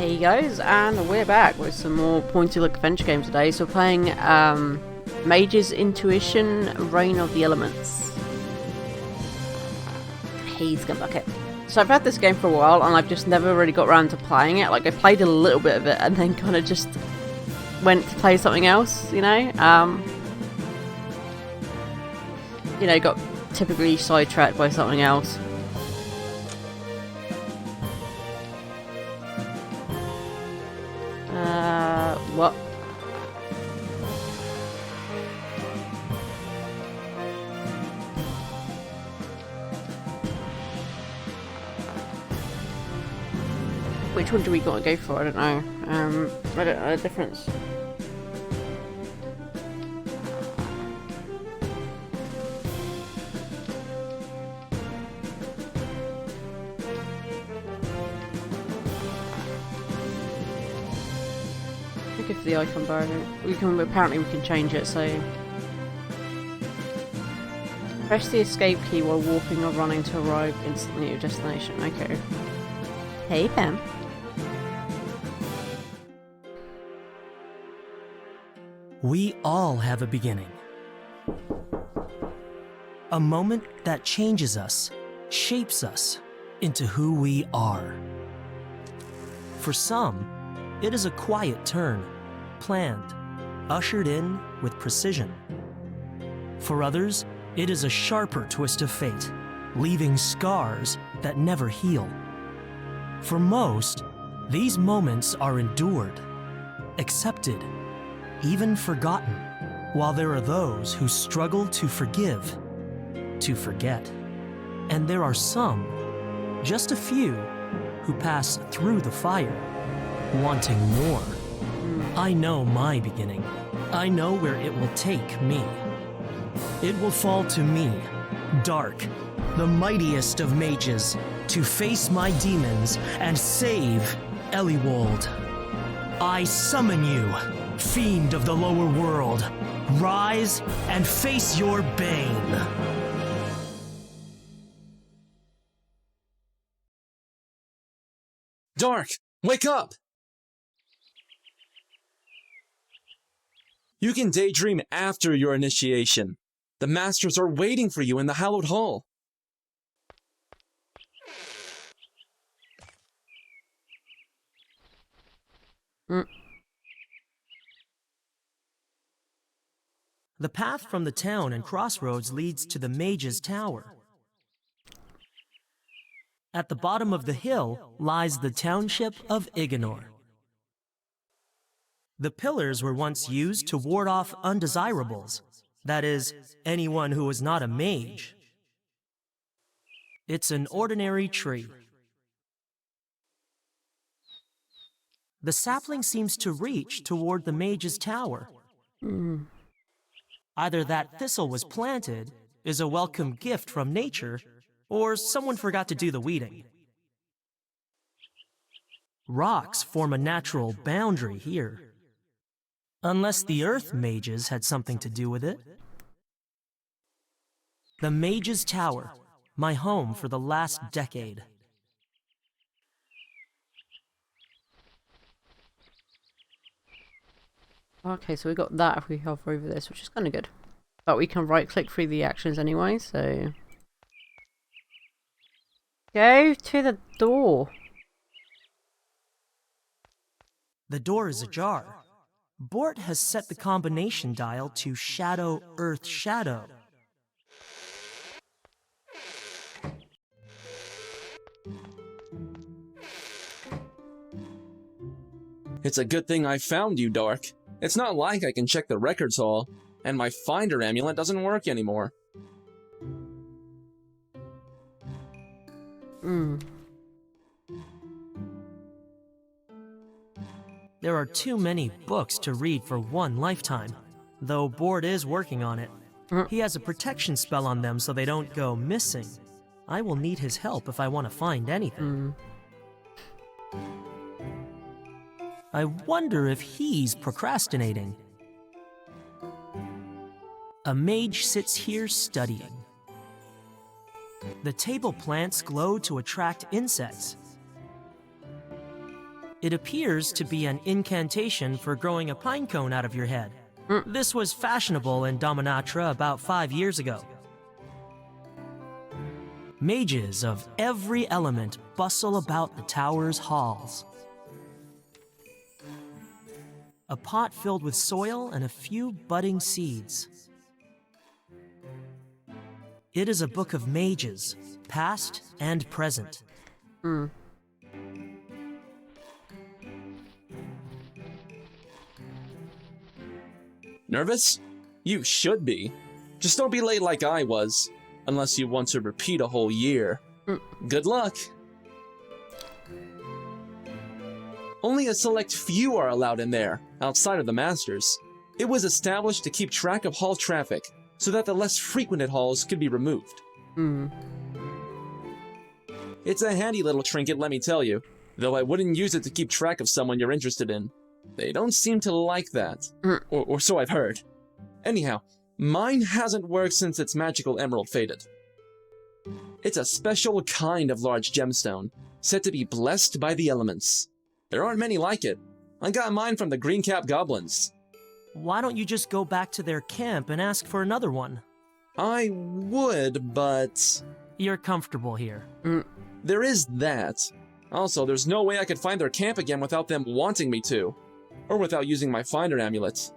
Hey guys, and we're back with some more pointy-look adventure games today. So we're playing Mage's Intuition, Reign of the Elements. Hey, Scumbucket. So I've had this game for a while, and I've just never really got around to playing it. Like, I played a little bit of it, and then kind of just went to play something else, you know? Got typically sidetracked by something else. What? Which one do we gotta go for? I don't know. I don't know the difference. If the icon bar, apparently we can change it, so press the escape key while walking or running to arrive instantly at your destination. Okay. Hey Pam. We all have a beginning. A moment that changes us, shapes us into who we are. For some, it is a quiet turn, planned, ushered in with precision. For others, it is a sharper twist of fate, leaving scars that never heal. For most, these moments are endured, accepted, even forgotten, while there are those who struggle to forgive, to forget. And there are some, just a few, who pass through the fire, wanting more. I know my beginning. I know where it will take me. It will fall to me, Dark, the mightiest of mages, to face my demons and save Eliwold. I summon you, fiend of the lower world. Rise and face your bane. Dark, wake up! You can daydream after your initiation. The masters are waiting for you in the hallowed hall. The path from the town and crossroads leads to the Mage's Tower. At the bottom of the hill lies the township of Ignor. The pillars were once used to ward off undesirables, that is, anyone who was not a mage. It's an ordinary tree. The sapling seems to reach toward the Mage's Tower. Either that thistle was planted, is a welcome gift from nature, or someone forgot to do the weeding. Rocks form a natural boundary here. Unless the Earth Mages had something to do with it. The Mage's Tower, my home for the last decade. Okay, so we got that if we hover over this, which is kind of good. But we can right-click through the actions anyway, so... Go to the door. The door is ajar. Bort has set the combination dial to Shadow Earth Shadow. It's a good thing I found you, Dark. It's not like I can check the records hall, and my Finder amulet doesn't work anymore. There are too many books to read for one lifetime, though Bort is working on it. He has a protection spell on them so they don't go missing. I will need his help if I want to find anything. I wonder if he's procrastinating. A mage sits here studying. The table plants glow to attract insects. It appears to be an incantation for growing a pine cone out of your head. This was fashionable in Dominatra about 5 years ago. Mages of every element bustle about the tower's halls. A pot filled with soil and a few budding seeds. It is a book of mages, past and present. Nervous? You should be. Just don't be late like I was, unless you want to repeat a whole year. Good luck. Only a select few are allowed in there, outside of the Masters. It was established to keep track of hall traffic, so that the less frequented halls could be removed. It's a handy little trinket, let me tell you, though I wouldn't use it to keep track of someone you're interested in. They don't seem to like that, or so I've heard. Anyhow, mine hasn't worked since its magical emerald faded. It's a special kind of large gemstone, said to be blessed by the elements. There aren't many like it. I got mine from the Greencap Goblins. Why don't you just go back to their camp and ask for another one? I would, but... You're comfortable here. There is that. Also, there's no way I could find their camp again without them wanting me to. Or without using my finder amulet.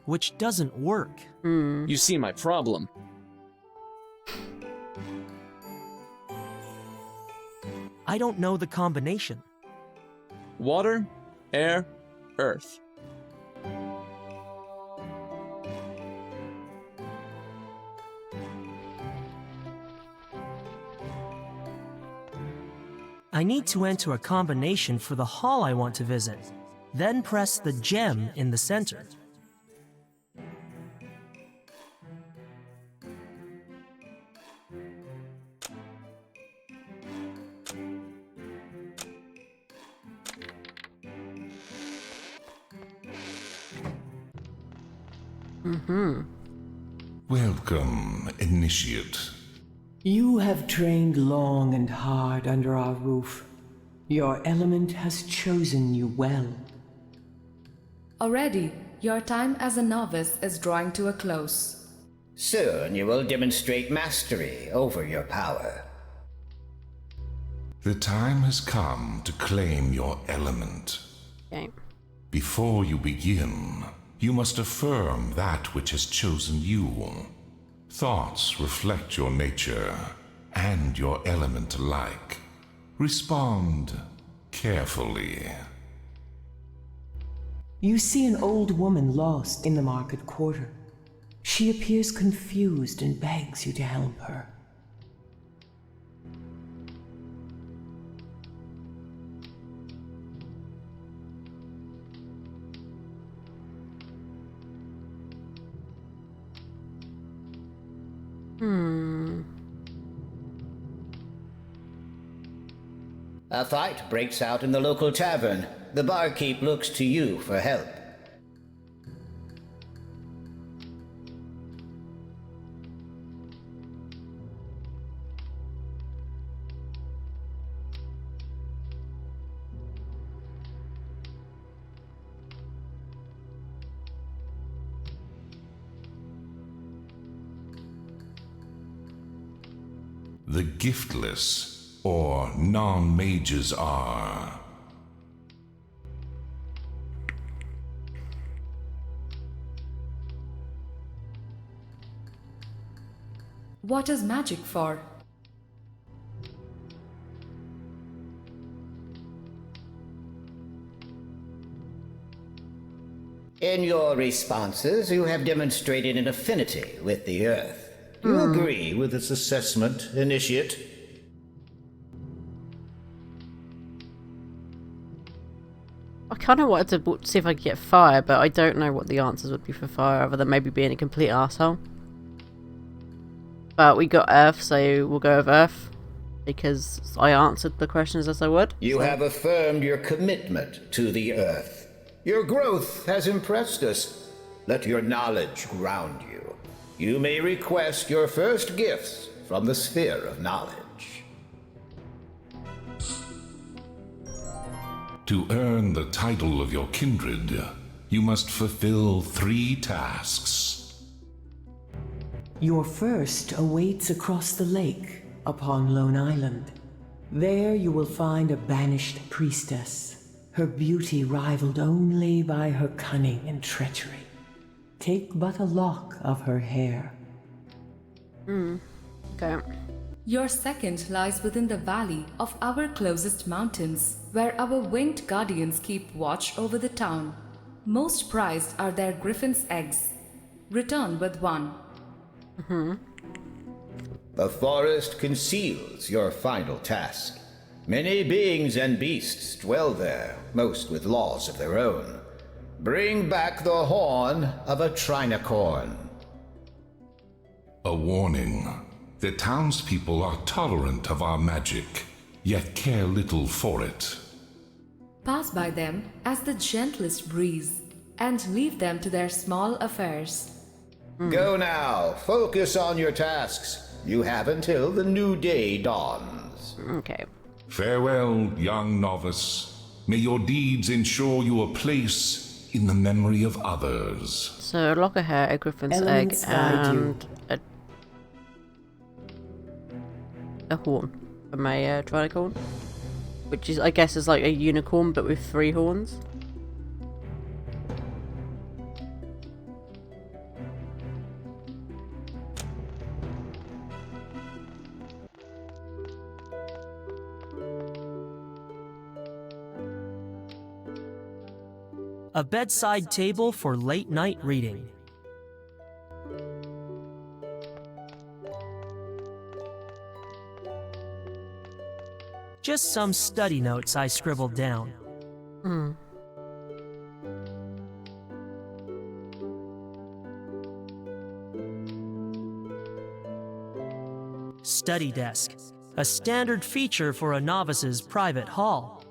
Which doesn't work. You see my problem. I don't know the combination. Water, air, earth. I need to enter a combination for the hall I want to visit. Then press the gem in the center. Welcome, Initiate. You have trained long and hard under our roof. Your element has chosen you well. Already, your time as a novice is drawing to a close. Soon you will demonstrate mastery over your power. The time has come to claim your element. Okay. Before you begin, you must affirm that which has chosen you. Thoughts reflect your nature and your element alike. Respond carefully. You see an old woman lost in the market quarter. She appears confused and begs you to help her. A fight breaks out in the local tavern. The barkeep looks to you for help. The giftless, or non-mages, are... What is magic for? In your responses, you have demonstrated an affinity with the earth. Do you agree with this assessment, Initiate? I kind of wanted to see if I could get fire, but I don't know what the answers would be for fire, other than maybe being a complete arsehole. But we got earth, so we'll go with earth, because I answered the questions as I would. You have affirmed your commitment to the earth. Your growth has impressed us. Let your knowledge ground you. You may request your first gifts from the sphere of knowledge. To earn the title of your kindred, you must fulfill 3 tasks. Your first awaits across the lake upon Lone Island. There you will find a banished priestess, her beauty rivaled only by her cunning and treachery. Take but a lock of her hair. Okay. Your second lies within the valley of our closest mountains, where our winged guardians keep watch over the town. Most prized are their griffin's eggs. Return with 1. The forest conceals your final task. Many beings and beasts dwell there, most with laws of their own. Bring back the horn of a trinicorn. A warning. The townspeople are tolerant of our magic, yet care little for it. Pass by them as the gentlest breeze, and leave them to their small affairs. Go now. Focus on your tasks. You have until the new day dawns. Okay. Farewell, young novice. May your deeds ensure you a place in the memory of others. So a lock of hair, a griffin's Elements egg, guide you. and a horn from a trinicorn, which is, I guess, is like a unicorn but with 3 horns. A bedside table for late night reading. Just some study notes I scribbled down. Study desk, a standard feature for a novice's private hall.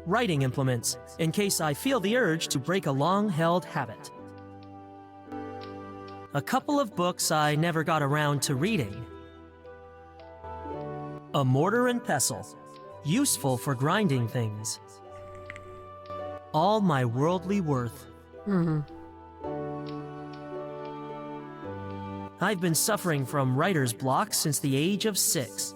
Writing implements, in case I feel the urge to break a long-held habit. A couple of books I never got around to reading. A mortar and pestle, useful for grinding things. All my worldly worth. I've been suffering from writer's block since the age of 6.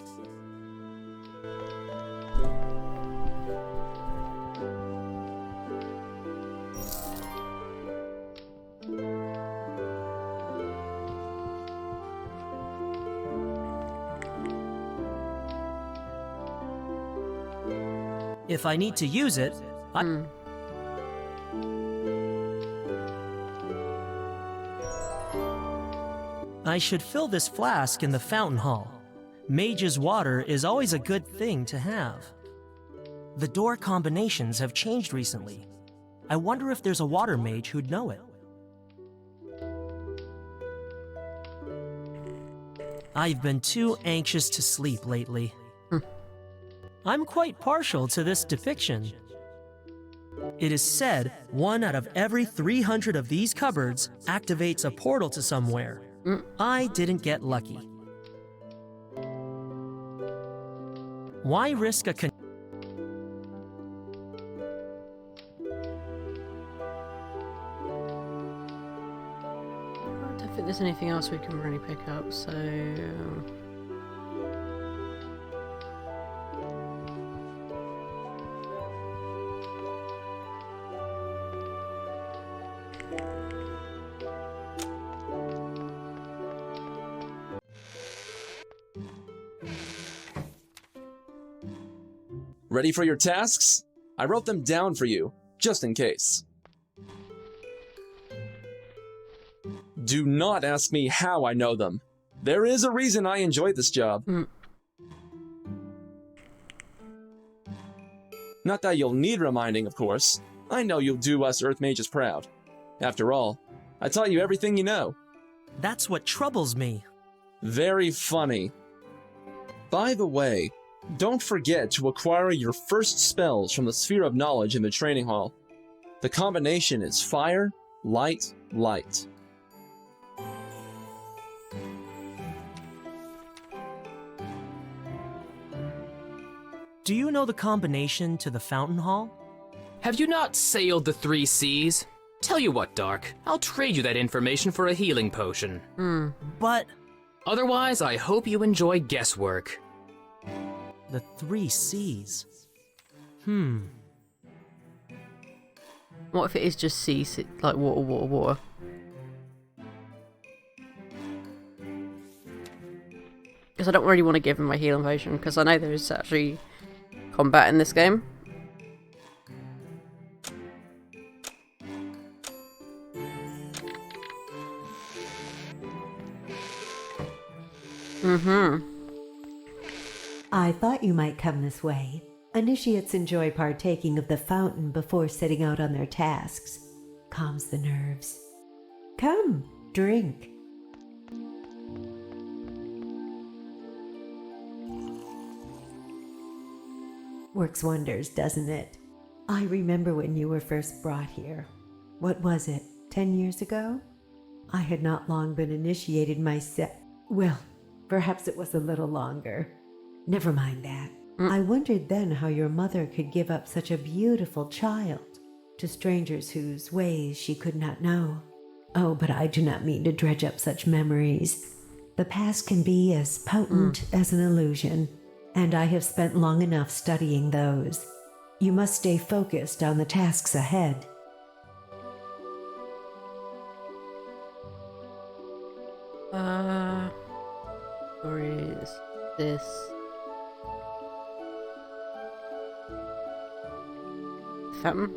If I need to use it, I should fill this flask in the fountain hall. Mage's water is always a good thing to have. The door combinations have changed recently. I wonder if there's a water mage who'd know it. I've been too anxious to sleep lately. I'm quite partial to this depiction. It is said 1 out of every 300 of these cupboards activates a portal to somewhere. I didn't get lucky. Why risk a I don't think there's anything else we can really pick up, so... Ready for your tasks? I wrote them down for you, just in case. Do not ask me how I know them. There is a reason I enjoy this job. Not that you'll need reminding, of course. I know you'll do us Earth Mages proud. After all, I taught you everything you know. That's what troubles me. Very funny. By the way, don't forget to acquire your first spells from the Sphere of Knowledge in the training hall. The combination is Fire, Light, Light. Do you know the combination to the fountain hall? Have you not sailed the 3 seas? Tell you what, Dark, I'll trade you that information for a healing potion. But Otherwise, I hope you enjoy guesswork. the 3 C's. What if it is just sea, like water, water, water? Because I don't really want to give him my healing potion, because I know there is actually combat in this game. I thought you might come this way. Initiates enjoy partaking of the fountain before setting out on their tasks. Calms the nerves. Come, drink. Works wonders, doesn't it? I remember when you were first brought here. What was it, 10 years ago? I had not long been initiated myself. Well, perhaps it was a little longer. Never mind that. I wondered then how your mother could give up such a beautiful child to strangers whose ways she could not know. Oh, but I do not mean to dredge up such memories. The past can be as potent as an illusion, and I have spent long enough studying those. You must stay focused on the tasks ahead. Where is this? Fountain?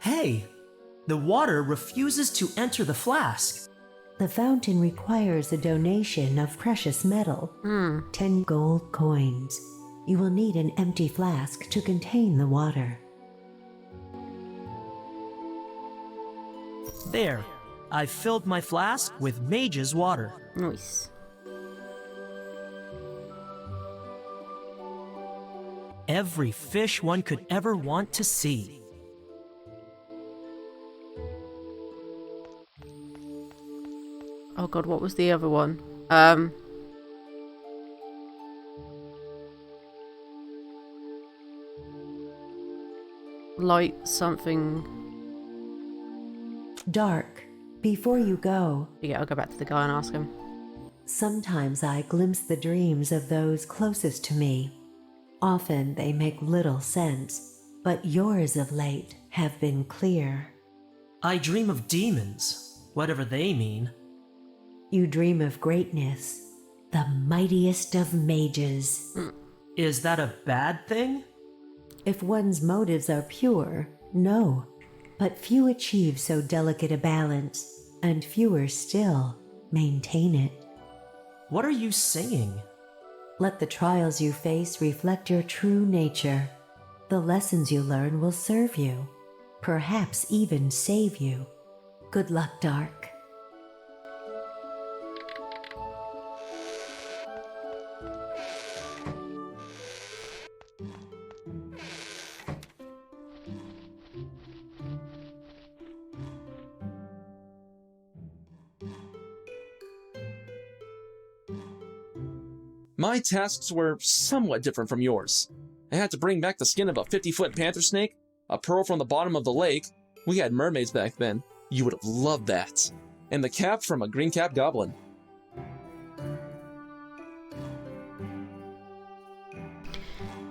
Hey! The water refuses to enter the flask. The fountain requires a donation of precious metal, 10 gold coins. You will need an empty flask to contain the water. There. I've filled my flask with Mage's water. Nice. Every fish one could ever want to see. Oh god, what was the other one? Light something. Dark. Before you go, Yeah, I'll go back to the guy and ask him. sometimes I glimpse the dreams of those closest to me. Often they make little sense, but yours of late have been clear. I dream of demons, whatever they mean. You dream of greatness, the mightiest of mages. Is that a bad thing? If one's motives are pure, no. But few achieve so delicate a balance, and fewer still maintain it. What are you saying? Let the trials you face reflect your true nature. The lessons you learn will serve you, perhaps even save you. Good luck, Dark. My tasks were somewhat different from yours. I had to bring back the skin of a 50-foot panther snake, a pearl from the bottom of the lake. We had mermaids back then. You would have loved that. And the cap from a green cap goblin.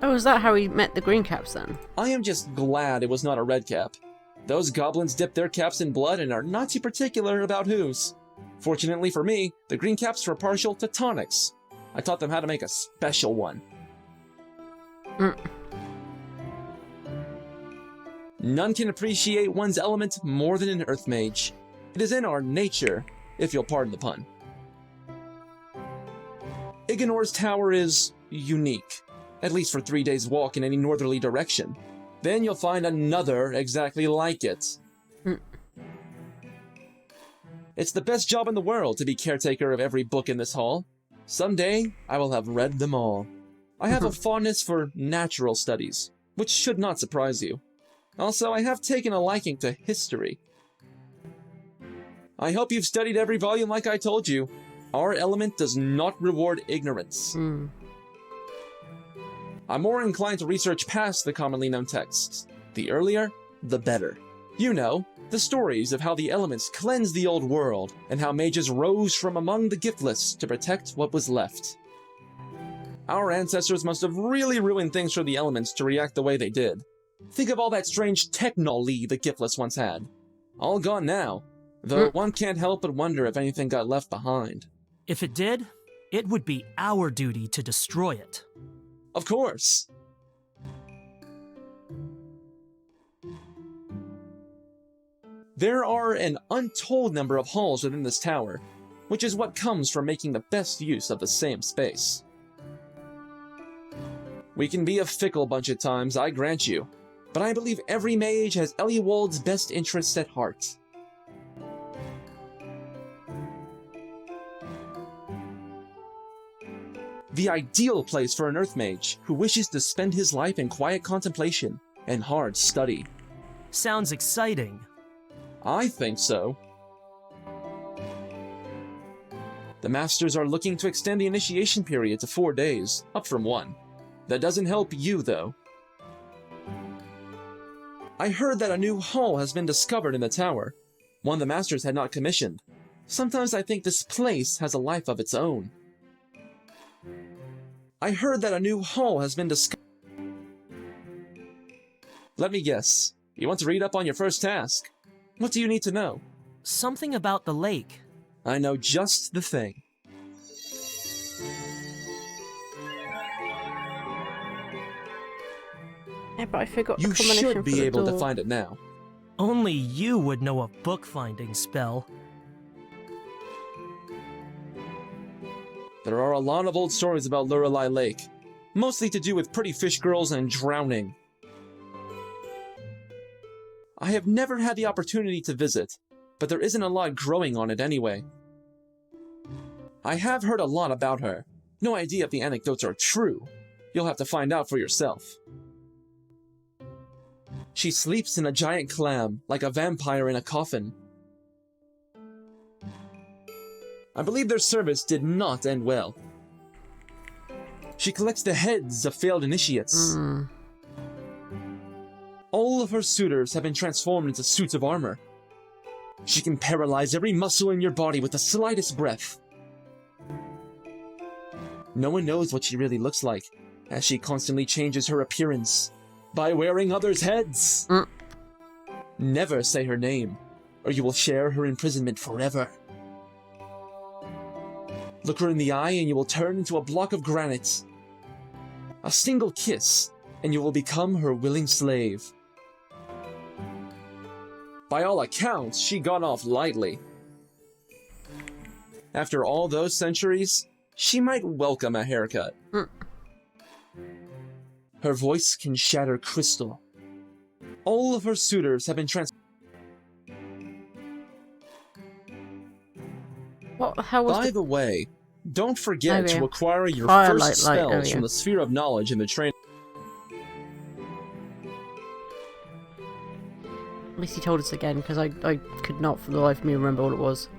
Oh, is that how he met the green caps then? I am just glad it was not a red cap. Those goblins dip their caps in blood and are not too particular about whose. Fortunately for me, the green caps were partial to tonics. I taught them how to make a special one. None can appreciate one's element more than an earth mage. It is in our nature, if you'll pardon the pun. Iganor's tower is unique, at least for 3 days' walk in any northerly direction. Then you'll find another exactly like it. It's the best job in the world to be caretaker of every book in this hall. Someday, I will have read them all. I have a fondness for natural studies, which should not surprise you. Also, I have taken a liking to history. I hope you've studied every volume like I told you. Our element does not reward ignorance. I'm more inclined to research past the commonly known texts. The earlier, the better. You know, the stories of how the elements cleansed the old world, and how mages rose from among the giftless to protect what was left. Our ancestors must have really ruined things for the elements to react the way they did. Think of all that strange technology the giftless once had. All gone now, though one can't help but wonder if anything got left behind. If it did, it would be our duty to destroy it. Of course! There are an untold number of halls within this tower, which is what comes from making the best use of the same space. We can be a fickle bunch at times, I grant you, but I believe every mage has Eliwald's best interests at heart. The ideal place for an Earth Mage who wishes to spend his life in quiet contemplation and hard study. Sounds exciting. I think so. The Masters are looking to extend the initiation period to 4 days, up from 1. That doesn't help you, though. I heard that a new hall has been discovered in the tower, one the Masters had not commissioned. Sometimes I think this place has a life of its own. I heard that a new hall has been discovered. Let me guess. You want to read up on your first task? What do you need to know? Something about the lake. I know just the thing. Yeah, but I forgot the You combination should be for the able to door. find it now. Only you would know a bookfinding spell. There are a lot of old stories about Lorelei Lake, mostly to do with pretty fish girls and drowning. I have never had the opportunity to visit, but there isn't a lot growing on it anyway. I have heard a lot about her. No idea if the anecdotes are true. You'll have to find out for yourself. She sleeps in a giant clam, like a vampire in a coffin. I believe their service did not end well. She collects the heads of failed initiates. All of her suitors have been transformed into suits of armor. She can paralyze every muscle in your body with the slightest breath. No one knows what she really looks like, as she constantly changes her appearance by wearing others' heads. Never say her name, or you will share her imprisonment forever. Look her in the eye and you will turn into a block of granite. A single kiss, and you will become her willing slave. By all accounts, she got off lightly. After all those centuries, she might welcome a haircut. Her voice can shatter crystal. All of her suitors have been What the hell was By the way, don't forget Okay. to acquire your Firelight first light spells earlier. from the Sphere of Knowledge in the train. At least he told us again, because I could not for the life of me remember what it was.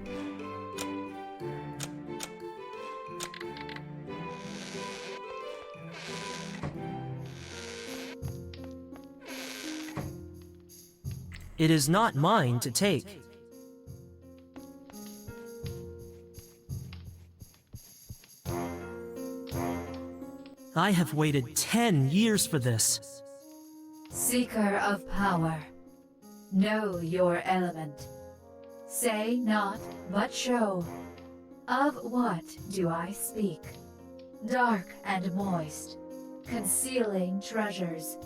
It is not mine to take. I have waited 10 years for this. Seeker of power, know your element. Say not, but show. Of what do I speak? Dark and moist, concealing treasures,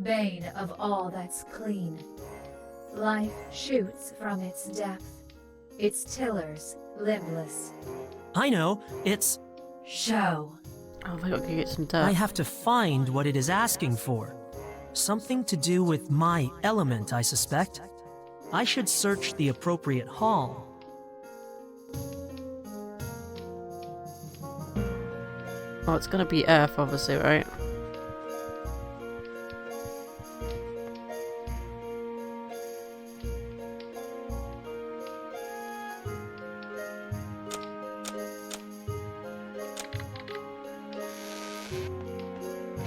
bane of all that's clean. Life shoots from its depth, its tillers limbless. I know, it's... Show. Oh, I gotta go get some dirt. I have to find what it is asking for. Something to do with my element, I suspect. I should search the appropriate hall. Oh, it's gonna be Earth, obviously, right?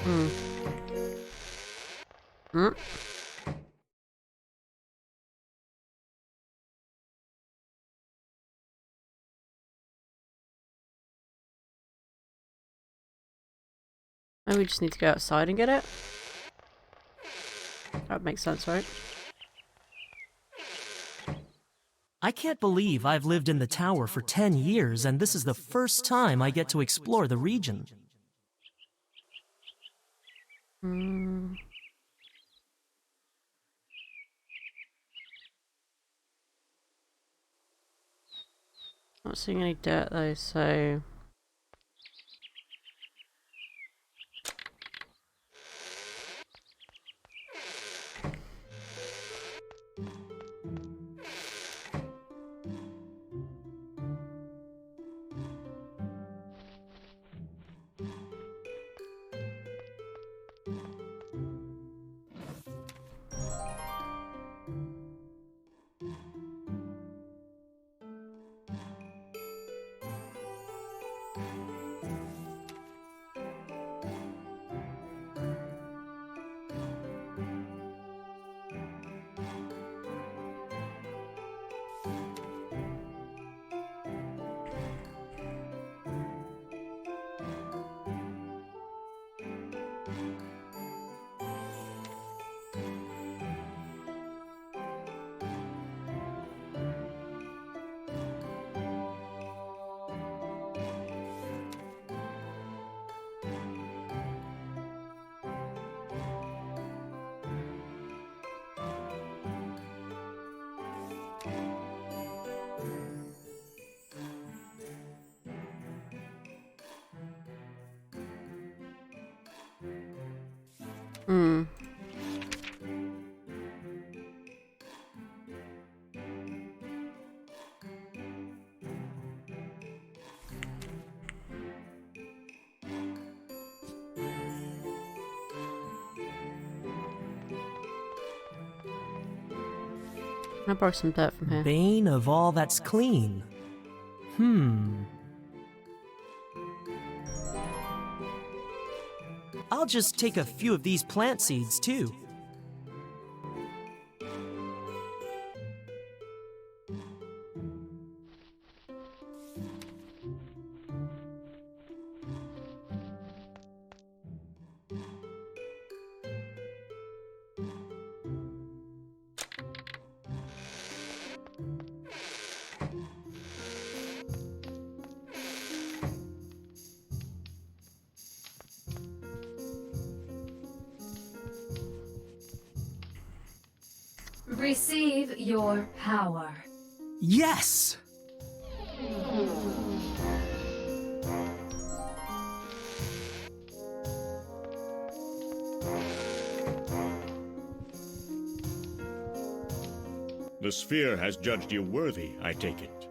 Mm. Maybe we just need to go outside and get it? That makes sense, right? I can't believe I've lived in the tower for 10 years and this is the first time I get to explore the region. Mm. Not seeing any dirt though, so... Hmm. Can I borrow some dirt from here? Bane of all that's clean. I'll just take a few of these plant seeds too. Receive your power. Yes! The sphere has judged you worthy, I take it.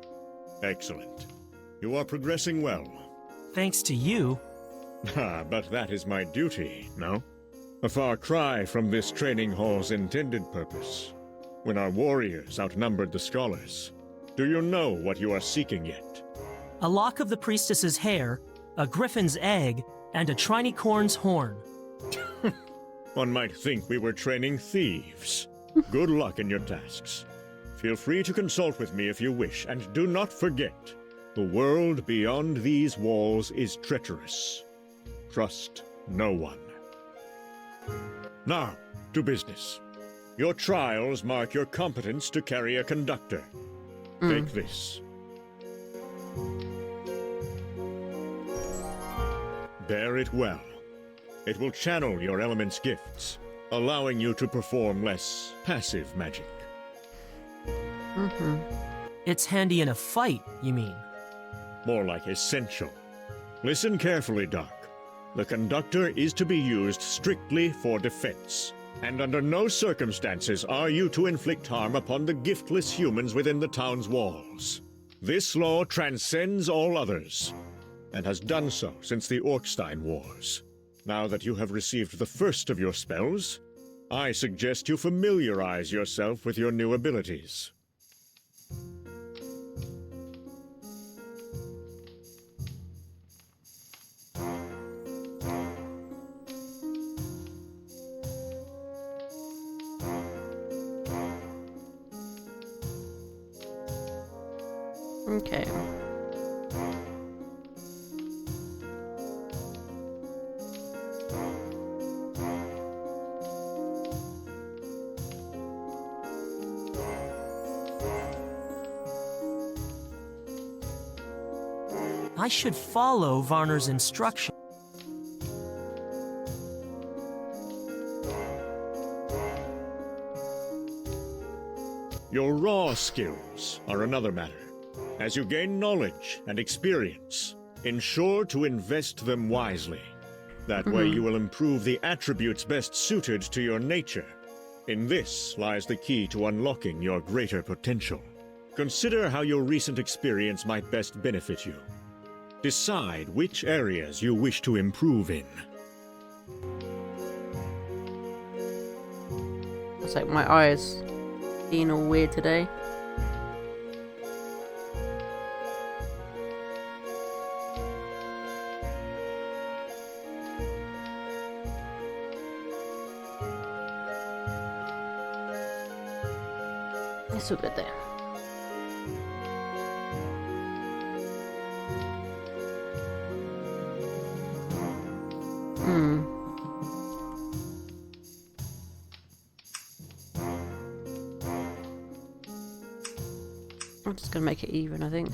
Excellent. You are progressing well. Thanks to you. Ah, but that is my duty, no? A far cry from this training hall's intended purpose. When our warriors outnumbered the scholars. Do you know what you are seeking yet? A lock of the priestess's hair, a griffin's egg, and a trinicorn's horn. One might think we were training thieves. Good luck in your tasks. Feel free to consult with me if you wish, and do not forget, the world beyond these walls is treacherous. Trust no one. Now, to business. Your trials mark your competence to carry a conductor. Take this. Bear it well. It will channel your element's gifts, allowing you to perform less passive magic. It's handy in a fight, you mean? More like essential. Listen carefully, Doc. The conductor is to be used strictly for defense, and under no circumstances are you to inflict harm upon the giftless humans within the town's walls. This law transcends all others, and has done so since the Orkstein Wars. Now that you have received the first of your spells, I suggest you familiarize yourself with your new abilities. Okay. I should follow Varner's instruction. Your raw skills are another matter. As you gain knowledge and experience, ensure to invest them wisely. That way you will improve the attributes best suited to your nature. In this lies the key to unlocking your greater potential. Consider how your recent experience might best benefit you. Decide which areas you wish to improve in. It's like my eyes being all weird today. It's all good there. I'm just gonna make it even, I think.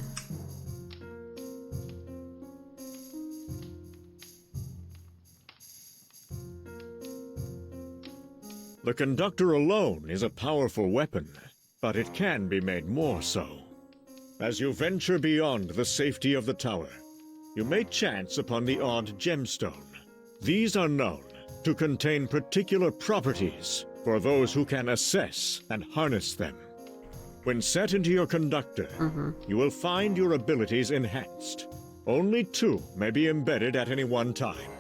The conductor alone is a powerful weapon, but it can be made more so. As you venture beyond the safety of the tower, you may chance upon the odd gemstone. These are known to contain particular properties for those who can assess and harness them. When set into your conductor, you will find your abilities enhanced. Only 2 may be embedded at any one time.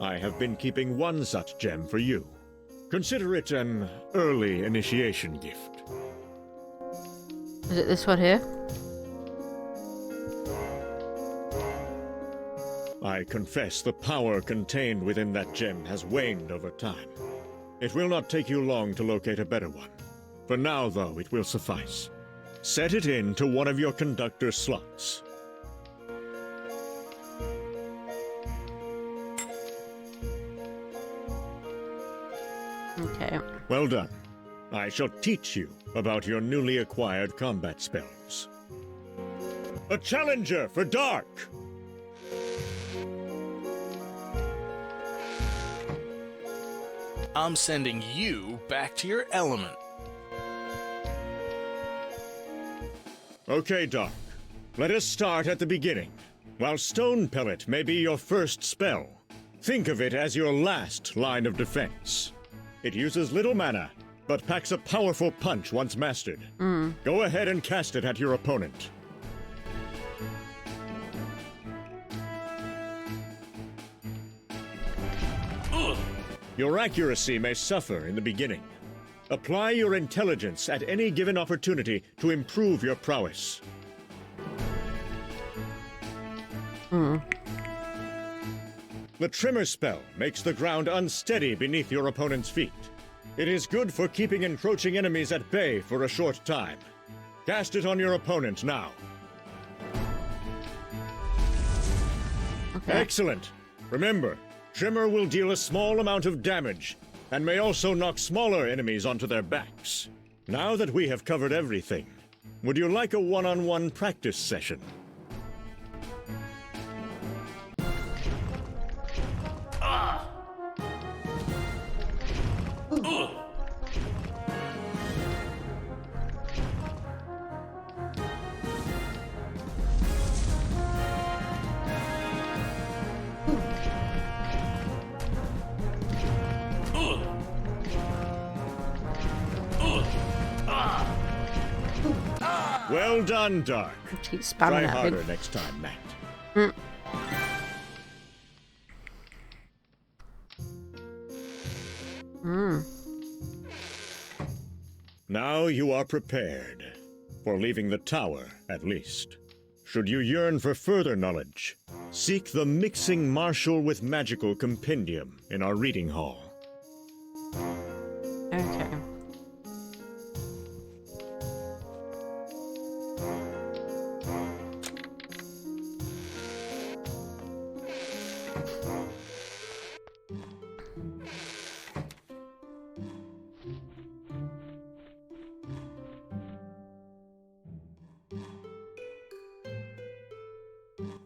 I have been keeping one such gem for you. Consider it an early initiation gift. Is it this one here? I confess the power contained within that gem has waned over time. It will not take you long to locate a better one. For now, though, it will suffice. Set it into one of your conductor slots. Okay. Well done. I shall teach you about your newly acquired combat spells. A challenger for Dark! I'm sending you back to your element. Okay, Dark. Let us start at the beginning. While Stone Pellet may be your first spell, think of it as your last line of defense. It uses little mana, but packs a powerful punch once mastered. Go ahead and cast it at your opponent. Your accuracy may suffer in the beginning. Apply your intelligence at any given opportunity to improve your prowess. The Tremor spell makes the ground unsteady beneath your opponent's feet. It is good for keeping encroaching enemies at bay for a short time. Cast it on your opponent now. Okay. Excellent. Remember, Tremor will deal a small amount of damage, and may also knock smaller enemies onto their backs. Now that we have covered everything, would you like a one-on-one practice session? Well done, Dark. Keep spamming Try that harder big. next time, Matt. Now you are prepared. For leaving the tower, at least. Should you yearn for further knowledge, seek the Mixing Martial with Magical Compendium in our reading hall. Okay.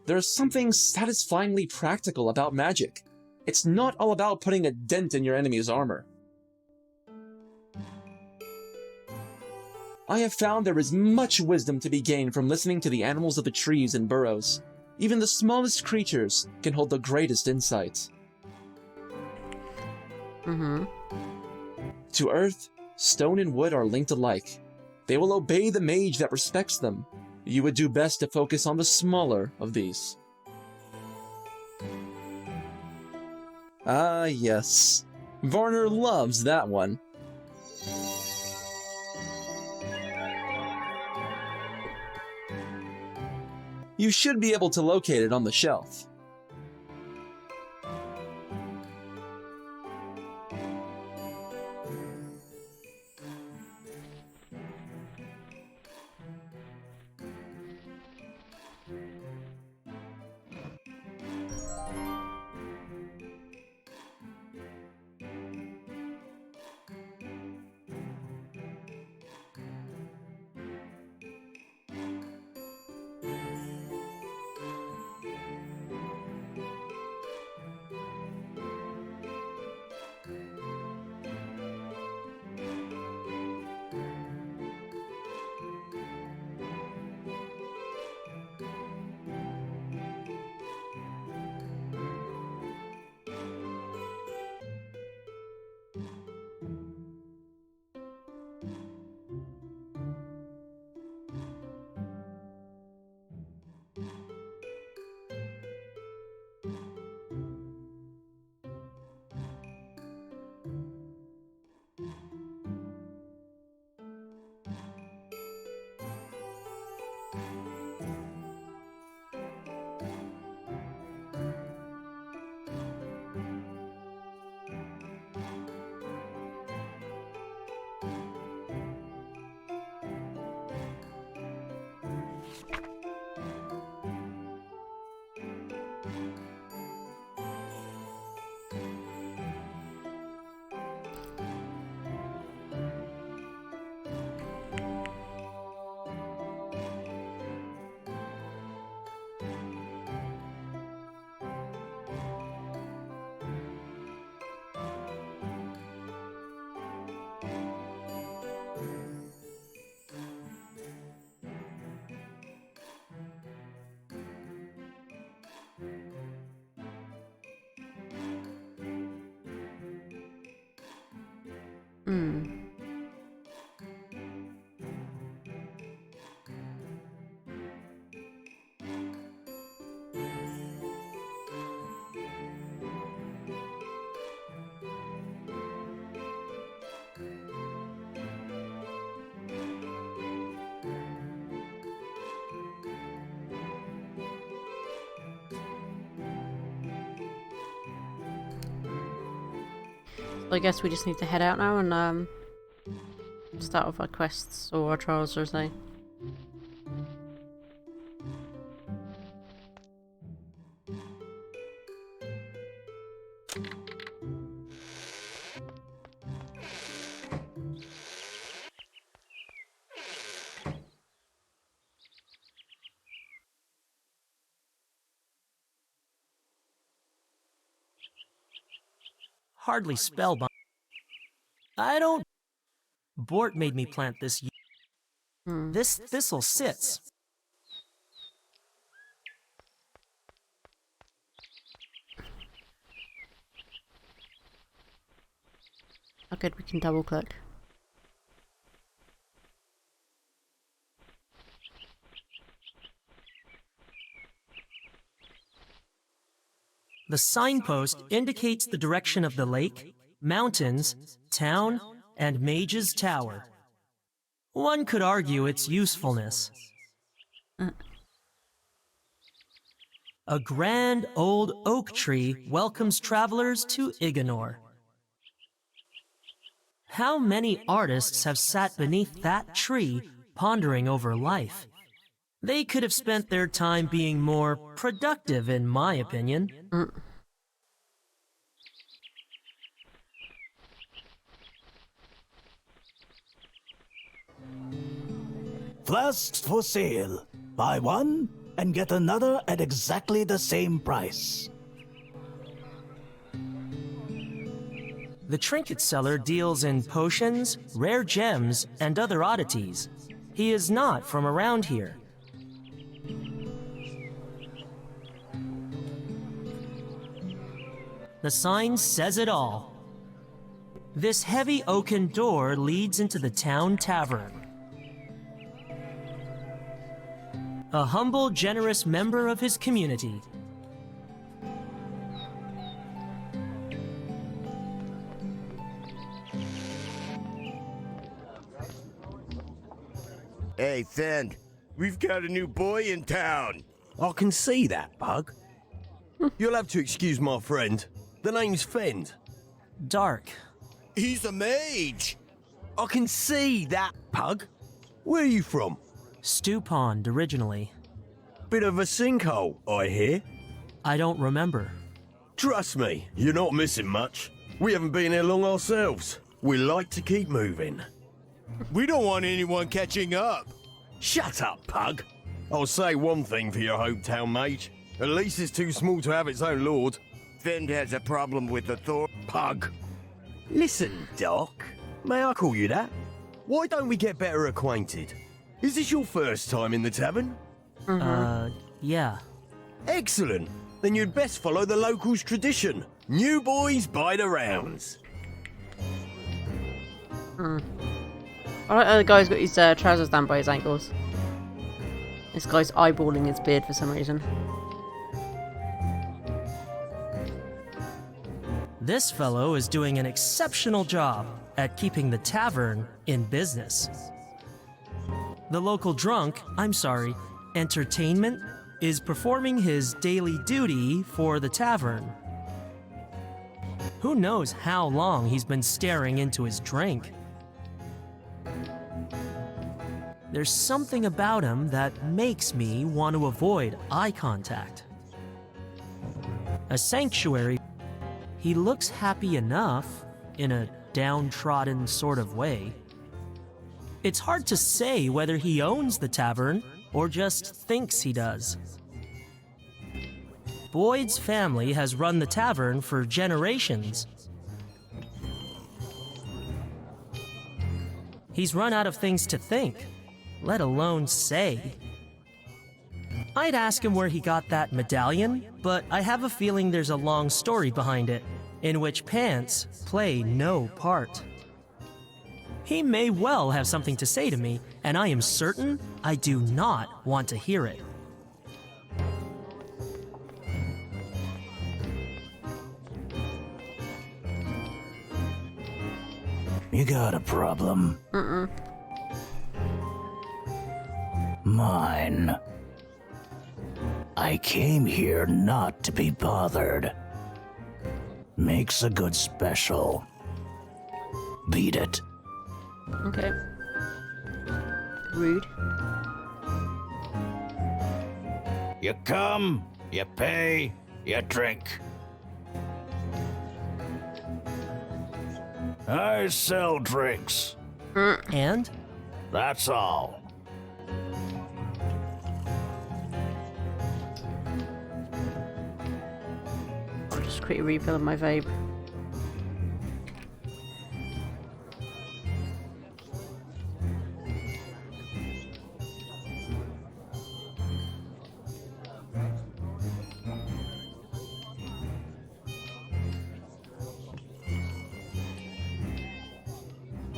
There's something satisfyingly practical about magic. It's not all about putting a dent in your enemy's armor. I have found there is much wisdom to be gained from listening to the animals of the trees and burrows. Even the smallest creatures can hold the greatest insight. To earth, stone and wood are linked alike. They will obey the mage that respects them. You would do best to focus on the smaller of these. Ah, yes. Varner loves that one. You should be able to locate it on the shelf. I guess we just need to head out now and start with our quests or our trials, or say. Hardly spellbound. I don't... Bort made me plant this. This thistle sits. Oh good, we can double click. The signpost indicates the direction of the lake, mountains, town, and Mage's Tower. One could argue its usefulness. A grand old oak tree welcomes travelers to Iganor. How many artists have sat beneath that tree pondering over life? They could have spent their time being more productive, in my opinion. Flasks for sale. Buy one, and get another at exactly the same price. The trinket seller deals in potions, rare gems, and other oddities. He is not from around here. The sign says it all. This heavy oaken door leads into the town tavern. A humble, generous member of his community. Hey, Fend, we've got a new boy in town. I can see that, Pug. You'll have to excuse my friend. The name's Fend. Dark. He's a mage. I can see that, Pug. Where are you from? Stew Pond, originally. Bit of a sinkhole, I hear. I don't remember. Trust me, you're not missing much. We haven't been here long ourselves. We like to keep moving. We don't want anyone catching up. Shut up, Pug. I'll say one thing for your hometown, Mage. At least it's too small to have its own lord. Fend has a problem with the Thor. Pug. Listen, Doc. May I call you that? Why don't we get better acquainted? Is this your first time in the tavern? Yeah. Excellent. Then you'd best follow the locals' tradition. New boys by the rounds. I like how the guy's got his trousers down by his ankles. This guy's eyeballing his beard for some reason. This fellow is doing an exceptional job at keeping the tavern in business. The local drunk, entertainment, is performing his daily duty for the tavern. Who knows how long he's been staring into his drink? There's something about him that makes me want to avoid eye contact. A sanctuary, he looks happy enough, in a downtrodden sort of way. It's hard to say whether he owns the tavern or just thinks he does. Boyd's family has run the tavern for generations. He's run out of things to think, let alone say. I'd ask him where he got that medallion, but I have a feeling there's a long story behind it, in which pants play no part. He may well have something to say to me, and I am certain I do not want to hear it. You got a problem? Mine. I came here not to be bothered. Makes a good special. Beat it. Okay. Rude. You come, you pay, you drink. I sell drinks. And? That's all. I'll just quickly refill my vape.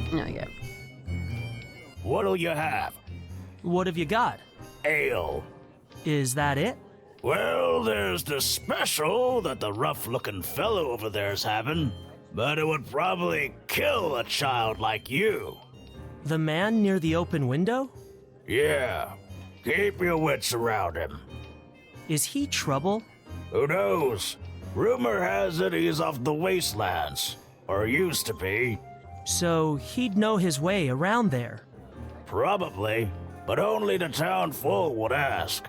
There we go. What'll you have? What have you got? Ale. Is that it? Well, there's the special that the rough-looking fellow over there's having, but it would probably kill a child like you. The man near the open window? Yeah. Keep your wits around him. Is he trouble? Who knows? Rumor has it he's off the wastelands, or used to be. So he'd know his way around there. Probably, but only the town full would ask.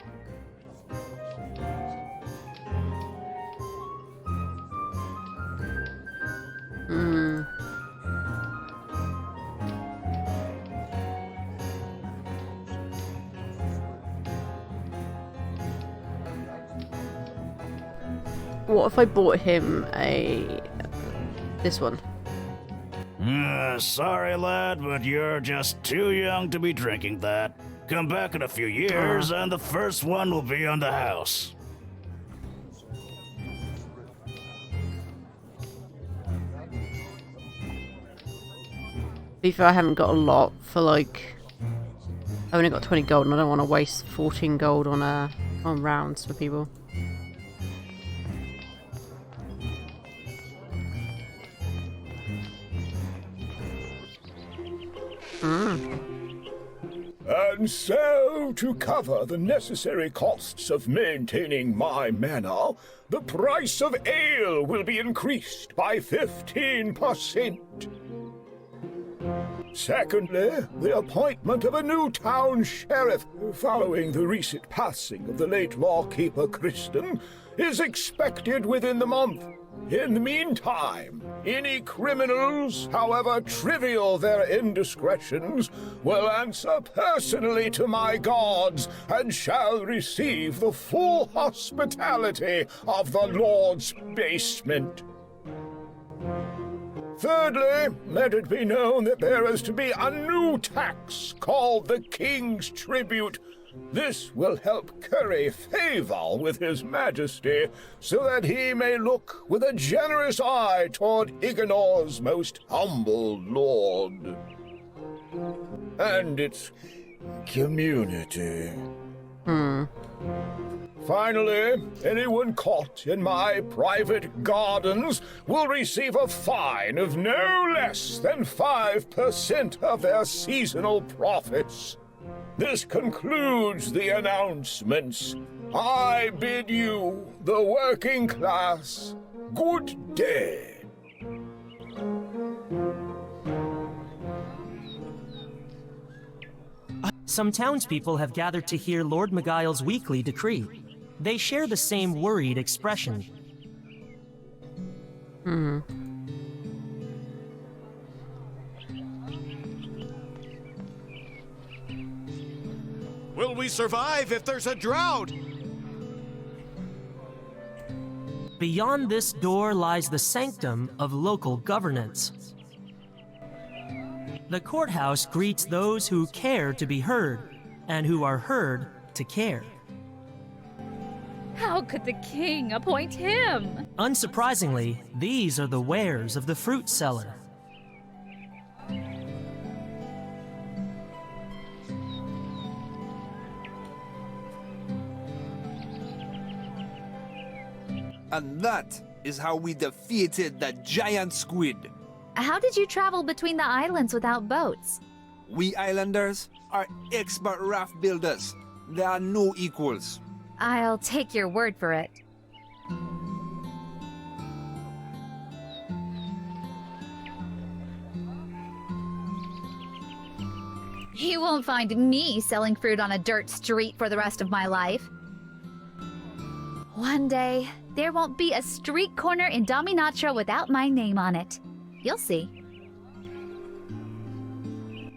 What if I bought him this one? Sorry, lad, but you're just too young to be drinking that. Come back in a few years, and the first one will be on the house. To be fair, I haven't got a lot for like. I've only got 20 gold, and I don't want to waste 14 gold on rounds for people. And so, to cover the necessary costs of maintaining my manor, the price of ale will be increased by 15%. Secondly, the appointment of a new town sheriff following the recent passing of the late lawkeeper Kristen is expected within the month. In the meantime, any criminals, however trivial their indiscretions, will answer personally to my gods and shall receive the full hospitality of the Lord's basement. Thirdly, let it be known that there is to be a new tax called the King's Tribute. This will help curry favor with His Majesty, so that he may look with a generous eye toward Igenor's most humble lord. And its community. Finally, anyone caught in my private gardens will receive a fine of no less than 5% of their seasonal profits. This concludes the announcements. I bid you, the working class, good day. Some townspeople have gathered to hear Lord Miguel's weekly decree. They share the same worried expression. Will we survive if there's a drought? Beyond this door lies the sanctum of local governance. The courthouse greets those who care to be heard, and who are heard to care. How could the king appoint him? Unsurprisingly, these are the wares of the fruit seller. And that is how we defeated the giant squid. How did you travel between the islands without boats? We islanders are expert raft builders. There are no equals. I'll take your word for it. You won't find me selling fruit on a dirt street for the rest of my life. One day, there won't be a street corner in Dominatra without my name on it. You'll see.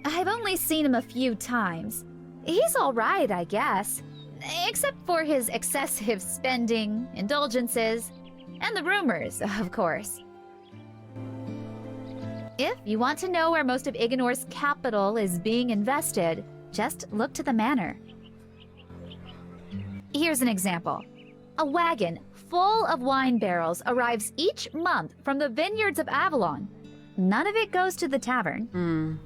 I've only seen him a few times. He's all right, I guess. Except for his excessive spending, indulgences, and the rumors, of course. If you want to know where most of Igenor's capital is being invested, just look to the manor. Here's an example. A wagon full of wine barrels arrives each month from the vineyards of Avalon. None of it goes to the tavern.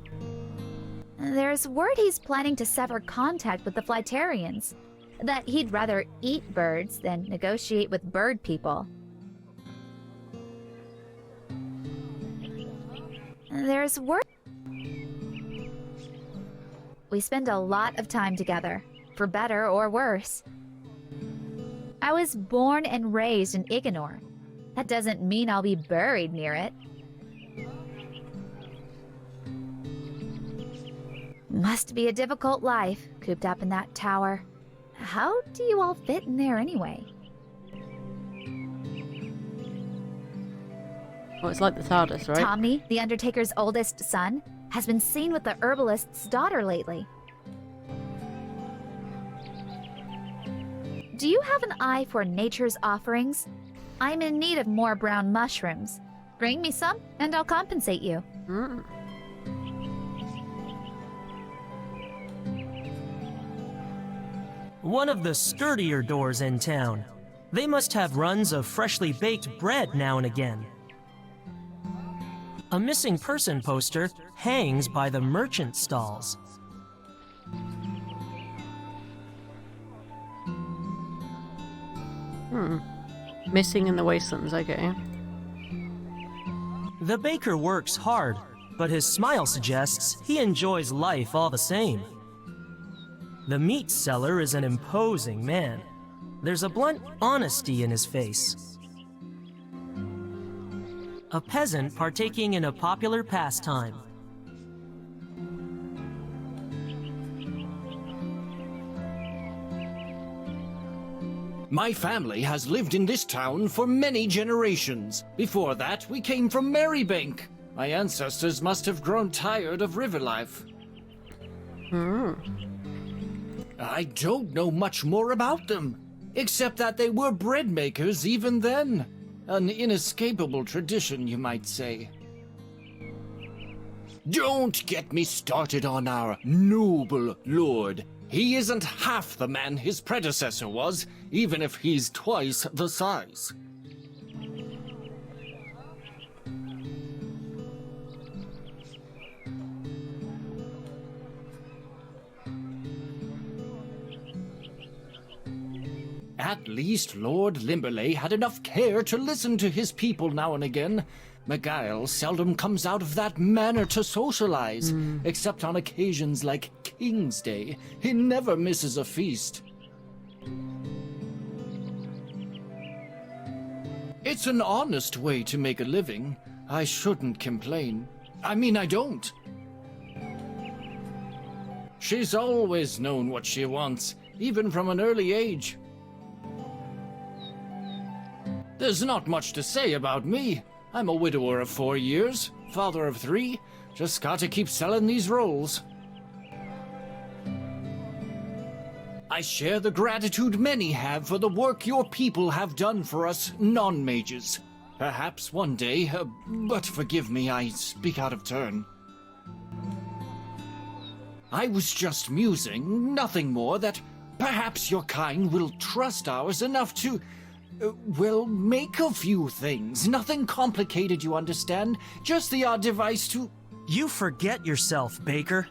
There's word he's planning to sever contact with the Flytarians, that he'd rather eat birds than negotiate with bird people. There's word... We spend a lot of time together, for better or worse. I was born and raised in Igenor. That doesn't mean I'll be buried near it. Must be a difficult life, cooped up in that tower. How do you all fit in there anyway? Well, it's like the TARDIS, right? Tommy, the Undertaker's oldest son, has been seen with the herbalist's daughter lately. Do you have an eye for nature's offerings? I'm in need of more brown mushrooms. Bring me some, and I'll compensate you. One of the sturdier doors in town. They must have runs of freshly baked bread now and again. A missing person poster hangs by the merchant stalls. Missing in the wastelands, okay. The baker works hard, but his smile suggests he enjoys life all the same. The meat seller is an imposing man. There's a blunt honesty in his face. A peasant partaking in a popular pastime. My family has lived in this town for many generations. Before that, we came from Marybank. My ancestors must have grown tired of river life. I don't know much more about them, except that they were bread makers even then. An inescapable tradition, you might say. Don't get me started on our noble lord. He isn't half the man his predecessor was, even if he's twice the size. At least Lord Limberley had enough care to listen to his people now and again. Miguel seldom comes out of that manor to socialize, except on occasions like King's Day. He never misses a feast. It's an honest way to make a living. I shouldn't complain. I mean, I don't. She's always known what she wants, even from an early age. There's not much to say about me. I'm a widower of 4 years, father of 3. Just gotta keep selling these rolls. I share the gratitude many have for the work your people have done for us non-mages. Perhaps one day, but forgive me, I speak out of turn. I was just musing, nothing more, that perhaps your kind will trust ours enough to... well, make a few things. Nothing complicated, you understand? Just the odd device to... You forget yourself, Baker.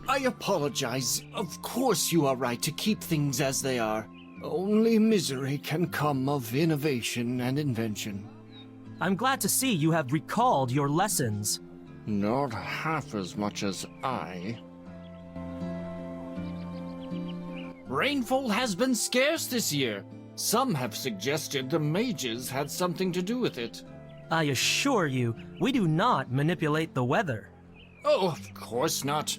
I apologize. Of course you are right to keep things as they are. Only misery can come of innovation and invention. I'm glad to see you have recalled your lessons. Not half as much as I. Rainfall has been scarce this year. Some have suggested the mages had something to do with it. I assure you, we do not manipulate the weather. Oh, of course not.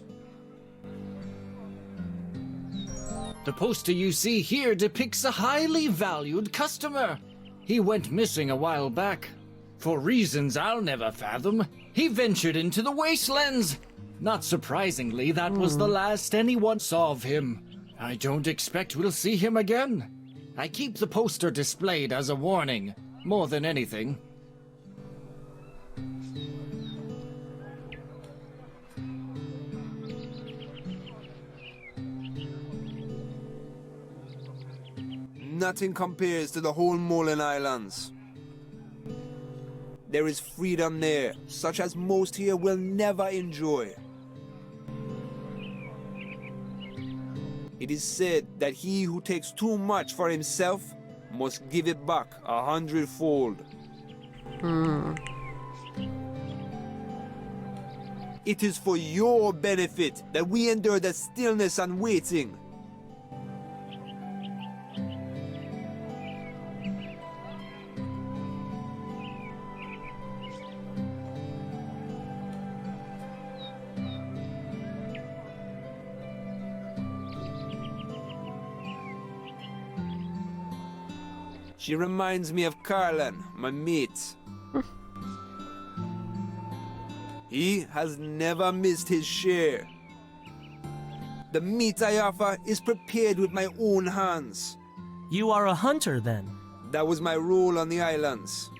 The poster you see here depicts a highly valued customer. He went missing a while back. For reasons I'll never fathom, he ventured into the wastelands. Not surprisingly, that was the last anyone saw of him. I don't expect we'll see him again. I keep the poster displayed as a warning, more than anything. Nothing compares to the whole Molan Islands. There is freedom there, such as most here will never enjoy. It is said that he who takes too much for himself must give it back 100-fold. It is for your benefit that we endure the stillness and waiting. She reminds me of Carlan, my mate. He has never missed his share. The meat I offer is prepared with my own hands. You are a hunter, then? That was my rule on the islands.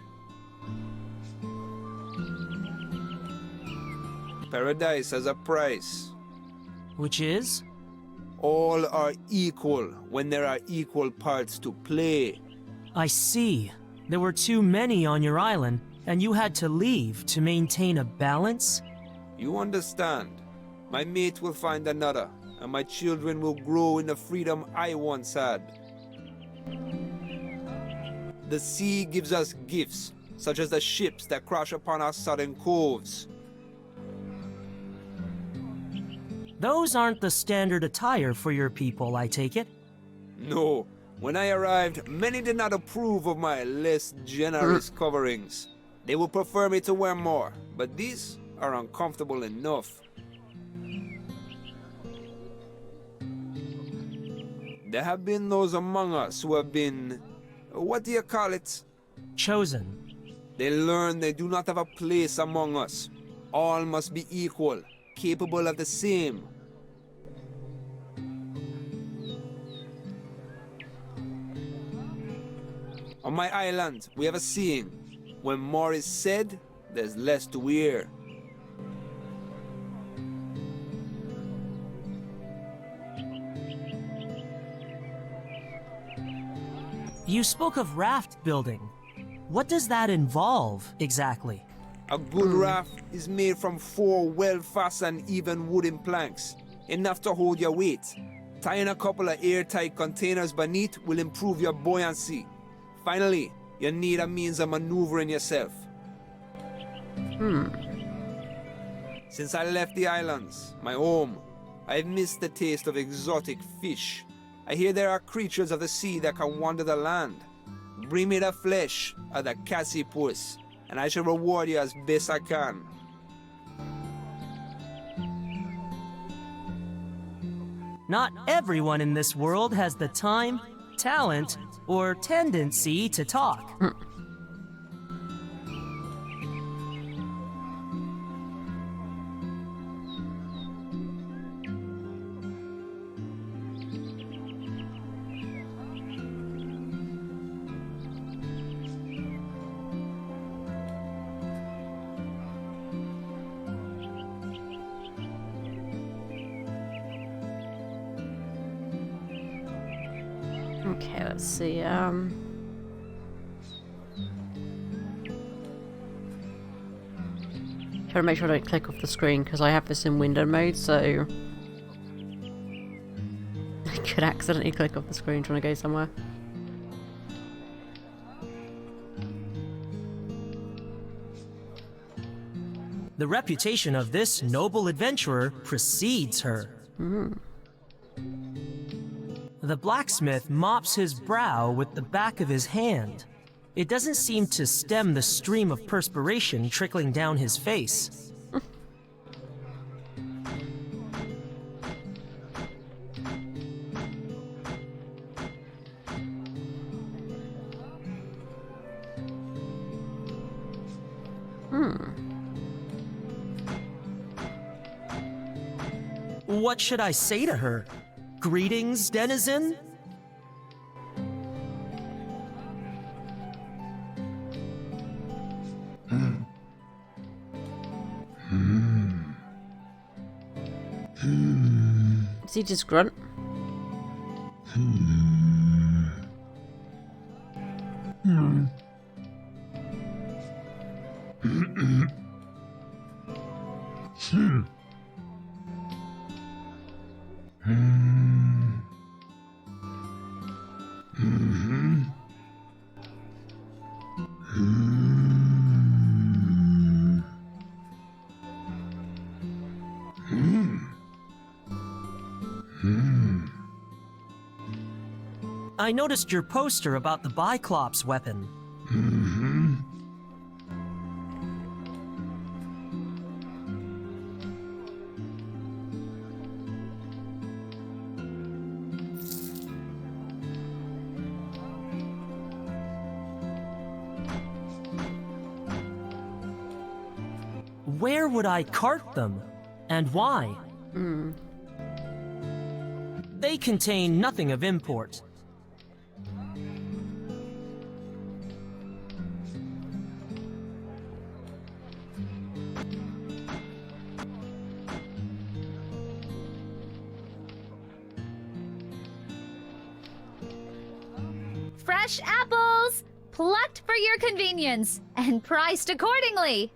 Paradise has a price. Which is? All are equal when there are equal parts to play. I see. There were too many on your island, and you had to leave to maintain a balance? You understand. My mate will find another, and my children will grow in the freedom I once had. The sea gives us gifts, such as the ships that crash upon our southern coves. Those aren't the standard attire for your people, I take it? No. When I arrived, many did not approve of my less generous coverings. They would prefer me to wear more, but these are uncomfortable enough. There have been those among us who have been, what do you call it? Chosen. They learn they do not have a place among us. All must be equal, capable of the same. On my island, we have a saying. When more is said, there's less to hear. You spoke of raft building. What does that involve, exactly? A good raft is made from 4 well-fastened even wooden planks, enough to hold your weight. Tying a couple of airtight containers beneath will improve your buoyancy. Finally, you need a means of maneuvering yourself. Since I left the islands, my home, I've missed the taste of exotic fish. I hear there are creatures of the sea that can wander the land. Bring me the flesh of the cassipus, and I shall reward you as best I can. Not everyone in this world has the time, talent, or tendency to talk. Okay, let's see, try to make sure I don't click off the screen because I have this in window mode, so I could accidentally click off the screen trying to go somewhere. The reputation of this noble adventurer precedes her. The blacksmith mops his brow with the back of his hand. It doesn't seem to stem the stream of perspiration trickling down his face. What should I say to her? Greetings, denizen? Does he just grunt? I noticed your poster about the Biclops weapon. Where would I cart them? And why? They contain nothing of import. Fresh apples! Plucked for your convenience and priced accordingly.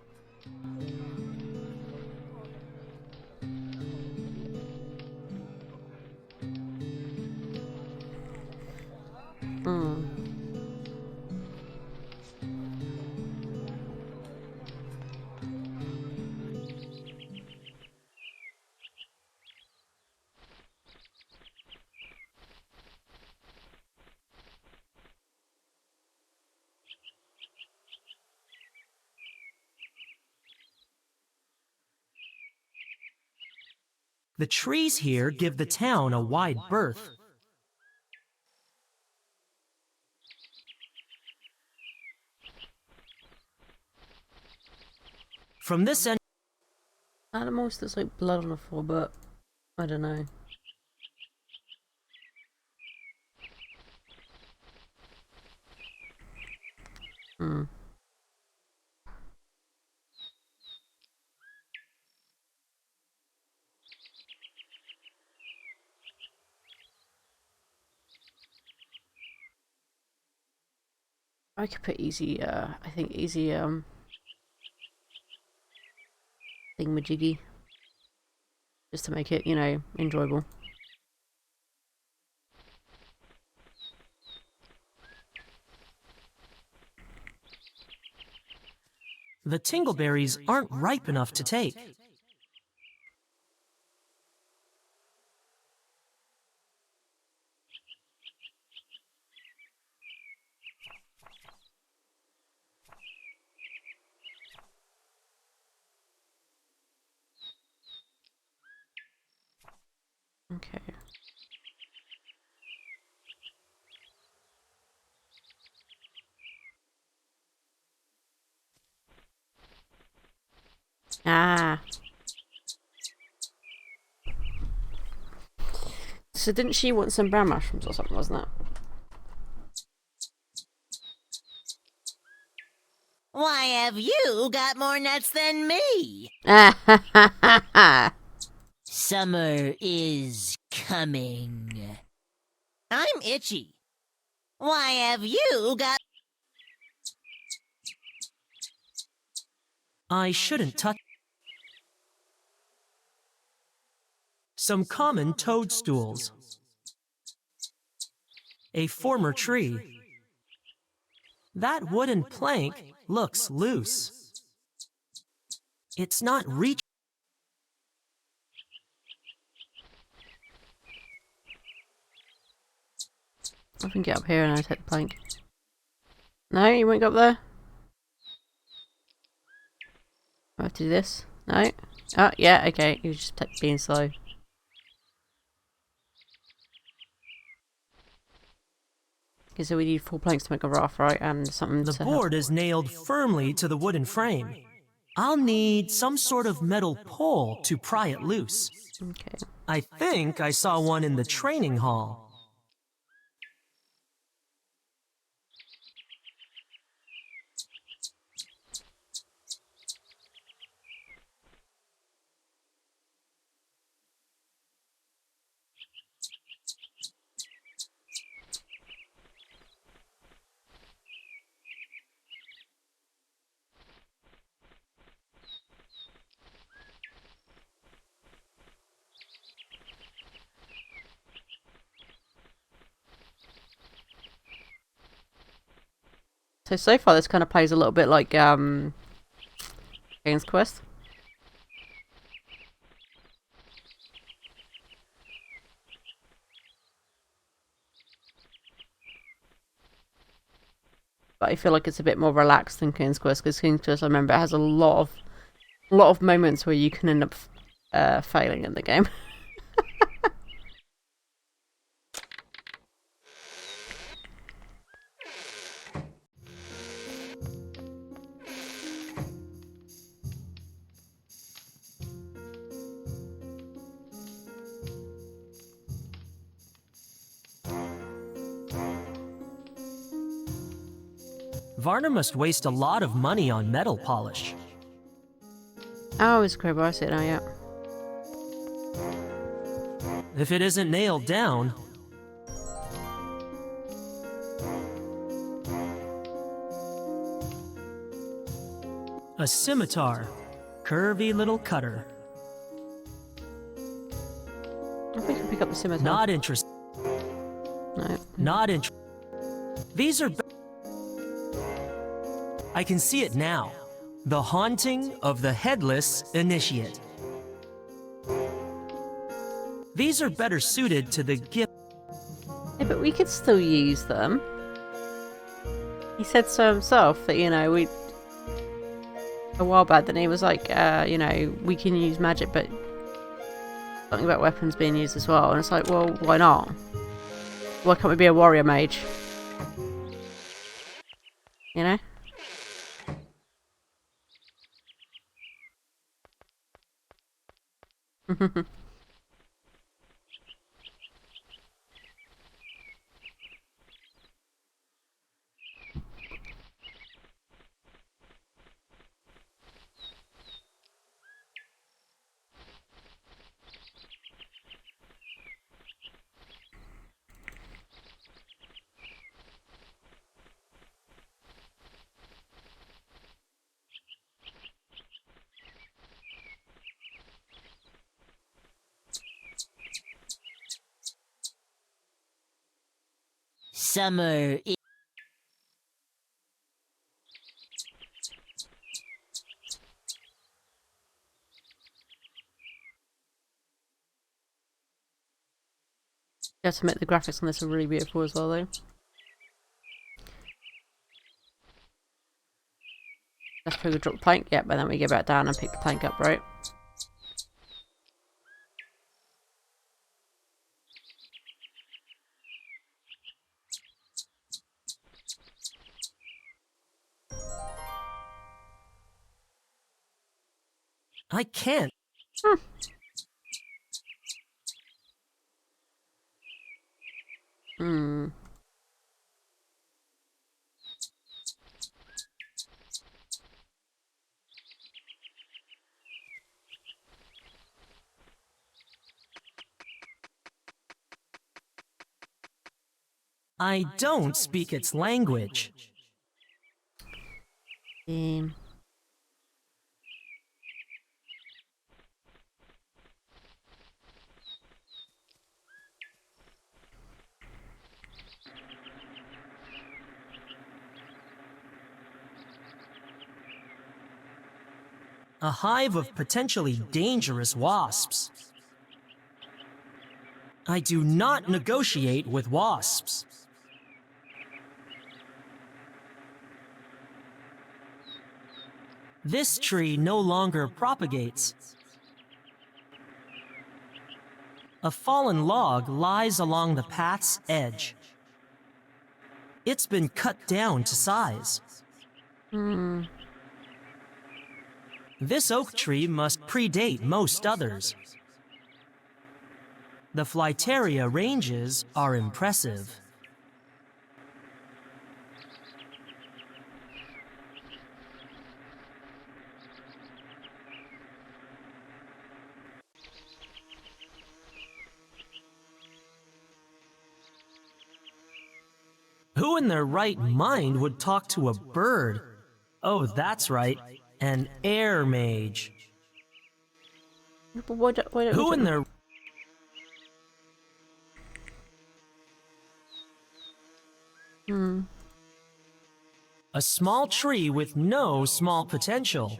The trees here give the town a wide berth. From this end, Animals that's like blood on the floor, but I don't know. I could put easy, I think easy, thingamajiggy. Just to make it, you know, enjoyable. the tingleberries aren't ripe enough to take. Okay. Ah. So didn't she want some brown mushrooms or something, wasn't it? Why have you got more nuts than me? Summer is coming. I'm itchy. Why have you got... I shouldn't touch... Some common toadstools. A former tree. That wooden plank looks loose. It's not reach. I can get up here and I take the plank. No, you won't go up there? I have to do this? No? Oh, yeah, okay. You just being slow. Okay, so we need 4 planks to make a raft, right? And something The board is nailed firmly to the wooden frame. I'll need some sort of metal pole to pry it loose. Okay. I think I saw one in the training hall. So far this kind of plays a little bit like Games Quest. But I feel like it's a bit more relaxed than King's Quest, because King's Quest, I remember, it has a lot of moments where you can end up failing in the game. Varner must waste a lot of money on metal polish. Oh, it's crowbar, I see it now, yeah. If it isn't nailed down... A scimitar. Curvy little cutter. I think I can pick up the scimitar. Not interested. No. Not interested. These are... I can see it now. The haunting of the headless initiate. These are better suited to the gift. Yeah, but we could still use them. He said so himself that, you know, we... A while back, then he was like, you know, we can use magic, but... Something about weapons being used as well. And it's like, well, why not? Why can't we be a warrior mage? You know? Summer. You have to admit the graphics on this are really beautiful as well, though. Let's probably drop the plank, yeah, but then we go back down and pick the plank up, right? I can't. I don't speak its language. A hive of potentially dangerous wasps. I do not negotiate with wasps. This tree no longer propagates. A fallen log lies along the path's edge. It's been cut down to size. This oak tree must predate most others. The Flyteria ranges are impressive. Who in their right mind would talk to a bird? Oh, that's right, an air mage. But why don't Who in their... A small tree with no small potential.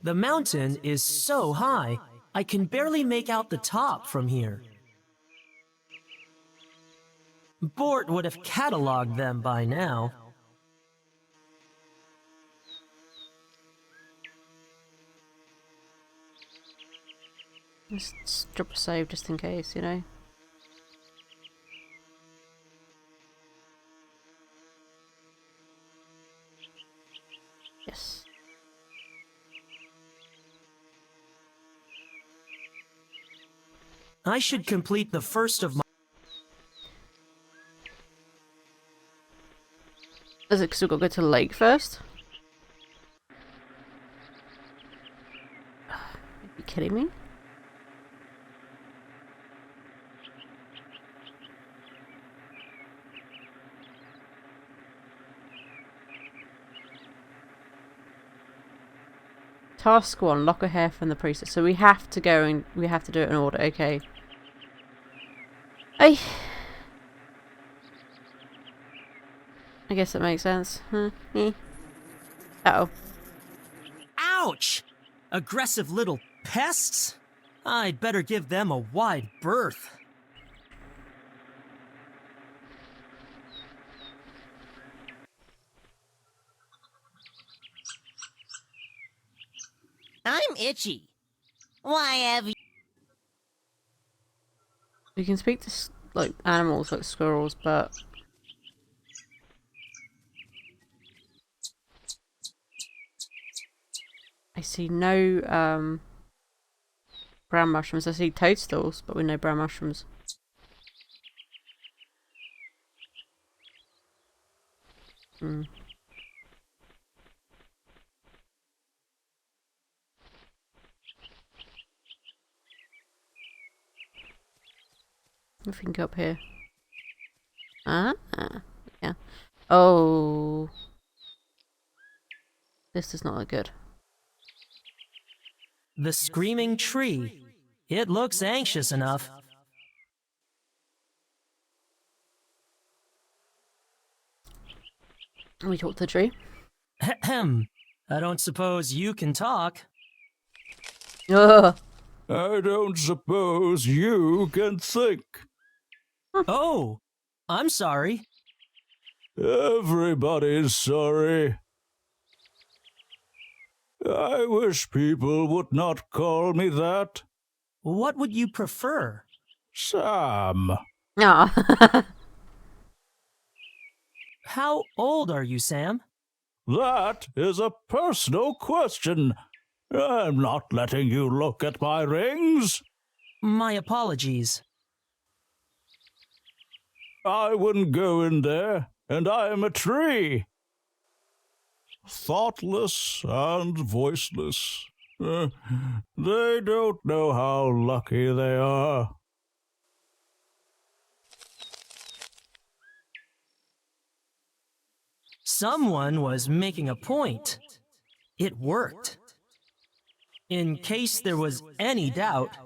The mountain is so high, I can barely make out the top from here. Bort would have cataloged them by now. Just drop a save just in case, you know? Yes. I should complete the first of my... Does it still got to go to the lake first? Are you kidding me? Task 1, lock a hair from the priestess. So we have to go and we have to do it in order. Okay. I guess that makes sense. Uh-oh. Ouch! Aggressive little pests? I'd better give them a wide berth. I'm itchy. Why have you... You can speak to like animals like squirrels, but I see no brown mushrooms. I see toadstools, but with no brown mushrooms. If we can go up here. Yeah. Oh. This does not look good. The screaming tree. It looks anxious enough. We talk to the tree. Ahem. I don't suppose you can talk. Ugh. I don't suppose you can think. Oh, I'm sorry. Everybody's sorry. I wish people would not call me that. What would you prefer? Sam. Ah. How old are you, Sam? That is a personal question. I'm not letting you look at my rings. My apologies. I wouldn't go in there, and I am a tree. Thoughtless and voiceless. They don't know how lucky they are. Someone was making a point. It worked. In case there was any doubt.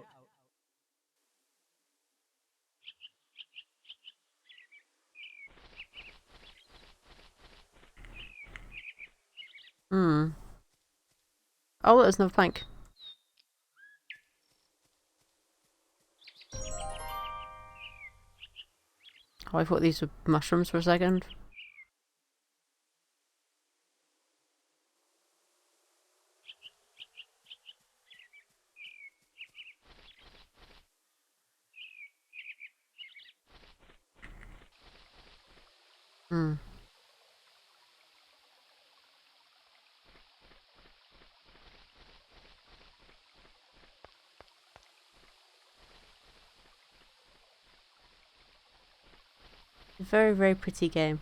Oh, there's another plank. Oh, I thought these were mushrooms for a second. Very, very pretty game.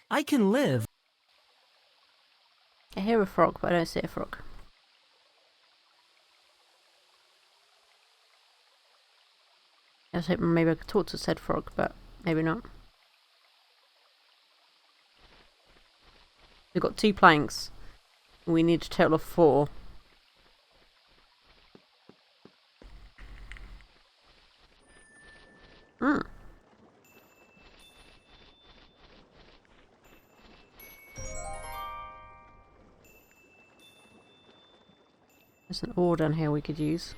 I can live. I hear a frog, but I don't see a frog. I was hoping maybe I could talk to said frog, but maybe not. We've got 2 planks. We need a total of 4. There's an ore down here we could use.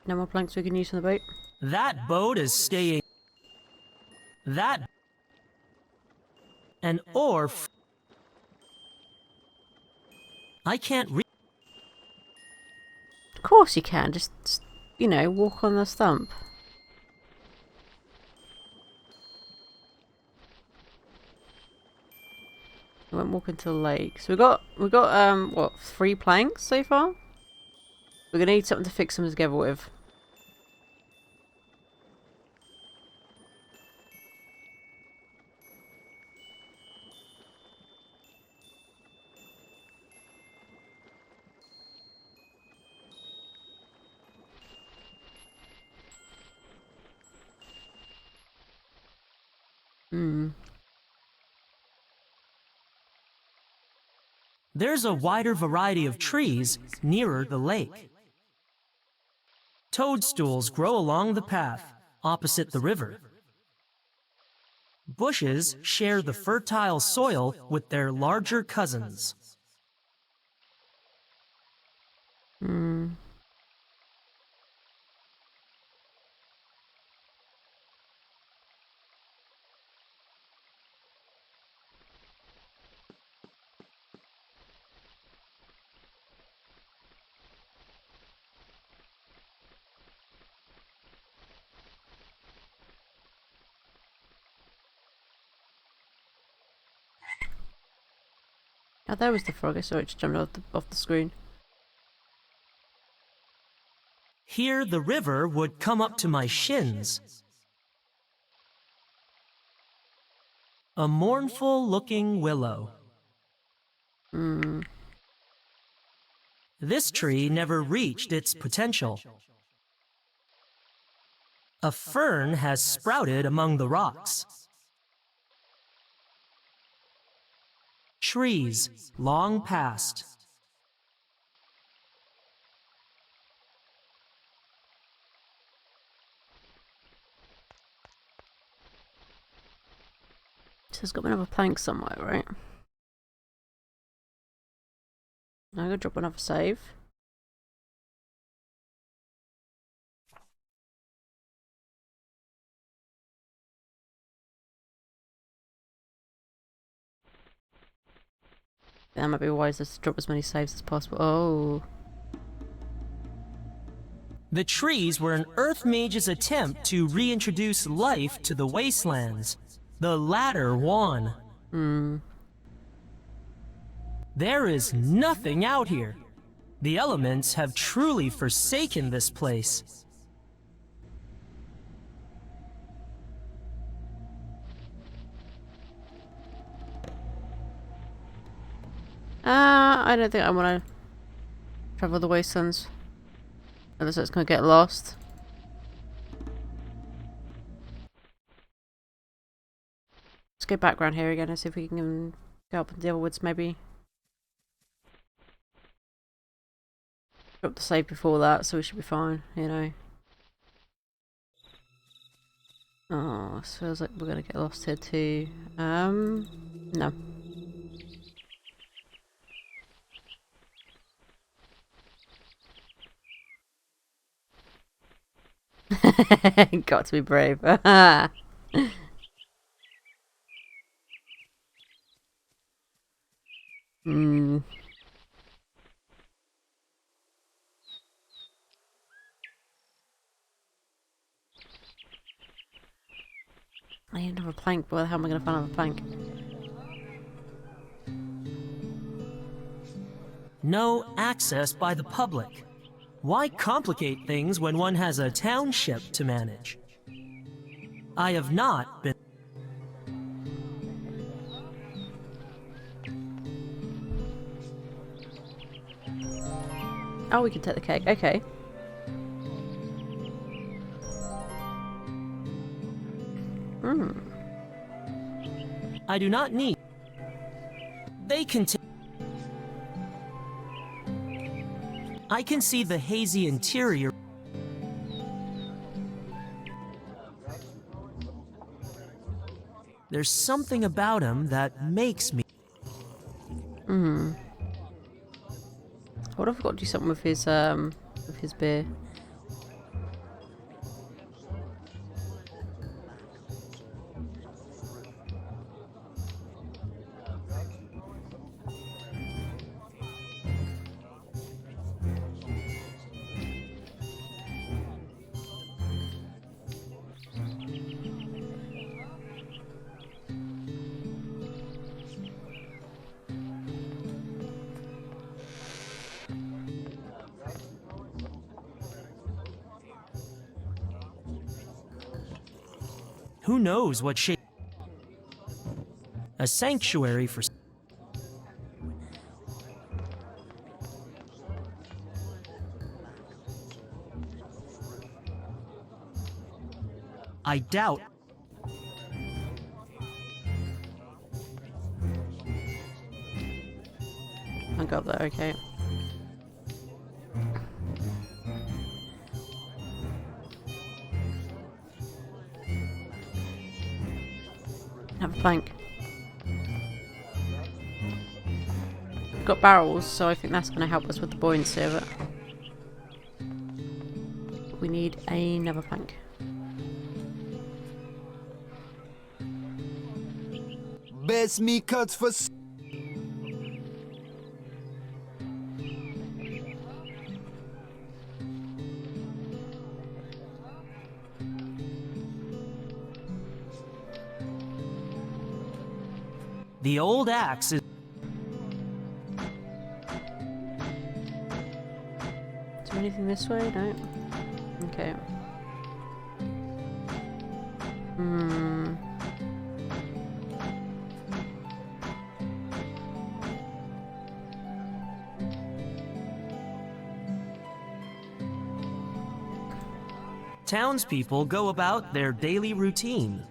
No more planks we can use on the boat. That boat is staying. That. An ore. I can't read. Of course you can. Just, you know, walk on the stump. We won't walk into the lake. So we got what, 3 planks so far? We're gonna need something to fix them together with. There's a wider variety of trees nearer the lake. Toadstools grow along the path opposite the river. Bushes share the fertile soil with their larger cousins. Oh, there was the frog. I saw it just jumped off the screen. Here the river would come up to my shins. A mournful-looking willow. This tree never reached its potential. A fern has sprouted among the rocks. Trees long past. So there's got to be another plank somewhere, right? I'm gonna drop another save. That might be wiser to drop as many saves as possible. Oh. The trees were an Earth Mage's attempt to reintroduce life to the wastelands. The latter won. There is nothing out here. The elements have truly forsaken this place. I don't think I want to travel the wastelands. Unless it's going to get lost. Let's go back around here again and see if we can go up in the other woods maybe. Drop the save before that, so we should be fine, you know. Oh, it feels like we're going to get lost here too. No. Got to be brave. I need another plank, but how am I going to find another plank? No access by the public. Why complicate things when one has a township to manage? I have not been... Oh, we can take the cake. Okay. I do not need... They can take... I can see the hazy interior. There's something about him that makes me... What if I got to do something with his beer? Who knows what shape... A sanctuary for... I doubt... Can't go up there, okay. Have a plank. We've got barrels, so I think that's going to help us with the buoyancy of it. We need another plank. Best me cuts for. The old axe is... Is there anything this way? No. Okay. Townspeople go about their daily routine.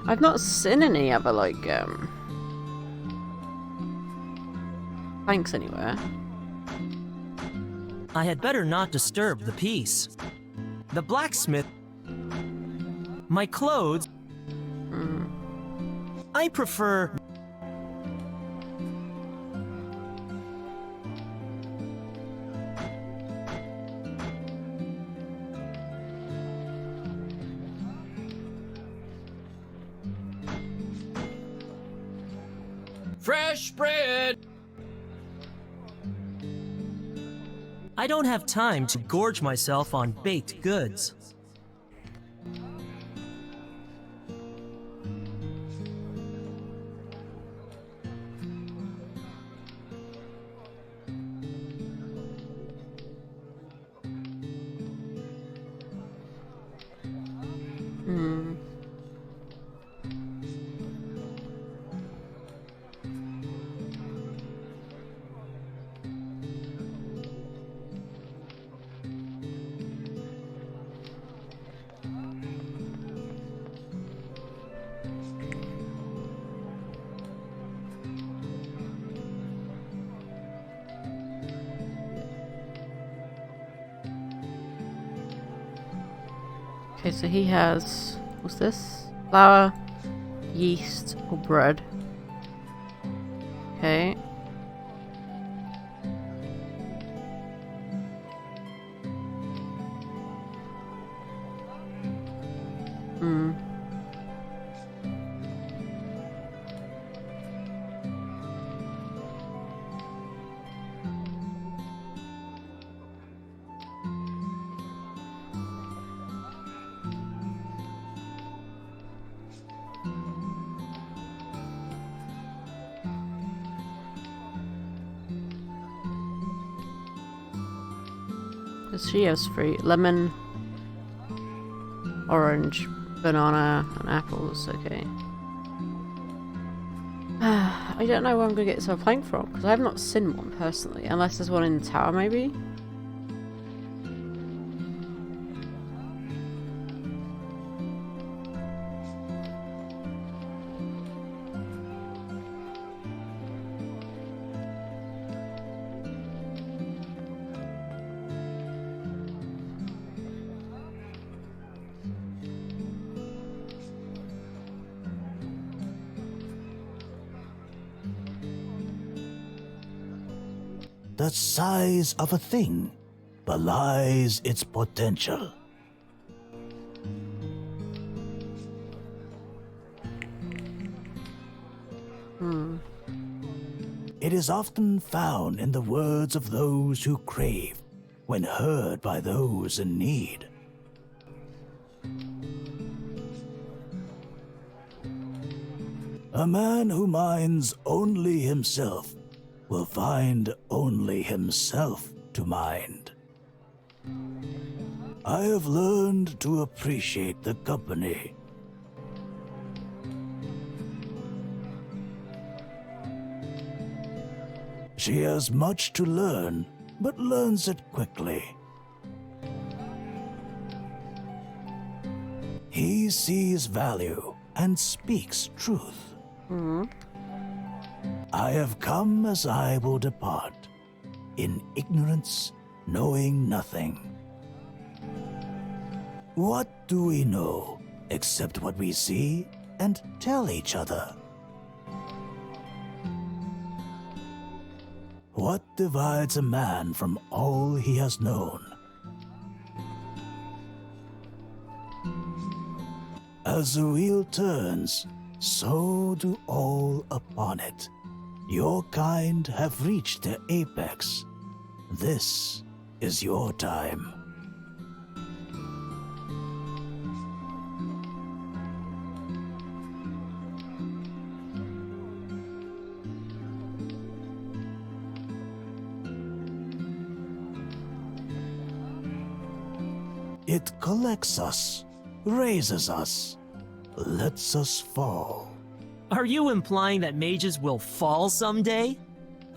I've not seen any other, like, planks anywhere. I had better not disturb the peace. The blacksmith... My clothes... I prefer... Fresh bread! I don't have time to gorge myself on baked goods. Okay, so he has... What's this? Flour, yeast, or bread. Okay. She has fruit. Lemon, orange, banana, and apples. Okay. I don't know where I'm going to get this plank from, because I have not seen one personally, unless there's one in the tower maybe. The size of a thing belies its potential. It is often found in the words of those who crave, when heard by those in need. A man who minds only himself will find only himself to mind. I have learned to appreciate the company. She has much to learn, but learns it quickly. He sees value and speaks truth. I have come as I will depart, in ignorance, knowing nothing. What do we know except what we see and tell each other? What divides a man from all he has known? As the wheel turns, so do all upon it. Your kind have reached their apex. This is your time. It collects us, raises us, lets us fall. Are you implying that mages will fall someday?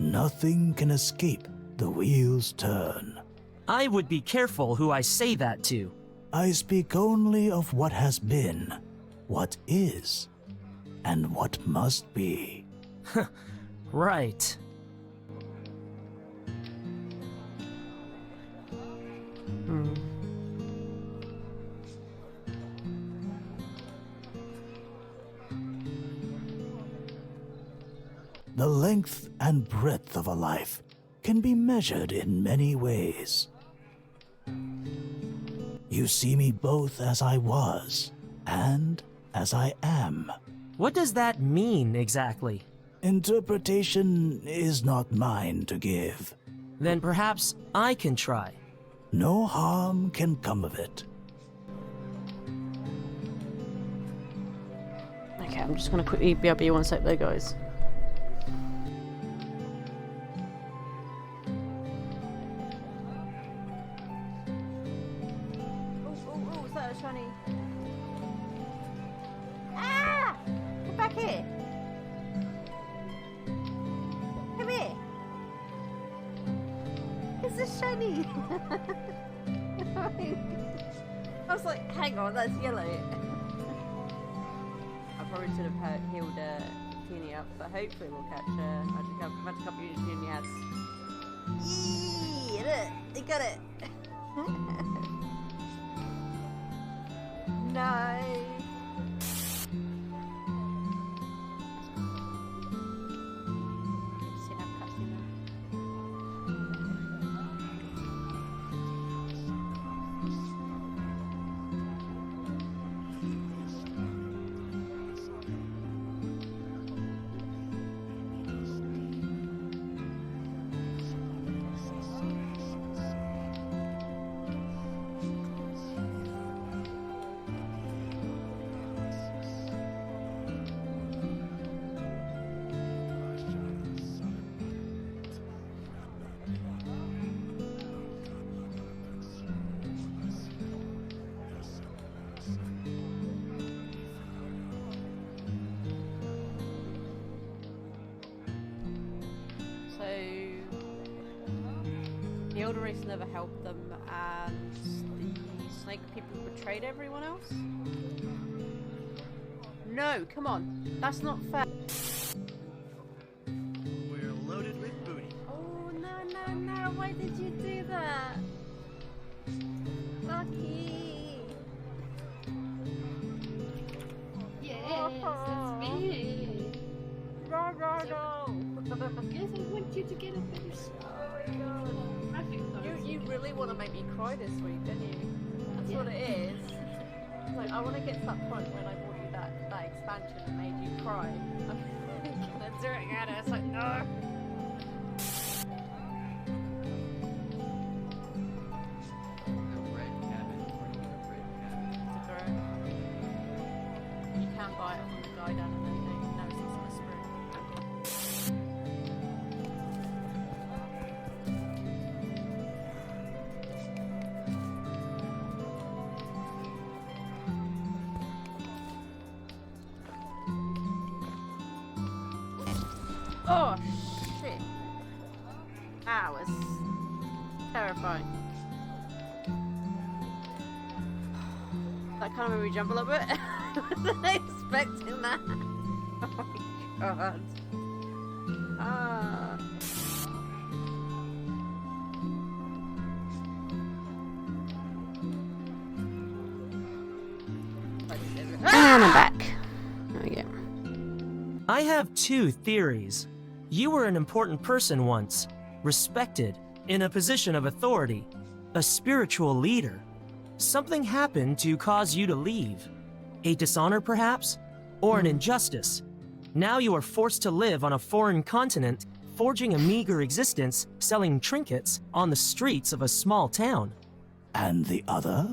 Nothing can escape the wheel's turn. I would be careful who I say that to. I speak only of what has been, what is, and what must be. Right. The length and breadth of a life can be measured in many ways. You see me both as I was and as I am. What does that mean exactly? Interpretation is not mine to give. Then perhaps I can try. No harm can come of it. Okay, I'm just gonna quickly BRB one sec there, guys. Oh, is that a shiny? Ah! Get back here! Come here! It's a shiny! I was like, hang on, that's yellow. I probably should have healed Teeny up, but hopefully we'll catch Magic Up Junior has. Yee! Look! They got it! No! The Elder Race never helped them, and the Snake people betrayed everyone else? No, come on. That's not fair. We're loaded with booty. Oh, no. Why did you do that? Lucky. Yes, that's me. No. Yes, I want you to get a better score. You really want to make me cry this week, don't you? That's what it is. It's like, I want to get to that point when I bought you that expansion and made you cry. I'm gonna do it again, and it's like, no! You can buy it from the guy down and then they know it's not whispering. Ow, it's terrifying. That kind of made me jump a little bit. I wasn't expecting that. Oh my god. Ah. And I'm back. There we go. I have two theories. You were an important person once, respected, in a position of authority, a spiritual leader. Something happened to cause you to leave. A dishonor, perhaps? Or an injustice. Now you are forced to live on a foreign continent, forging a meager existence, selling trinkets on the streets of a small town. And the other?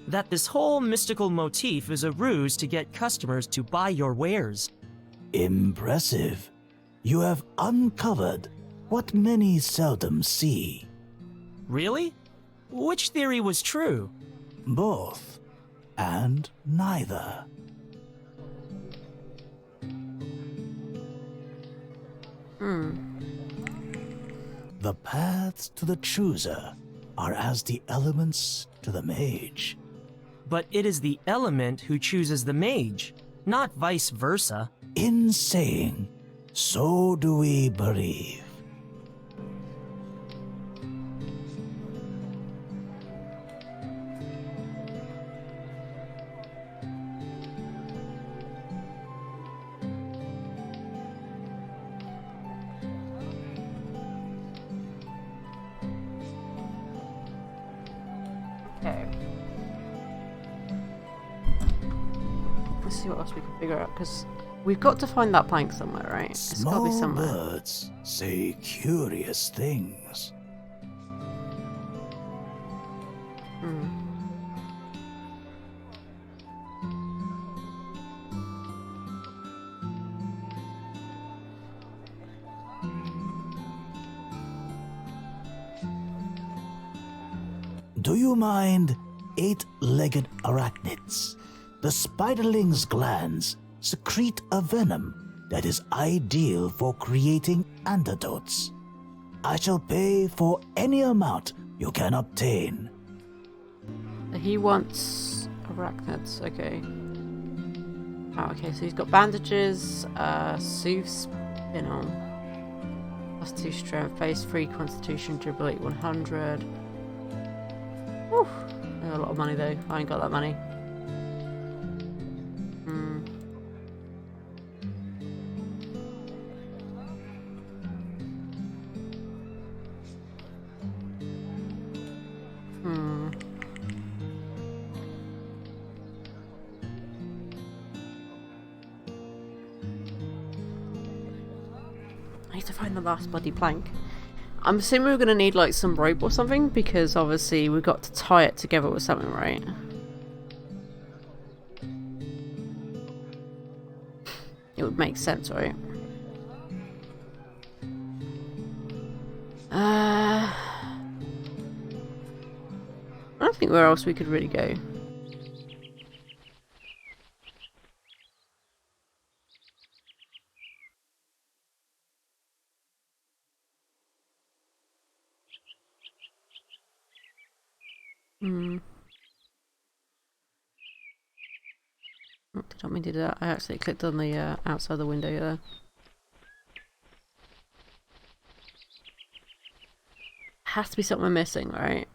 That this whole mystical motif is a ruse to get customers to buy your wares. Impressive. You have uncovered what many seldom see. Really? Which theory was true? Both. And neither. The paths to the chooser are as the elements to the mage. But it is the element who chooses the mage, not vice versa. In saying, so do we believe. Okay. Let's see what else we can figure out, because we've got to find that plank somewhere, right? It's got to be Small somewhere. birds say curious things. Do you mind eight-legged arachnids? The spiderling's glands secrete a venom that is ideal for creating antidotes. I shall pay for any amount you can obtain. He wants arachnids, okay. Oh, okay, so he's got bandages, soothe spinel, +2 strength, phase 3 constitution, durability 100. Whew, a lot of money though, I ain't got that money. I need to find the last bloody plank. I'm assuming we're going to need like some rope or something, because obviously we've got to tie it together with something, right? It would make sense, right? I don't think where else we could really go. Oh, did not mean to do that. I actually clicked on the outside the window there. Has to be something we're missing, right?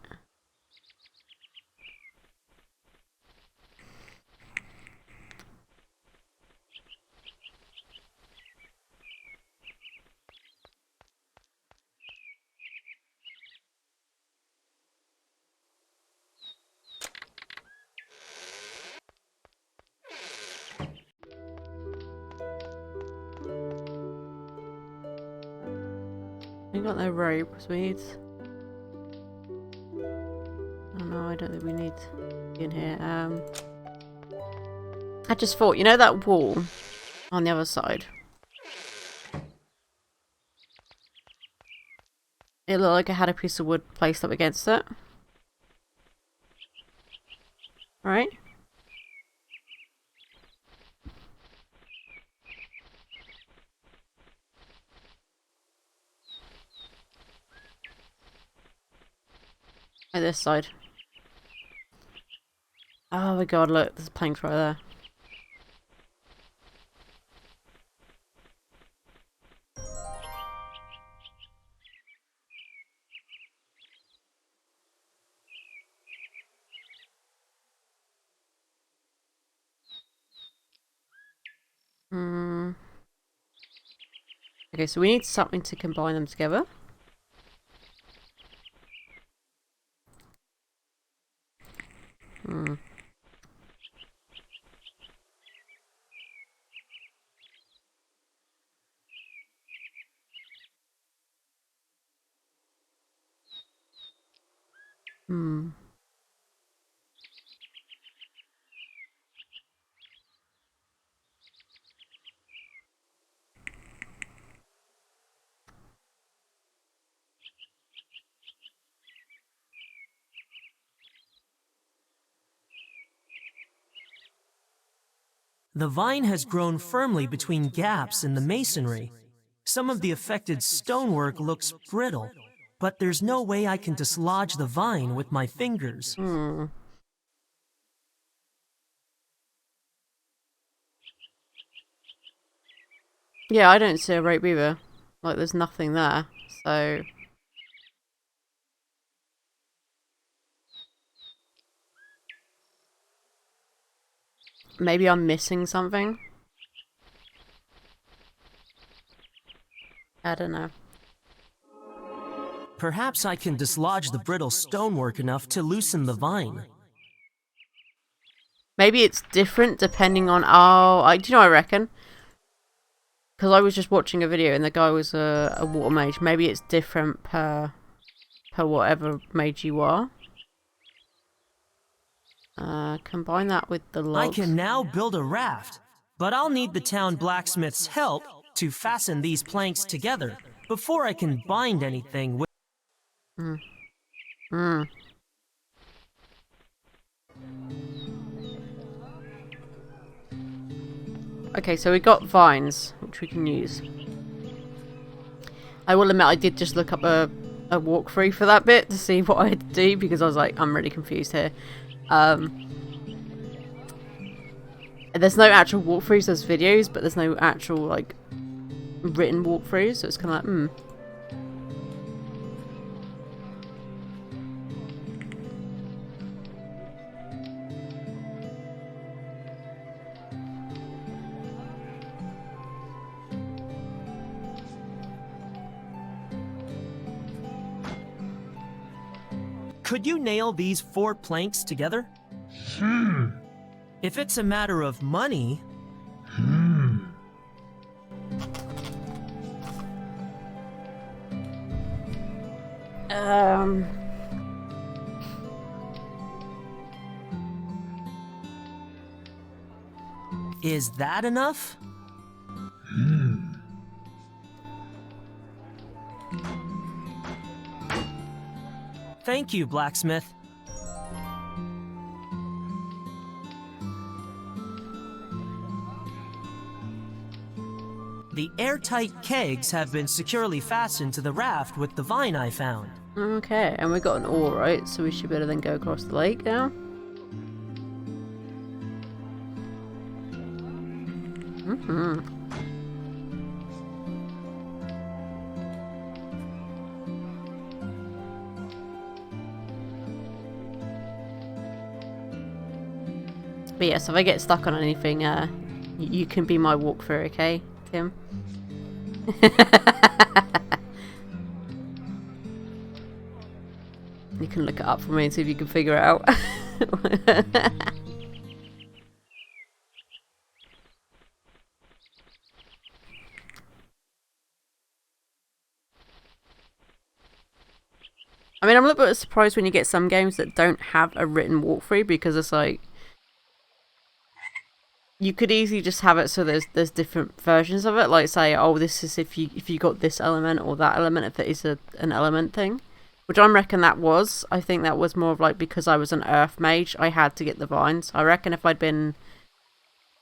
We got no rope, so we need... Oh no, I don't think we need in here. I just thought, you know that wall on the other side? It looked like it had a piece of wood placed up against it. Right? Oh, this side. Oh my god, look, there's planks right there. Hmm. Okay, so we need something to combine them together. Hmm. Hmm. The vine has grown firmly between gaps in the masonry. Some of the affected stonework looks brittle, but there's no way I can dislodge the vine with my fingers. Hmm. Yeah, I don't see a rope either. Like, there's nothing there, so... Maybe I'm missing something? I don't know. Perhaps I can dislodge the brittle stonework enough to loosen the vine. Maybe it's different depending on... Oh, do you know what I reckon? Because I was just watching a video and the guy was a water mage. Maybe it's different per whatever mage you are. Combine that with the logs. I can now build a raft, but I'll need the town blacksmith's help to fasten these planks together before I can bind anything with... Hmm. Hmm. Okay, so we got vines, which we can use. I will admit I did just look up a walkthrough for that bit to see what I had to do, because I was like, I'm really confused here. There's no actual walkthroughs, there's videos, but there's no actual, like, written walkthroughs, so it's kind of like, Could you nail these 4 planks together? If it's a matter of money... Is that enough? Thank you, blacksmith. The airtight kegs have been securely fastened to the raft with the vine I found. Okay, and we got an oar, right? So we should be able to then go across the lake now. But yes, if I get stuck on anything, you can be my walkthrough, okay, Tim? You can look it up for me and see if you can figure it out. I mean, I'm a little bit surprised when you get some games that don't have a written walkthrough, because it's like, you could easily just have it so there's different versions of it, like say, oh, this is if you got this element or that element, if it is an element thing, which I reckon that was. I think that was more of like, because I was an earth mage, I had to get the vines. I reckon if I'd been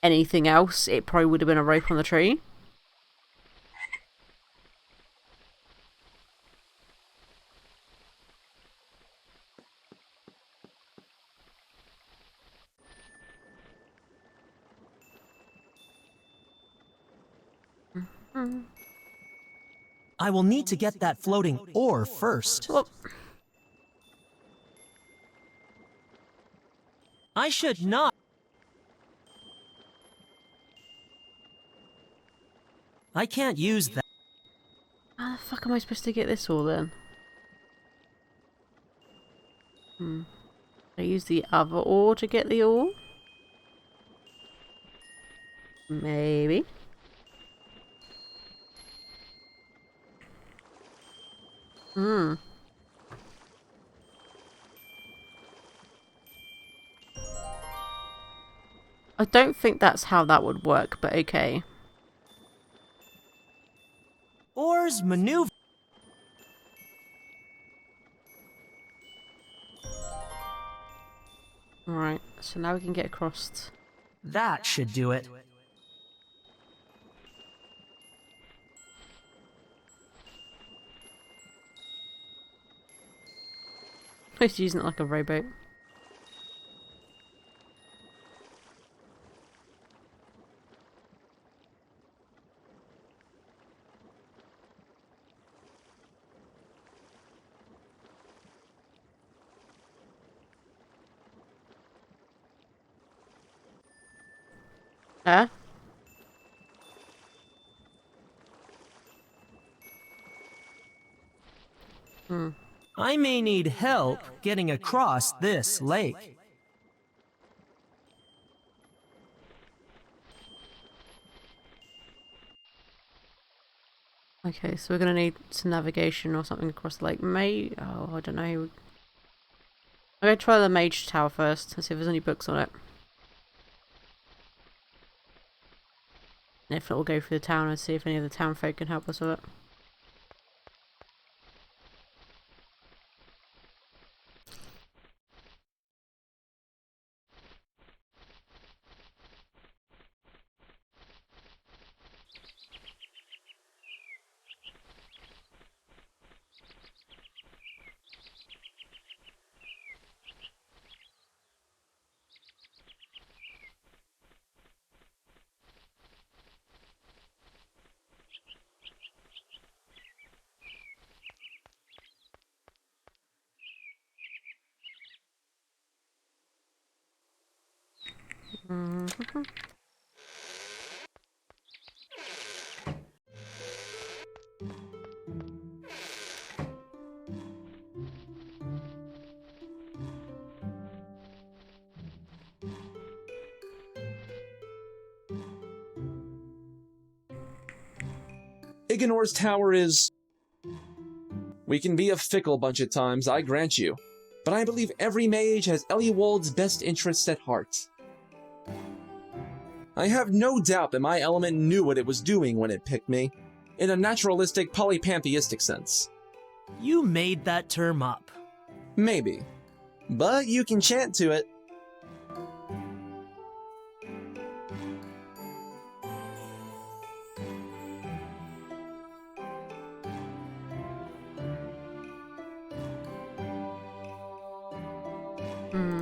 anything else, it probably would have been a rope on the tree. I will need to get that floating ore first. Well, I should not. I can't use that. how the fuck am I supposed to get this all then? I use the other ore to get the ore? Maybe. I don't think that's how that would work, but okay. Ores maneuver. Alright, so now we can get across. That should do it. He's using it like a rowboat. Huh? I may need help getting across this lake. Okay, so we're gonna need some navigation or something across the lake. Oh, I don't know. I'm gonna try the Mage Tower first and see if there's any books on it. And if not, we'll go through the town and see if any of the town folk can help us with it. Igenor's tower is... We can be a fickle bunch at times, I grant you. But I believe every mage has Eliwald's best interests at heart. I have no doubt that my element knew what it was doing when it picked me, in a naturalistic, polypantheistic sense. You made that term up. Maybe. But you can chant to it.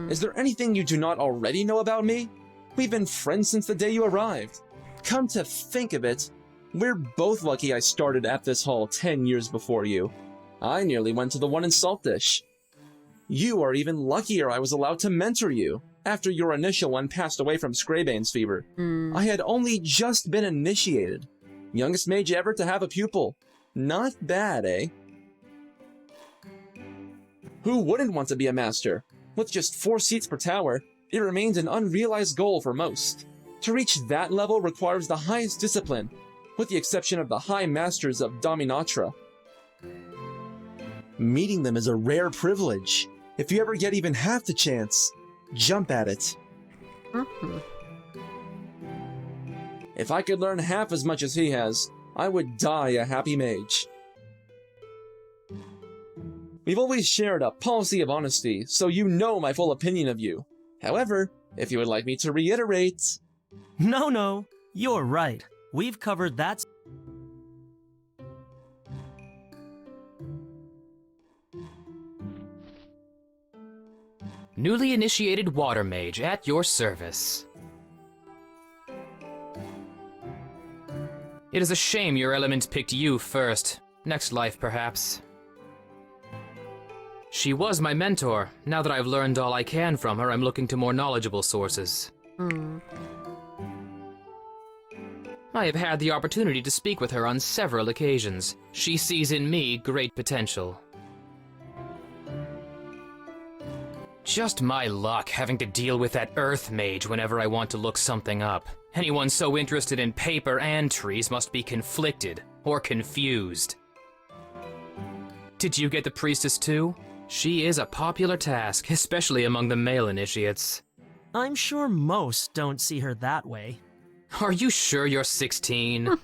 Is there anything you do not already know about me? We've been friends since the day you arrived. Come to think of it, we're both lucky I started at this hall 10 years before you. I nearly went to the one in Saltdish. You are even luckier I was allowed to mentor you, after your initial one passed away from Scrabane's fever. I had only just been initiated. Youngest mage ever to have a pupil. Not bad, eh? Who wouldn't want to be a master? With just 4 seats per tower, it remains an unrealized goal for most. To reach that level requires the highest discipline, with the exception of the High Masters of Dominatra. Meeting them is a rare privilege. If you ever get even half the chance, jump at it. If I could learn half as much as he has, I would die a happy mage. We've always shared a policy of honesty, so you know my full opinion of you. However, if you would like me to reiterate... No, you're right. We've covered that. Newly initiated water mage at your service. It is a shame your element picked you first. Next life, perhaps. She was my mentor. Now that I've learned all I can from her, I'm looking to more knowledgeable sources. I have had the opportunity to speak with her on several occasions. She sees in me great potential. Just my luck having to deal with that Earth Mage whenever I want to look something up. Anyone so interested in paper and trees must be conflicted or confused. Did you get the priestess too? She is a popular task, especially among the male initiates. I'm sure most don't see her that way. Are you sure you're 16?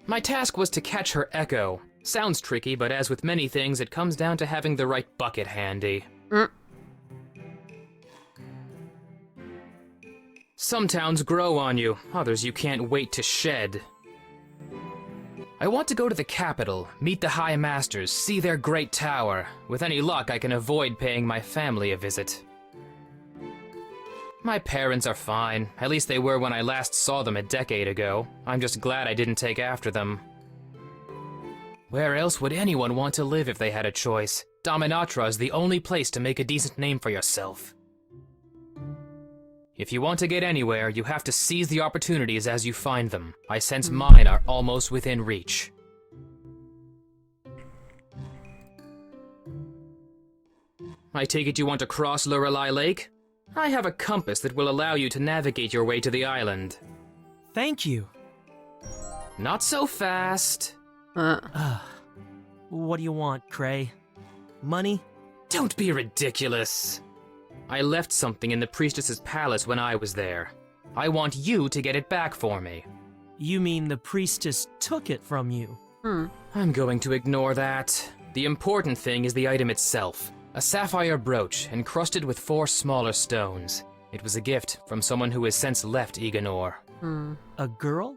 My task was to catch her echo. Sounds tricky, but as with many things, it comes down to having the right bucket handy. Some towns grow on you, others you can't wait to shed. I want to go to the capital, meet the High Masters, see their great tower. With any luck, I can avoid paying my family a visit. My parents are fine. At least they were when I last saw them a decade ago. I'm just glad I didn't take after them. Where else would anyone want to live if they had a choice? Dominatra is the only place to make a decent name for yourself. If you want to get anywhere, you have to seize the opportunities as you find them. I sense mine are almost within reach. I take it you want to cross Lorelei Lake? I have a compass that will allow you to navigate your way to the island. Thank you. Not so fast. What do you want, Cray? Money? Don't be ridiculous. I left something in the priestess's palace when I was there. I want you to get it back for me. You mean the priestess took it from you? I'm going to ignore that. The important thing is the item itself. A sapphire brooch encrusted with 4 smaller stones. It was a gift from someone who has since left Eganor. A girl?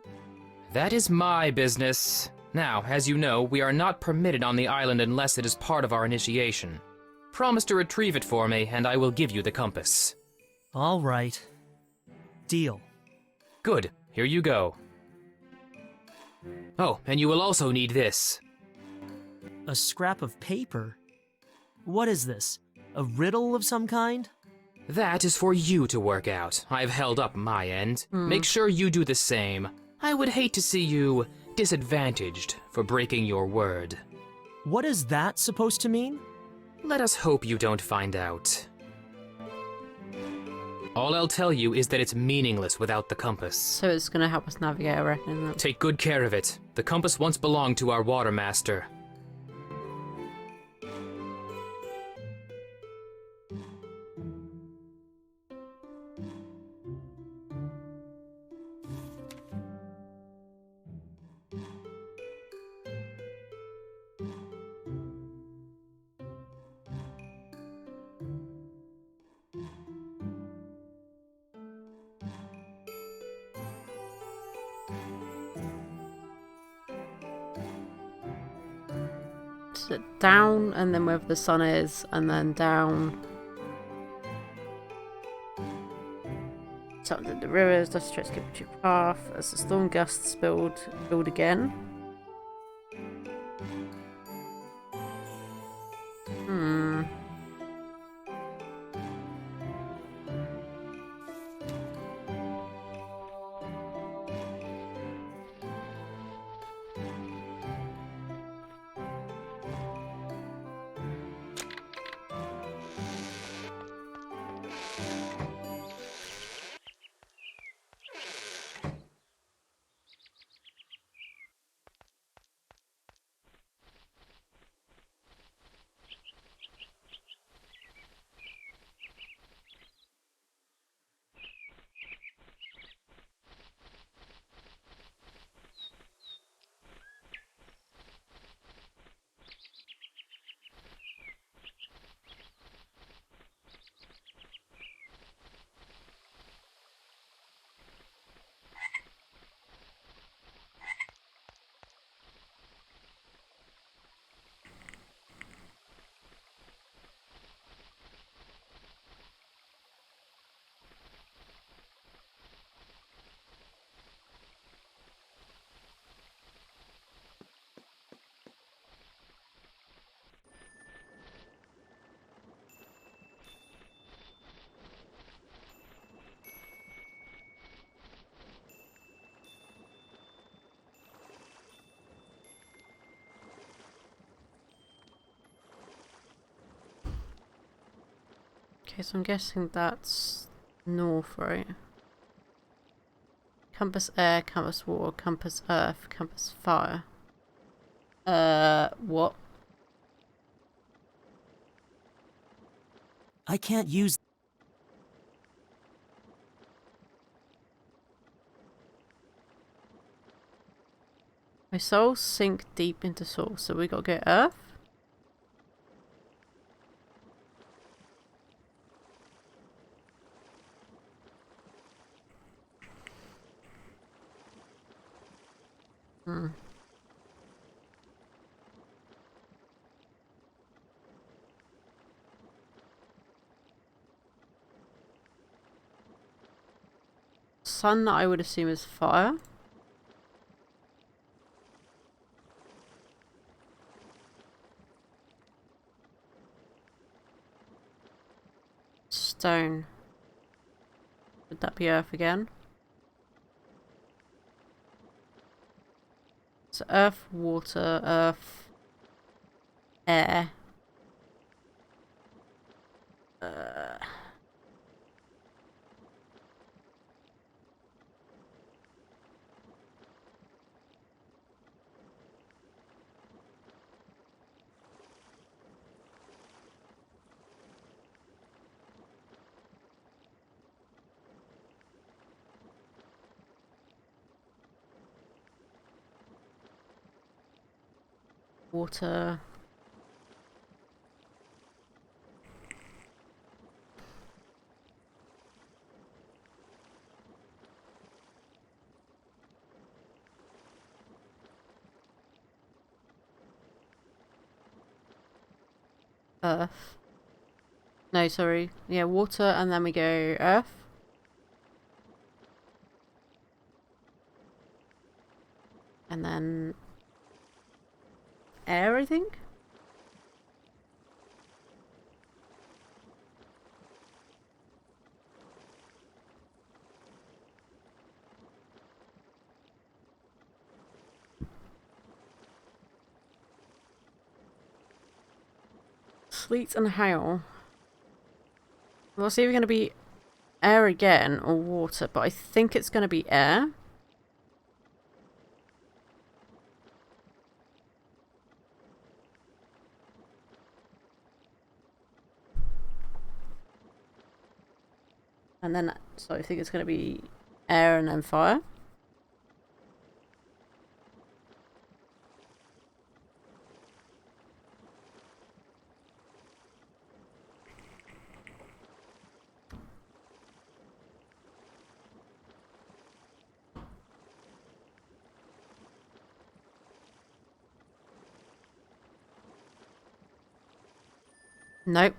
That is my business. Now, as you know, we are not permitted on the island unless it is part of our initiation. Promise to retrieve it for me, and I will give you the compass. All right. Deal. Good. Here you go. Oh, and you will also need this. A scrap of paper? What is this? A riddle of some kind? That is for you to work out. I've held up my end. Make sure you do the same. I would hate to see you disadvantaged for breaking your word. What is that supposed to mean? Let us hope you don't find out. All I'll tell you is that it's meaningless without the compass. So it's going to help us navigate, I reckon, isn't it? Take good care of it. The compass once belonged to our water master. Down, and then wherever the sun is, and then down. Something the rivers, dust stretch keep your path as the storm gusts build again. Okay, so I'm guessing that's north, right? Compass air, compass water, compass earth, compass fire. What? I can't use. My souls sink deep into soul, so we gotta go earth? Hmm. Sun, I would assume, is fire. Stone. Would that be earth again? So earth, water, earth, air. Water. Earth. No, sorry. Yeah, water, and then we go earth. And then air, I think? Sleet and hail. Well, it's either going to be air again or water, but I think it's going to be air. And then, so I think it's going to be air and then fire. Nope.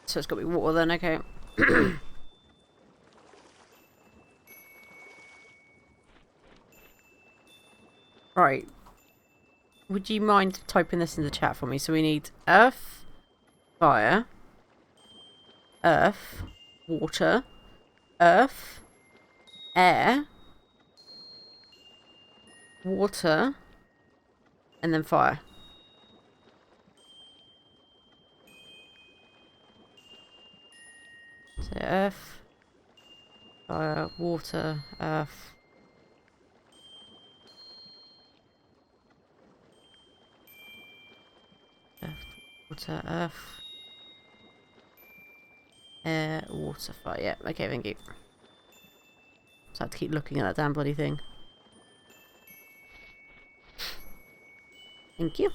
So it's got to be water then, okay. Right. Would you mind typing this in the chat for me? So we need earth, fire, earth, water, earth, air, water, and then fire. So earth, fire, water, earth. Earth, water, earth. Air, water, fire. Yeah, okay, thank you. So I have to keep looking at that damn bloody thing. Thank you.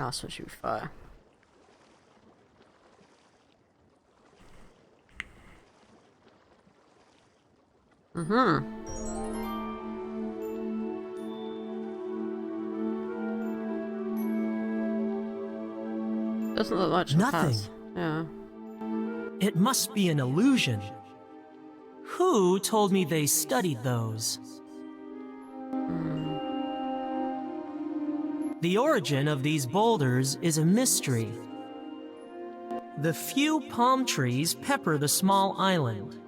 I'll switch with fire. Doesn't look much. Nothing. Yeah. It must be an illusion. Who told me they studied those? The origin of these boulders is a mystery. The few palm trees pepper the small island.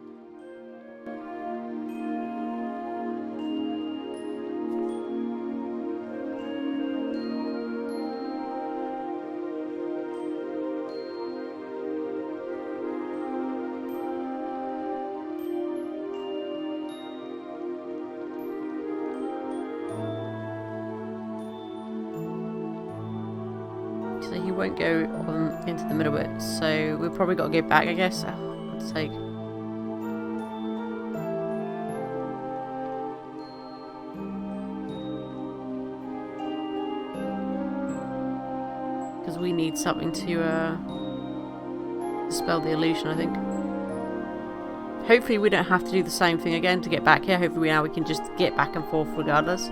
So he won't go on into the middle bit. So we've probably got to go back, I guess. Oh, God's sake. Because we need something to dispel the illusion, I think. Hopefully we don't have to do the same thing again to get back here. Hopefully now we can just get back and forth regardless.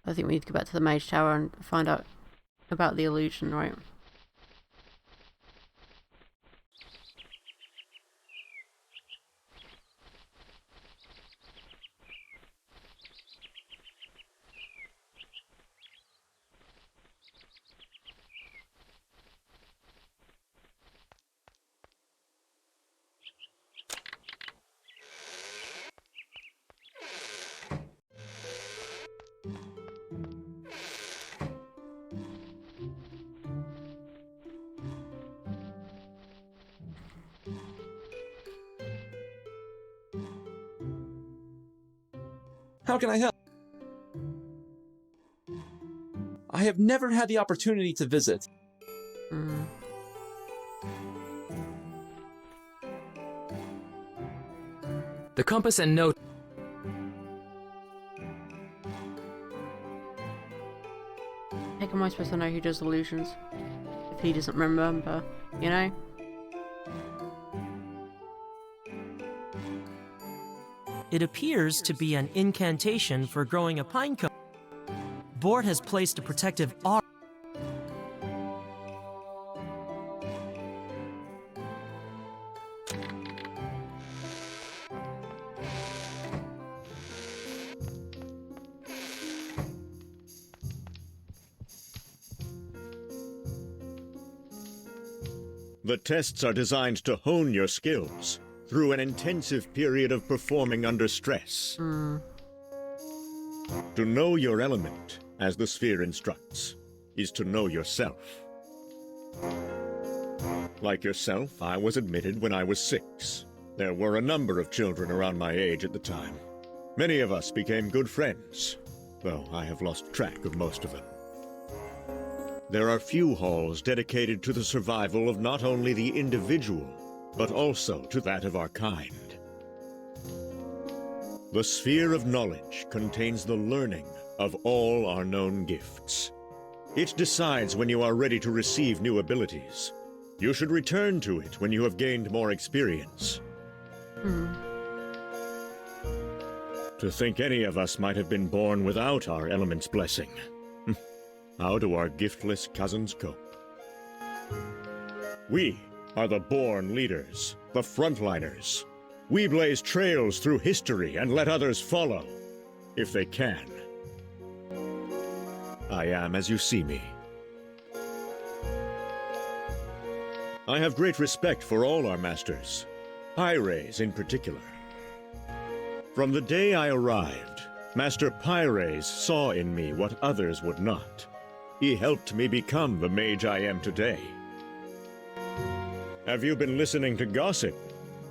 I think we need to go back to the Mage Tower and find out about the illusion, right? How can I help? I have never had the opportunity to visit. The compass and note. How am I supposed to know who does illusions if he doesn't remember, you know? It appears to be an incantation for growing a pine cone. Bort has placed a protective arc. The tests are designed to hone your skills through an intensive period of performing under stress. To know your element, as the sphere instructs, is to know yourself. Like yourself, I was admitted when I was 6. There were a number of children around my age at the time. Many of us became good friends, though I have lost track of most of them. There are few halls dedicated to the survival of not only the individual, but also to that of our kind. The sphere of knowledge contains the learning of all our known gifts. It decides when you are ready to receive new abilities. You should return to it when you have gained more experience. To think any of us might have been born without our element's blessing. How do our giftless cousins cope? We are the born leaders, the frontliners. We blaze trails through history and let others follow, if they can. I am as you see me. I have great respect for all our masters. Pyres in particular. From the day I arrived, Master Pyres saw in me what others would not. He helped me become the mage I am today. Have you been listening to gossip?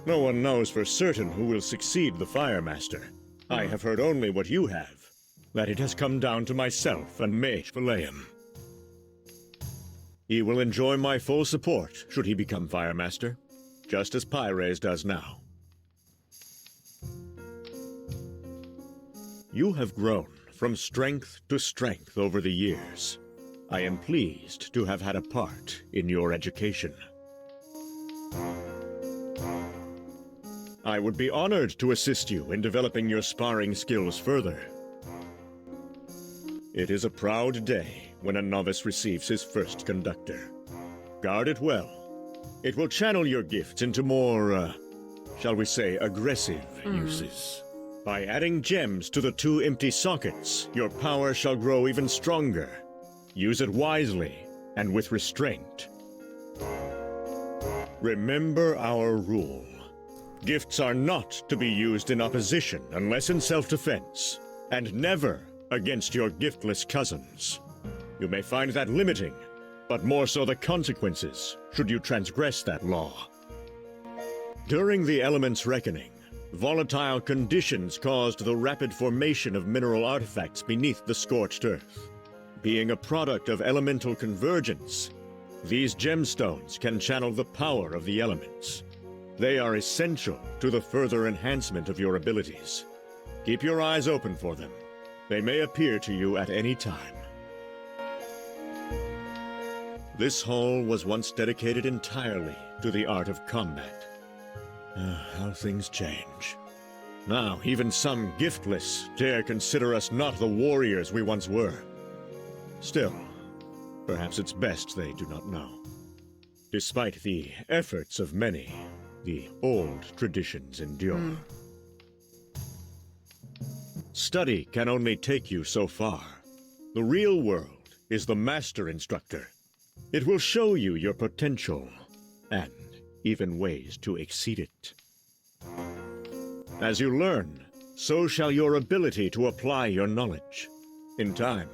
No one knows for certain who will succeed the Fire Master. I have heard only what you have, that it has come down to myself and Mage Phileum. He will enjoy my full support should he become Fire Master, just as Pyres does now. You have grown from strength to strength over the years. I am pleased to have had a part in your education. I would be honored to assist you in developing your sparring skills further. It is a proud day when a novice receives his first conductor. Guard it well. It will channel your gifts into more, shall we say, aggressive uses. By adding gems to the 2 empty sockets, your power shall grow even stronger. Use it wisely and with restraint. Remember our rule. Gifts are not to be used in opposition unless in self-defense, and never against your giftless cousins. You may find that limiting, but more so the consequences should you transgress that law. During the Elements' Reckoning, volatile conditions caused the rapid formation of mineral artifacts beneath the scorched earth. Being a product of elemental convergence, these gemstones can channel the power of the elements. They are essential to the further enhancement of your abilities. Keep your eyes open for them. They may appear to you at any time. This hall was once dedicated entirely to the art of combat. How things change. Now, even some giftless dare consider us not the warriors we once were. Still, perhaps it's best they do not know. Despite the efforts of many, the old traditions endure. Study can only take you so far. The real world is the master instructor. It will show you your potential, and even ways to exceed it. As you learn, so shall your ability to apply your knowledge. In time,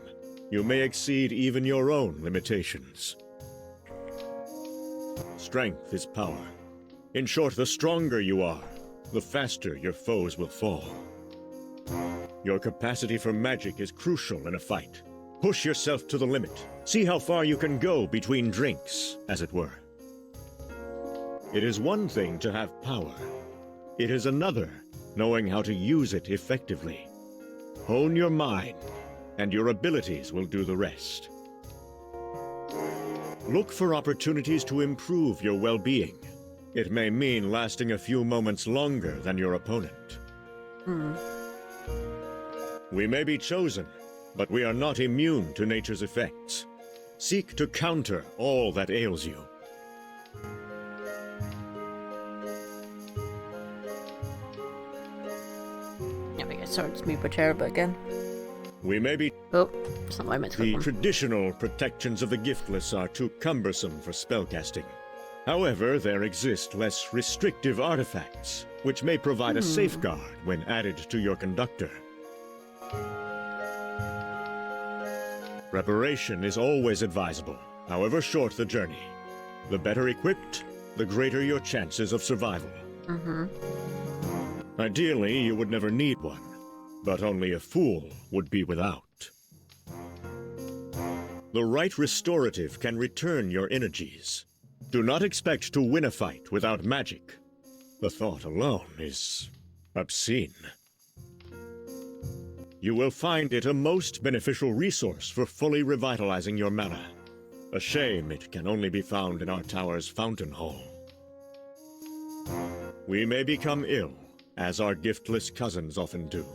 you may exceed even your own limitations. Strength is power. In short, the stronger you are, the faster your foes will fall. Your capacity for magic is crucial in a fight. Push yourself to the limit. See how far you can go between drinks, as it were. It is one thing to have power. It is another knowing how to use it effectively. Hone your mind, and your abilities will do the rest. Look for opportunities to improve your well-being. It may mean lasting a few moments longer than your opponent. We may be chosen, but we are not immune to nature's effects. Seek to counter all that ails you. There we go. Sorry, just move my chair a bit again. We may be... Oh, it's not what I meant to click The on. traditional protections of the giftless are too cumbersome for spellcasting. However, there exist less restrictive artifacts, which may provide a safeguard when added to your conductor. Preparation is always advisable, however short the journey. The better equipped, the greater your chances of survival. Ideally, you would never need one, but only a fool would be without. The right restorative can return your energies. Do not expect to win a fight without magic. The thought alone is obscene. You will find it a most beneficial resource for fully revitalizing your mana. A shame it can only be found in our tower's fountain hall. We may become ill, as our giftless cousins often do,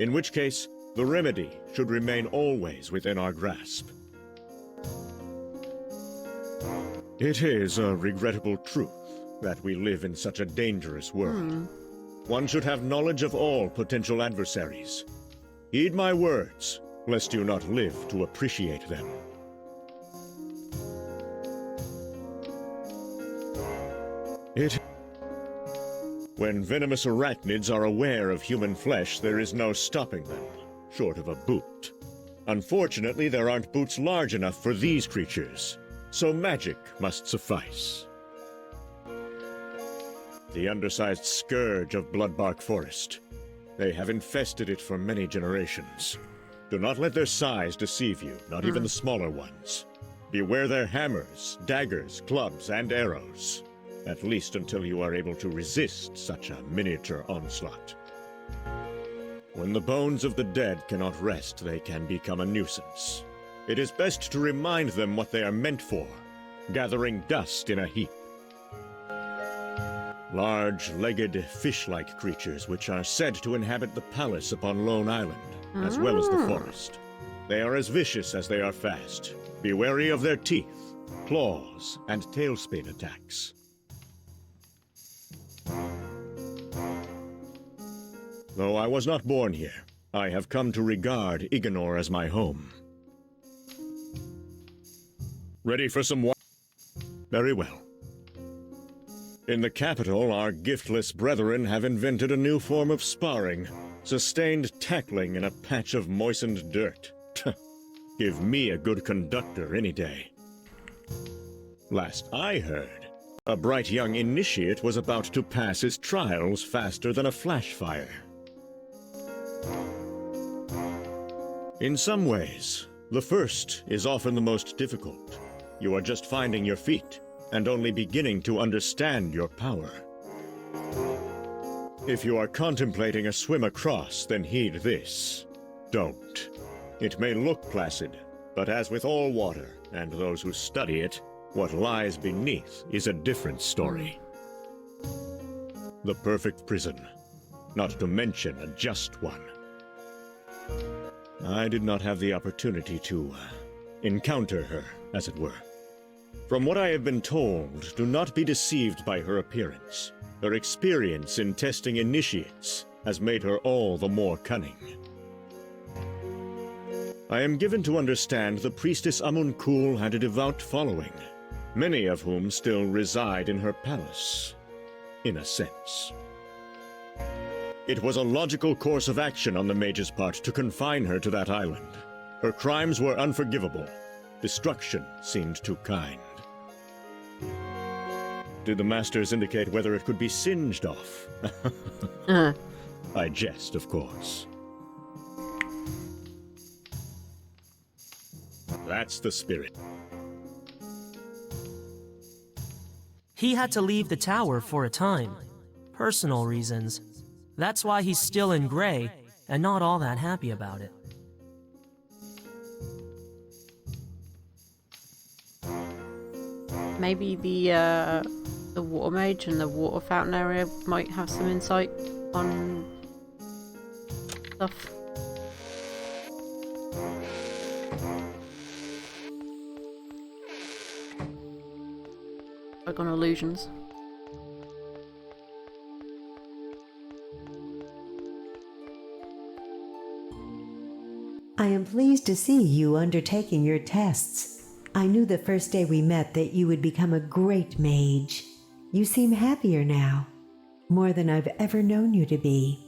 in which case the remedy should remain always within our grasp. It is a regrettable truth that we live in such a dangerous world. One should have knowledge of all potential adversaries. Heed my words, lest you not live to appreciate them. When venomous arachnids are aware of human flesh, there is no stopping them, short of a boot. Unfortunately, there aren't boots large enough for these creatures, so magic must suffice. The undersized scourge of Bloodbark Forest. They have infested it for many generations. Do not let their size deceive you, not even the smaller ones. Beware their hammers, daggers, clubs, and arrows. At least until you are able to resist such a miniature onslaught. When the bones of the dead cannot rest, they can become a nuisance. It is best to remind them what they are meant for, gathering dust in a heap. Large-legged, fish-like creatures which are said to inhabit the palace upon Lone Island, as well as the forest. They are as vicious as they are fast. Be wary of their teeth, claws, and tailspin attacks. Though I was not born here, I have come to regard Iganor as my home. Ready for some wine? Very well. In the capital, our giftless brethren have invented a new form of sparring, sustained tackling in a patch of moistened dirt. Give me a good conductor any day. Last I heard, a bright young initiate was about to pass his trials faster than a flash fire. In some ways, the first is often the most difficult. You are just finding your feet, and only beginning to understand your power. If you are contemplating a swim across, then heed this. Don't. It may look placid, but as with all water, and those who study it, what lies beneath is a different story. The perfect prison, not to mention a just one. I did not have the opportunity to encounter her, as it were. From what I have been told, do not be deceived by her appearance. Her experience in testing initiates has made her all the more cunning. I am given to understand the priestess Amunkul had a devout following, many of whom still reside in her palace, in a sense. It was a logical course of action on the mage's part to confine her to that island. Her crimes were unforgivable. Destruction seemed too kind. Did the masters indicate whether it could be singed off? I jest, of course. That's the spirit. He had to leave the tower for a time. Personal reasons. That's why he's still in gray and not all that happy about it. Maybe the water mage and the water fountain area might have some insight on stuff. Like on illusions. I am pleased to see you undertaking your tests. I knew the first day we met that you would become a great mage. You seem happier now, more than I've ever known you to be.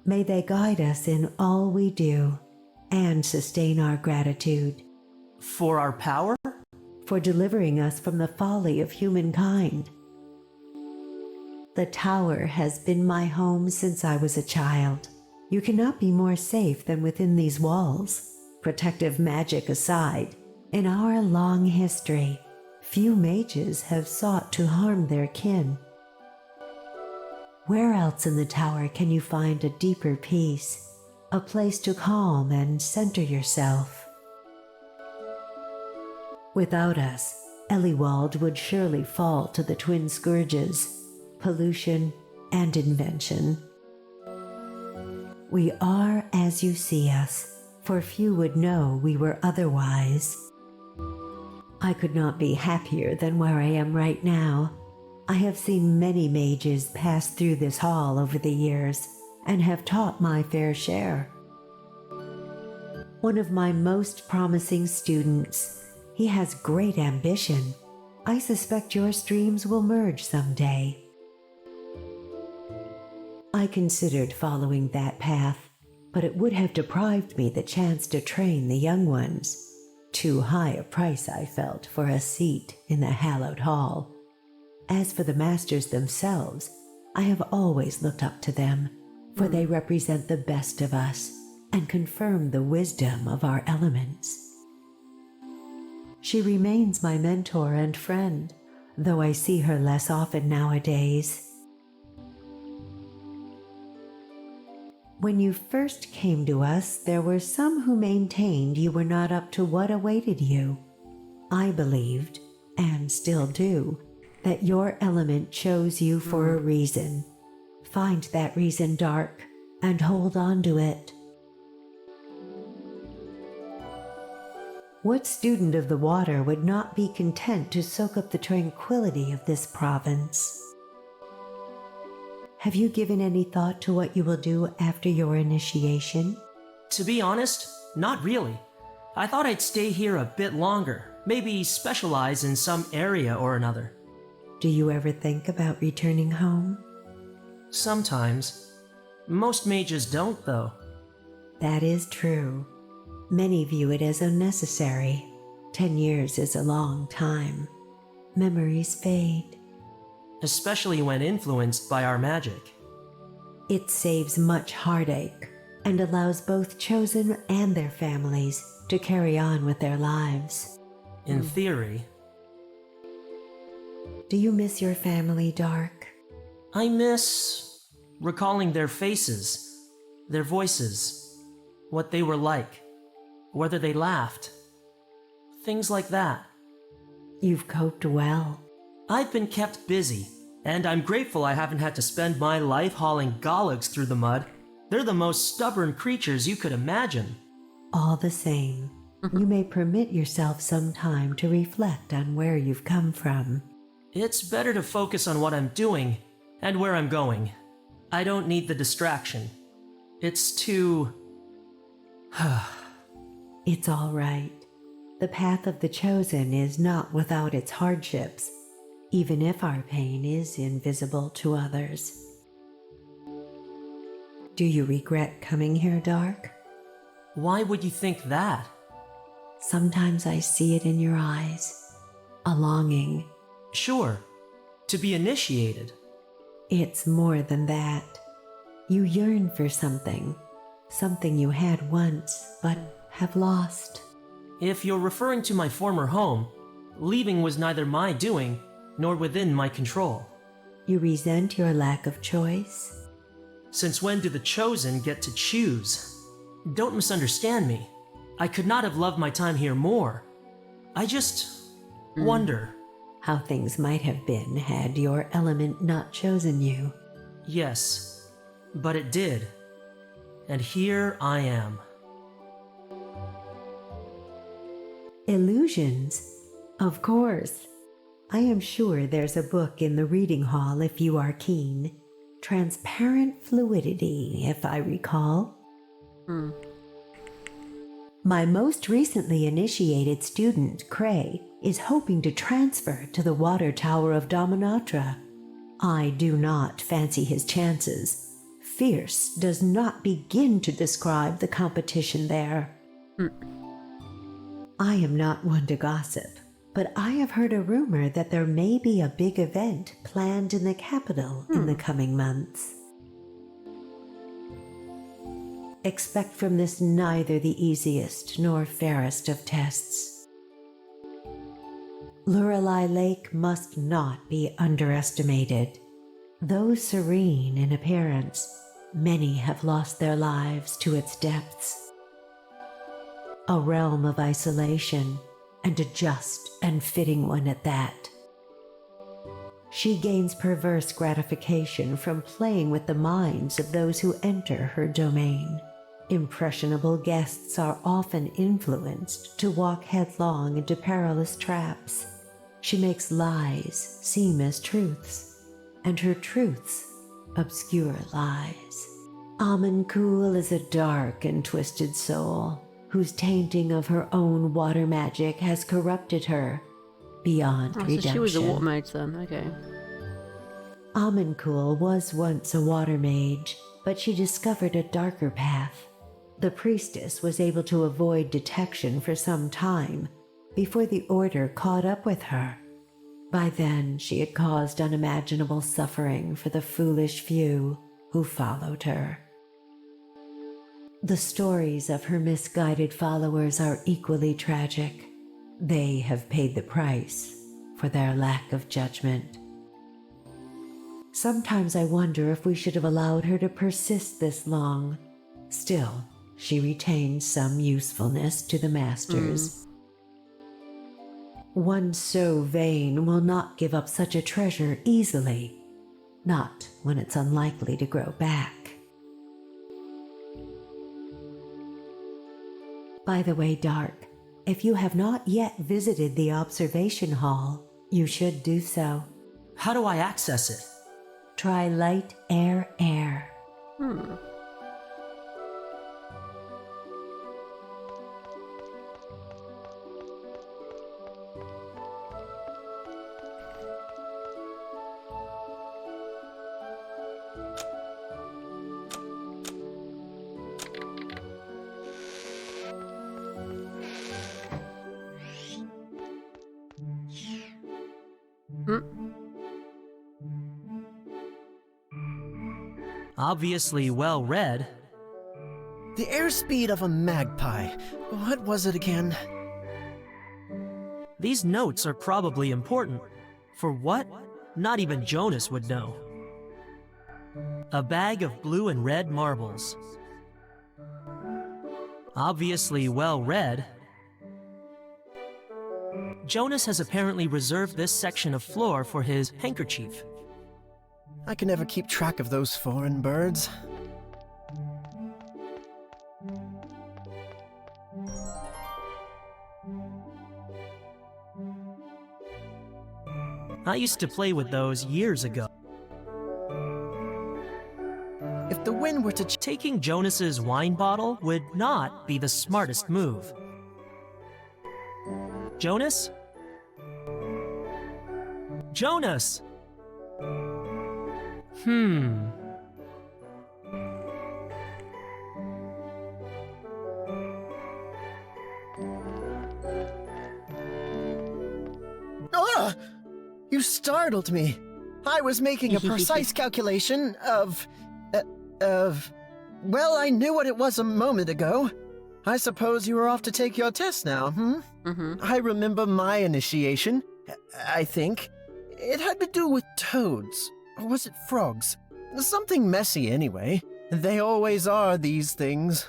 May they guide us in all we do and sustain our gratitude. For our power? For delivering us from the folly of humankind. The tower has been my home since I was a child. You cannot be more safe than within these walls. Protective magic aside, in our long history, few mages have sought to harm their kin. Where else in the tower can you find a deeper peace, a place to calm and center yourself? Without us, Eliwald would surely fall to the twin scourges, pollution and invention. We are as you see us, for few would know we were otherwise. I could not be happier than where I am right now. I have seen many mages pass through this hall over the years, and have taught my fair share. One of my most promising students, he has great ambition. I suspect your streams will merge someday. I considered following that path, but it would have deprived me the chance to train the young ones. Too high a price I felt for a seat in the hallowed hall. As for the masters themselves, I have always looked up to them, for they represent the best of us and confirm the wisdom of our elements. She remains my mentor and friend, though I see her less often nowadays. When you first came to us, there were some who maintained you were not up to what awaited you. I believed, and still do, that your element chose you for a reason. Find that reason, Dark, and hold on to it. What student of the water would not be content to soak up the tranquility of this province? Have you given any thought to what you will do after your initiation? To be honest, not really. I thought I'd stay here a bit longer, maybe specialize in some area or another. Do you ever think about returning home? Sometimes. Most mages don't, though. That is true. Many view it as unnecessary. 10 years is a long time. Memories fade. Especially when influenced by our magic. It saves much heartache and allows both chosen and their families to carry on with their lives. In theory. Do you miss your family, Dark? I miss recalling their faces, their voices, what they were like, whether they laughed, things like that. You've coped well. I've been kept busy, and I'm grateful I haven't had to spend my life hauling Galags through the mud. They're the most stubborn creatures you could imagine. All the same, you may permit yourself some time to reflect on where you've come from. It's better to focus on what I'm doing and where I'm going. I don't need the distraction. It's too... It's all right. The path of the chosen is not without its hardships, even if our pain is invisible to others. Do you regret coming here, Dark? Why would you think that? Sometimes I see it in your eyes. A longing. Sure. To be initiated. It's more than that. You yearn for something. Something you had once, but have lost. If you're referring to my former home, leaving was neither my doing nor within my control. You resent your lack of choice? Since when do the chosen get to choose? Don't misunderstand me. I could not have loved my time here more. I just wonder. How things might have been had your element not chosen you. Yes, but it did. And here I am. Illusions? Of course. I am sure there's a book in the reading hall if you are keen. Transparent Fluidity, if I recall. My most recently initiated student, Cray, is hoping to transfer to the Water Tower of Dominatra. I do not fancy his chances. Fierce does not begin to describe the competition there. I am not one to gossip, but I have heard a rumor that there may be a big event planned in the capital in the coming months. Expect from this neither the easiest nor fairest of tests. Lorelei Lake must not be underestimated. Though serene in appearance, many have lost their lives to its depths. A realm of isolation, and a just and fitting one at that. She gains perverse gratification from playing with the minds of those who enter her domain. Impressionable guests are often influenced to walk headlong into perilous traps. She makes lies seem as truths, and her truths obscure lies. Amancool is a dark and twisted soul, whose tainting of her own water magic has corrupted her beyond redemption. So she was a water mage then, okay. Amancool was once a water mage, but she discovered a darker path. The priestess was able to avoid detection for some time before the Order caught up with her. By then, she had caused unimaginable suffering for the foolish few who followed her. The stories of her misguided followers are equally tragic. They have paid the price for their lack of judgment. Sometimes I wonder if we should have allowed her to persist this long. Still, she retains some usefulness to the Masters. One so vain will not give up such a treasure easily, not when it's unlikely to grow back. By the way, Dark, if you have not yet visited the observation hall, you should do so. How do I access it? Try light, air, air. Obviously well read. The airspeed of a magpie. What was it again? These notes are probably important. For what? Not even Jonas would know. A bag of blue and red marbles. Obviously well read. Jonas has apparently reserved this section of floor for his handkerchief. I can never keep track of those foreign birds. I used to play with those years ago. If the wind were to taking Jonas's wine bottle would not be the smartest move. Jonas? Jonas! Ah! You startled me. I was making a precise calculation of... Well, I knew what it was a moment ago. I suppose you were off to take your test now, I remember my initiation, I think. It had to do with toads. Or was it frogs? Something messy anyway. They always are, these things.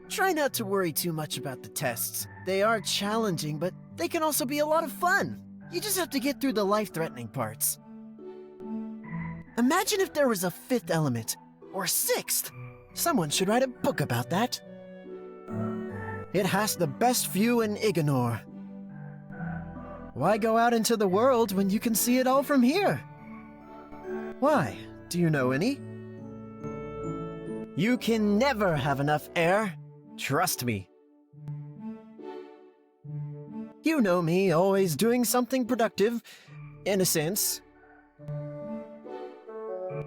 Try not to worry too much about the tests. They are challenging, but they can also be a lot of fun. You just have to get through the life-threatening parts. Imagine if there was a fifth element, or a sixth. Someone should write a book about that. It has the best view in Ignore. Why go out into the world when you can see it all from here? Why? Do you know any? You can never have enough air. Trust me. You know me, always doing something productive, in a sense.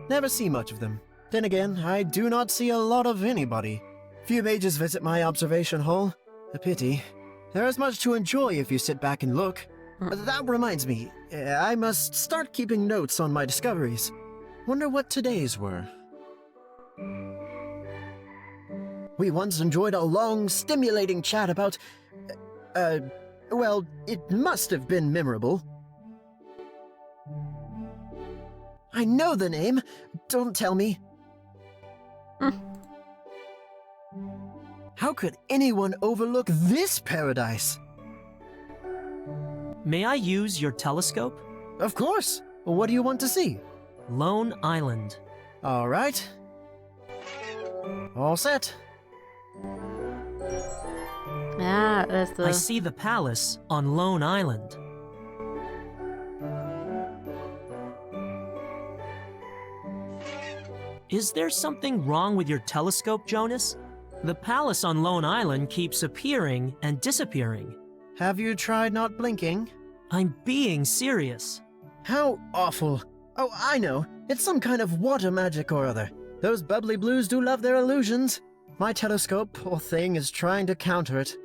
Never see much of them. Then again, I do not see a lot of anybody. Few mages visit my observation hall. A pity. There is much to enjoy if you sit back and look. That reminds me, I must start keeping notes on my discoveries. Wonder what today's were. We once enjoyed a long, stimulating chat about... well, it must have been memorable. I know the name. Don't tell me. How could anyone overlook this paradise? May I use your telescope? Of course. What do you want to see? Lone Island. All right. All set. Ah, there's the... I see the palace on Lone Island. Is there something wrong with your telescope, Jonas? The palace on Lone Island keeps appearing and disappearing. Have you tried not blinking? I'm being serious. How awful. Oh, I know. It's some kind of water magic or other. Those bubbly blues do love their illusions. My telescope, poor thing, is trying to counter it.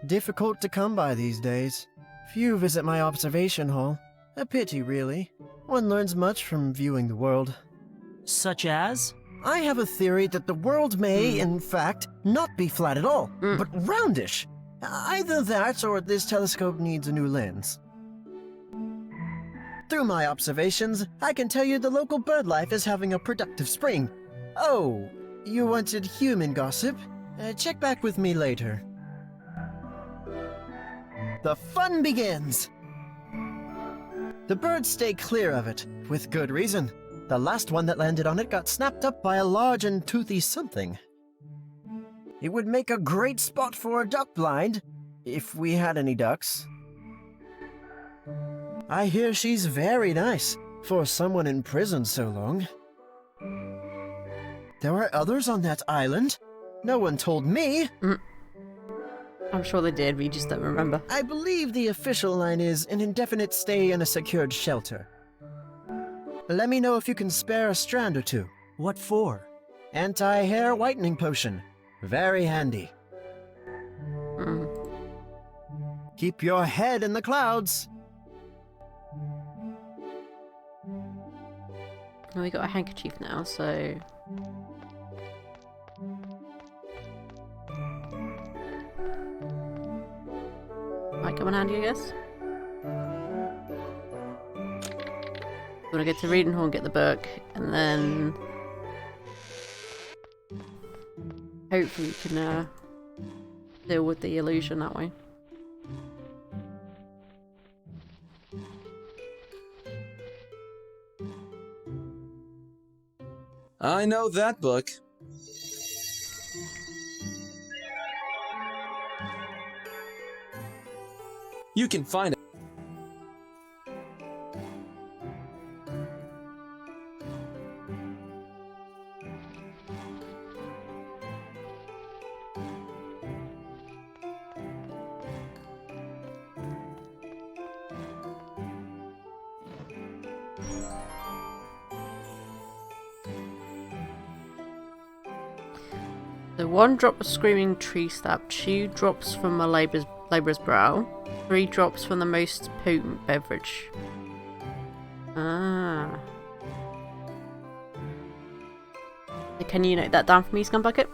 Difficult to come by these days. Few visit my observation hall. A pity, really. One learns much from viewing the world. Such as? I have a theory that the world may, in fact, not be flat at all, but roundish. Either that or this telescope needs a new lens. Through my observations, I can tell you the local bird life is having a productive spring. Oh, you wanted human gossip? Check back with me later. The fun begins! The birds stay clear of it, with good reason. The last one that landed on it got snapped up by a large and toothy something. It would make a great spot for a duck blind, if we had any ducks. I hear she's very nice, for someone in prison so long. There were others on that island. No one told me. I'm sure they did, we just don't remember. I believe the official line is an indefinite stay in a secured shelter. Let me know if you can spare a strand or two. What for? Anti-hair whitening potion. Very handy. Keep your head in the clouds. Well, we got a handkerchief now, so... Might come in handy, I guess. I'm gonna go to Reading Hall and get the book, and then... hopefully we can deal with the illusion that way. I know that book. You can find it. So 1 drop of screaming tree sap, 2 drops from a labourer's brow, 3 drops from the most potent beverage. Ah. Can you note that down for me, Scumbucket?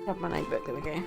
Grab my notebook, there we go.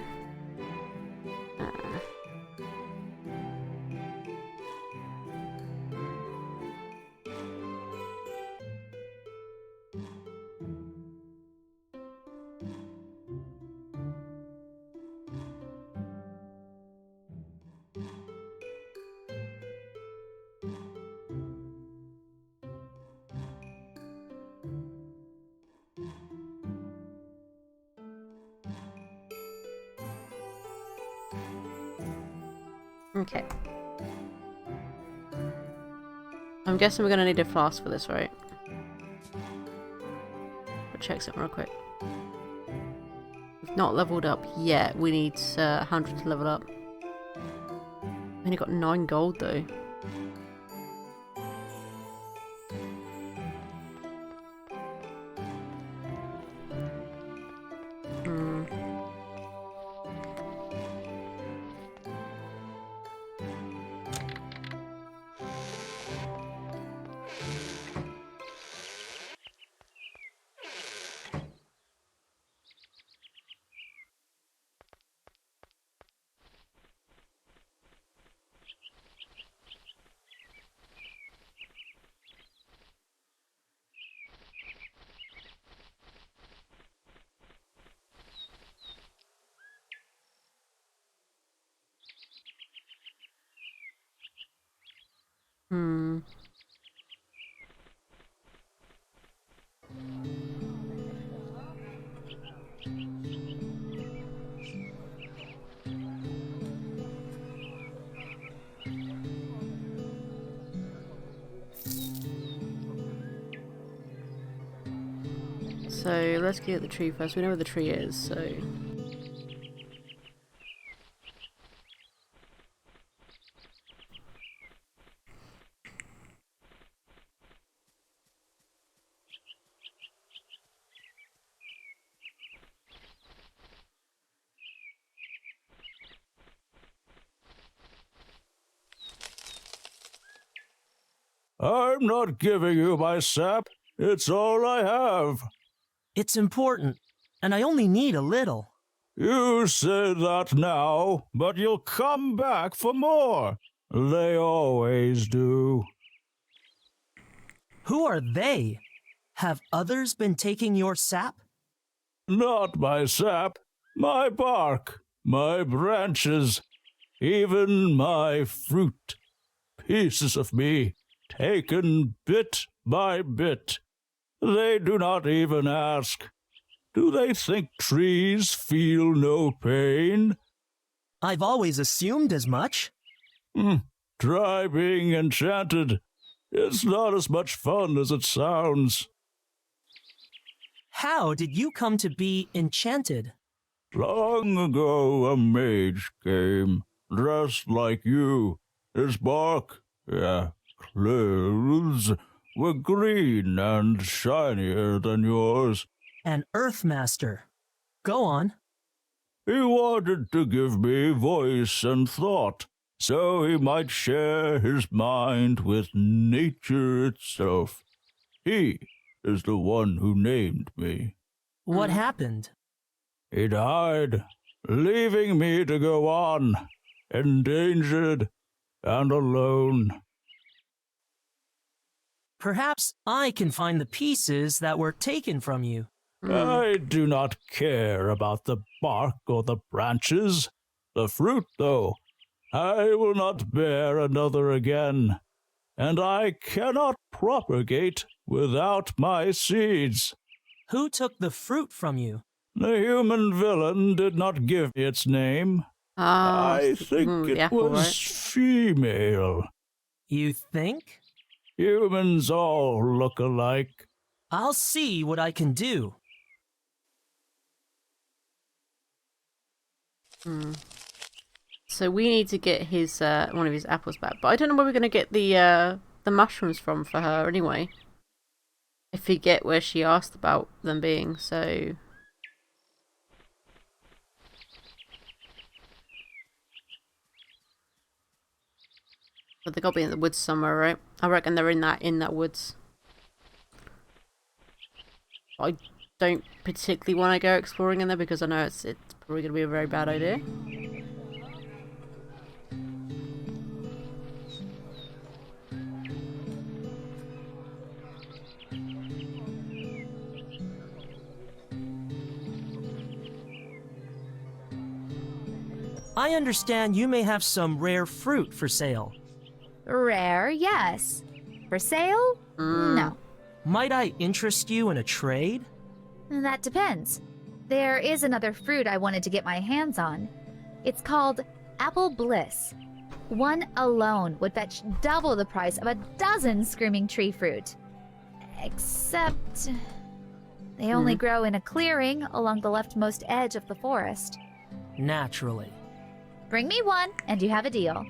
Okay. I'm guessing we're gonna need a flask for this, right? I'll check something real quick. We've not leveled up yet. We need 100 to level up. Only got 9 gold though. So let's get the tree first. We know where the tree is, so... I'm not giving you my sap. It's all I have. It's important, and I only need a little. You say that now, but you'll come back for more. They always do. Who are they? Have others been taking your sap? Not my sap, my bark, my branches, even my fruit. Pieces of me, taken bit by bit. They do not even ask. Do they think trees feel no pain? I've always assumed as much. Try being enchanted. It's not as much fun as it sounds. How did you come to be enchanted? Long ago a mage came, dressed like you. His bark, clothes, were green and shinier than yours. An Earthmaster. Go on. He wanted to give me voice and thought, so he might share his mind with nature itself. He is the one who named me. What happened? He died, leaving me to go on, endangered and alone. Perhaps I can find the pieces that were taken from you. I do not care about the bark or the branches. The fruit, though, I will not bear another again, and I cannot propagate without my seeds. Who took the fruit from you? The human villain did not give me its name. I think it was female. You think? Humans all look alike. I'll see what I can do. So we need to get his one of his apples back, but I don't know where we're gonna get the mushrooms from for her anyway. I forget where she asked about them being, so... But they gotta be in the woods somewhere, right? I reckon they're in that woods. I don't particularly want to go exploring in there because I know it's probably gonna be a very bad idea. I understand you may have some rare fruit for sale. Rare, yes. For sale? No. Might I interest you in a trade? That depends. There is another fruit I wanted to get my hands on. It's called Apple Bliss. One alone would fetch double the price of a dozen screaming tree fruit. Except... they only grow in a clearing along the leftmost edge of the forest. Naturally. Bring me one, and you have a deal.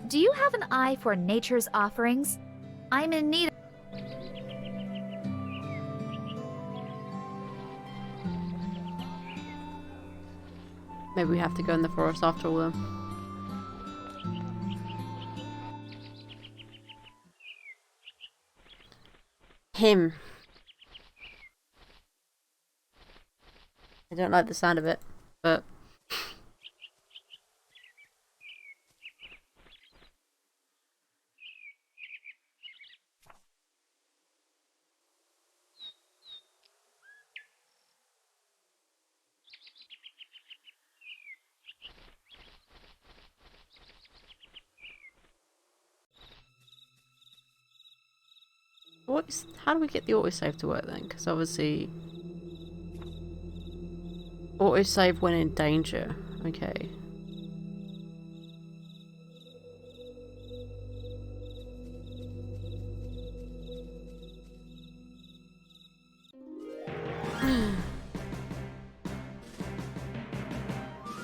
Do you have an eye for nature's offerings? I'm in need. Maybe we have to go in the forest after all then. Him. I don't like the sound of it, but... How do we get the autosave to work then? Because obviously... Autosave when in danger. Okay.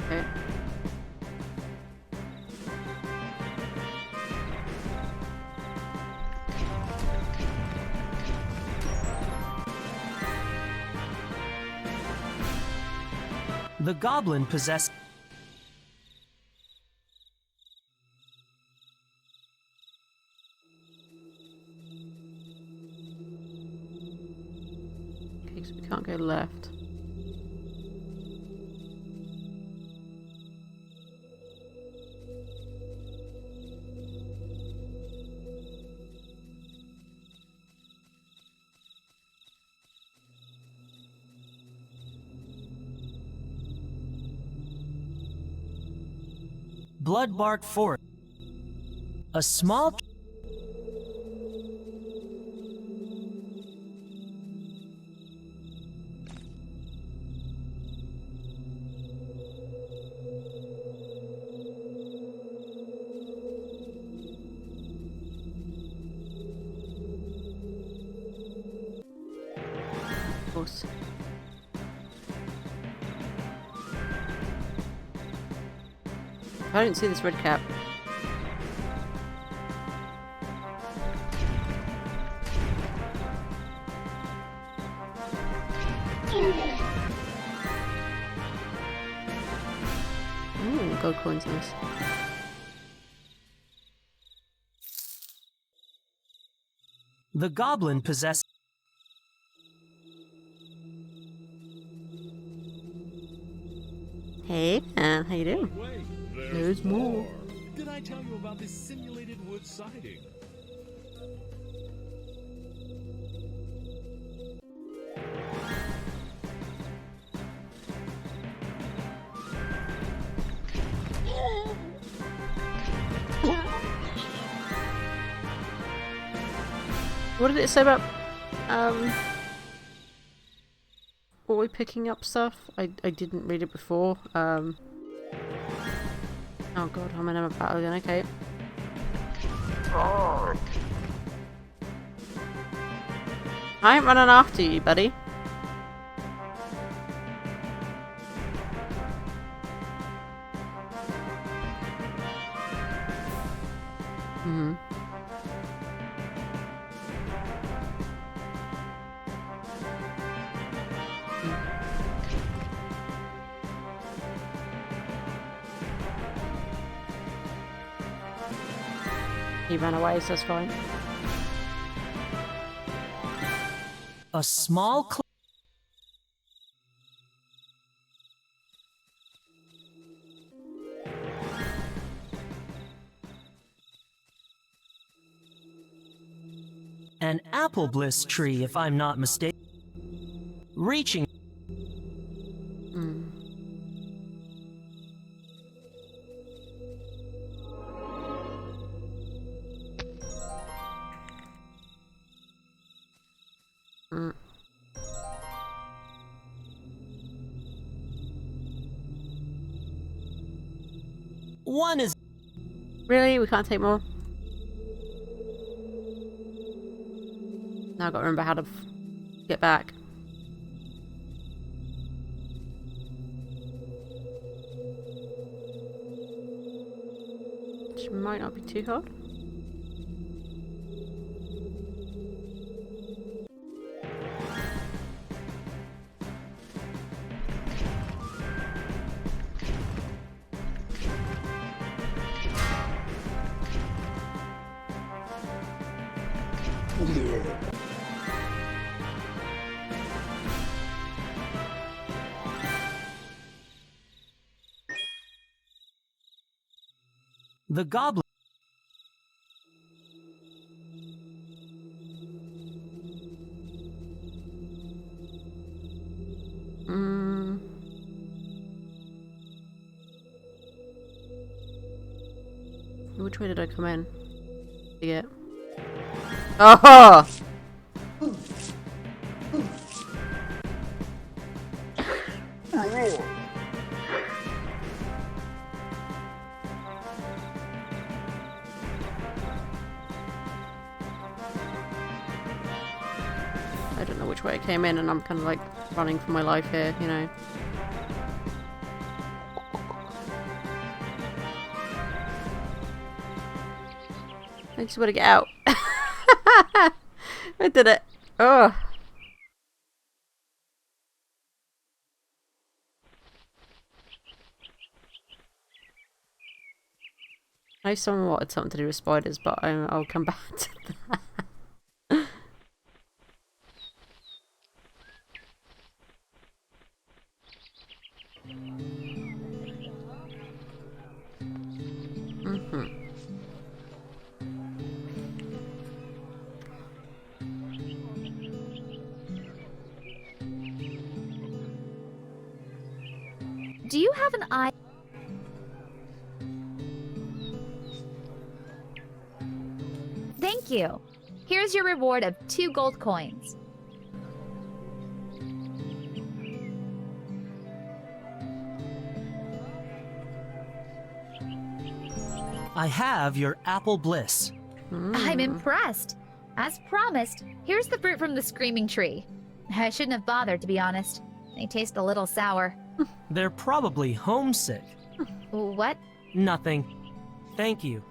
Okay. The goblin possessed. Okay, so we can't go left. Bloodbark Forest. A small. Of course. I don't see this red cap. Ooh, gold coins, nice. The goblin possessed. Hey, man, how you doing? There's more. Did I tell you about this simulated wood siding? What did it say about were we picking up stuff? I didn't read it before. Oh god, I'm in a battle again, okay. I ain't running after you, buddy. He ran away, so that's fine. A small. An apple bliss tree, if I'm not mistaken. Reaching. One is. Really? We can't take more? Now I've got to remember how to get back. Which might not be too hard. The goblin. Which way did I come in? Yeah. Oh! I don't know which way I came in, and I'm kind of like running for my life here, you know. I just want to get out. I did it. Oh. I know someone wanted something to do with spiders, but I'll come back to that. Do you have an eye? Thank you. Here's your reward of 2 gold coins. I have your apple bliss. I'm impressed. As promised, here's the fruit from the screaming tree. I shouldn't have bothered, to be honest. They taste a little sour. They're probably homesick. What? Nothing. Thank you.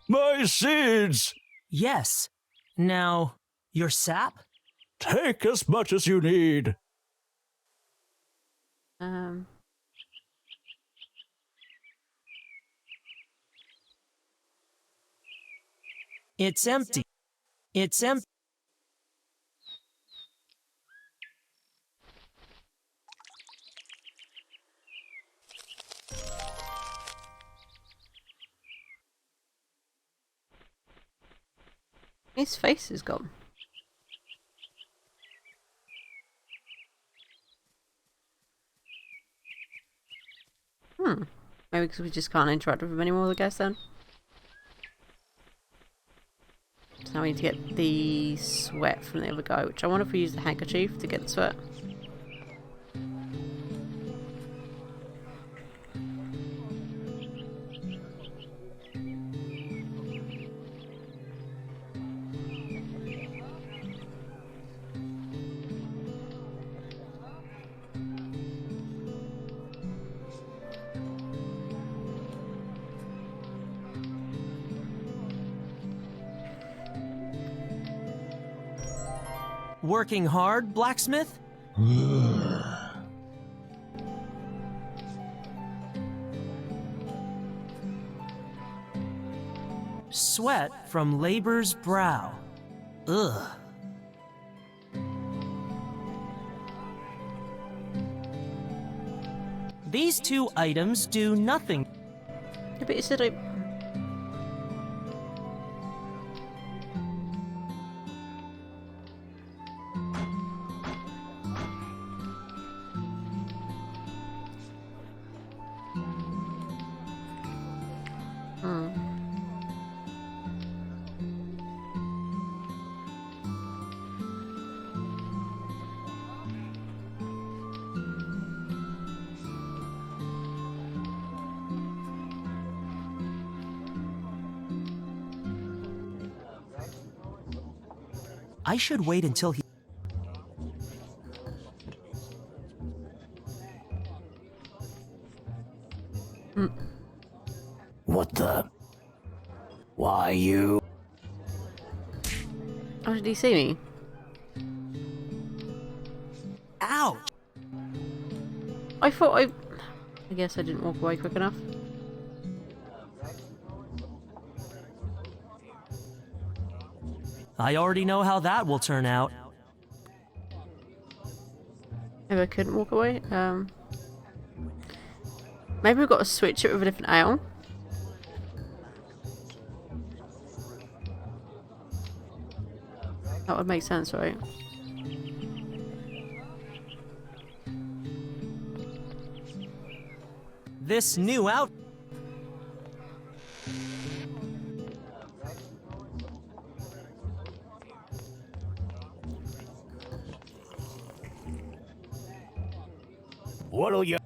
My seeds! Yes. Now, your sap? Take as much as you need. It's empty. It's empty. His face is gone. Maybe because we just can't interact with him anymore, I guess, then. So now we need to get the sweat from the other guy, which I wonder if we use the handkerchief to get the sweat. Working hard, blacksmith? Sweat from labor's brow. Ugh. These 2 items do nothing. Yeah, but you said I... I should wait until he... What the? Why you? Oh, did he see me? Ouch! I thought I guess I didn't walk away quick enough. I already know how that will turn out. Maybe I couldn't walk away. Maybe we've got to switch it with a different ale. That would make sense, right? This new out. What'll you...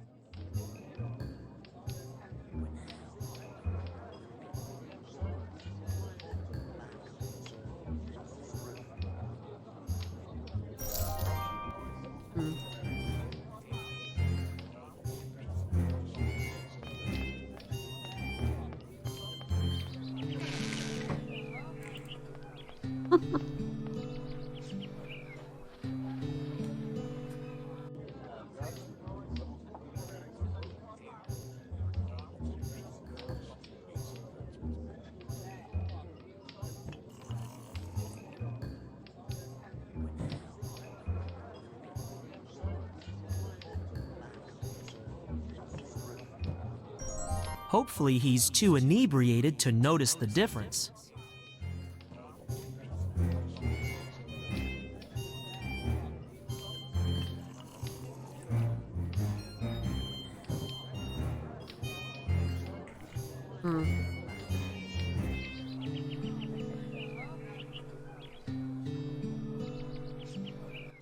Hopefully he's too inebriated to notice the difference.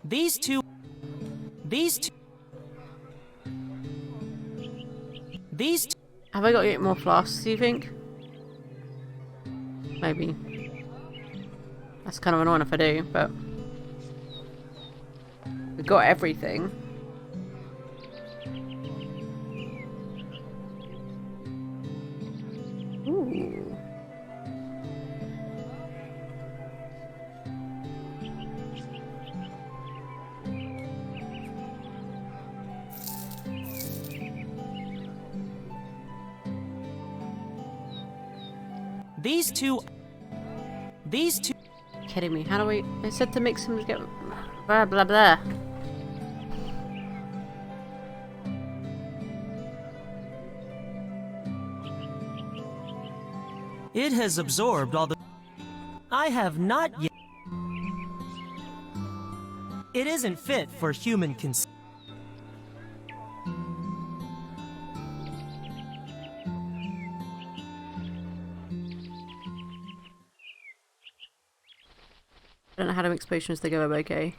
These two... Have I got to get more flasks, do you think? Maybe. That's kind of annoying if I do, but... We've got everything. Ooh. These two... Kidding me? How do we... They said to mix them together. Blah blah blah. It has absorbed all the... I have not yet... It isn't fit for human consumption. I don't know how to mix potions together, but okay.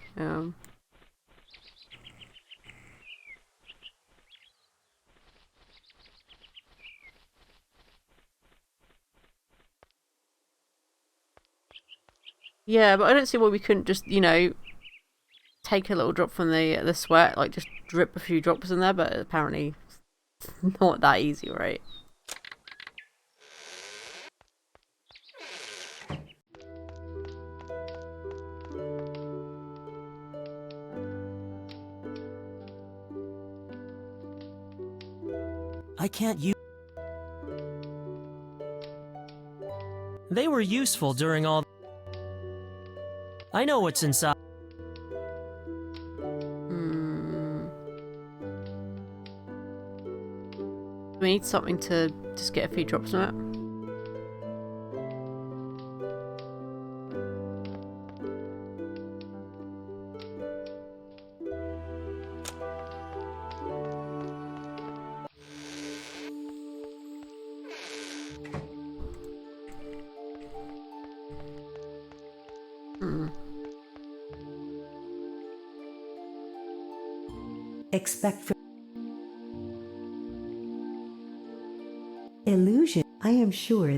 Yeah, but I don't see why we couldn't just, you know, take a little drop from the sweat, like just drip a few drops in there, but apparently it's not that easy, right? I can't use... They were useful during all... I know what's inside. We need something to just get a few drops from it. Expect for illusion. I am sure.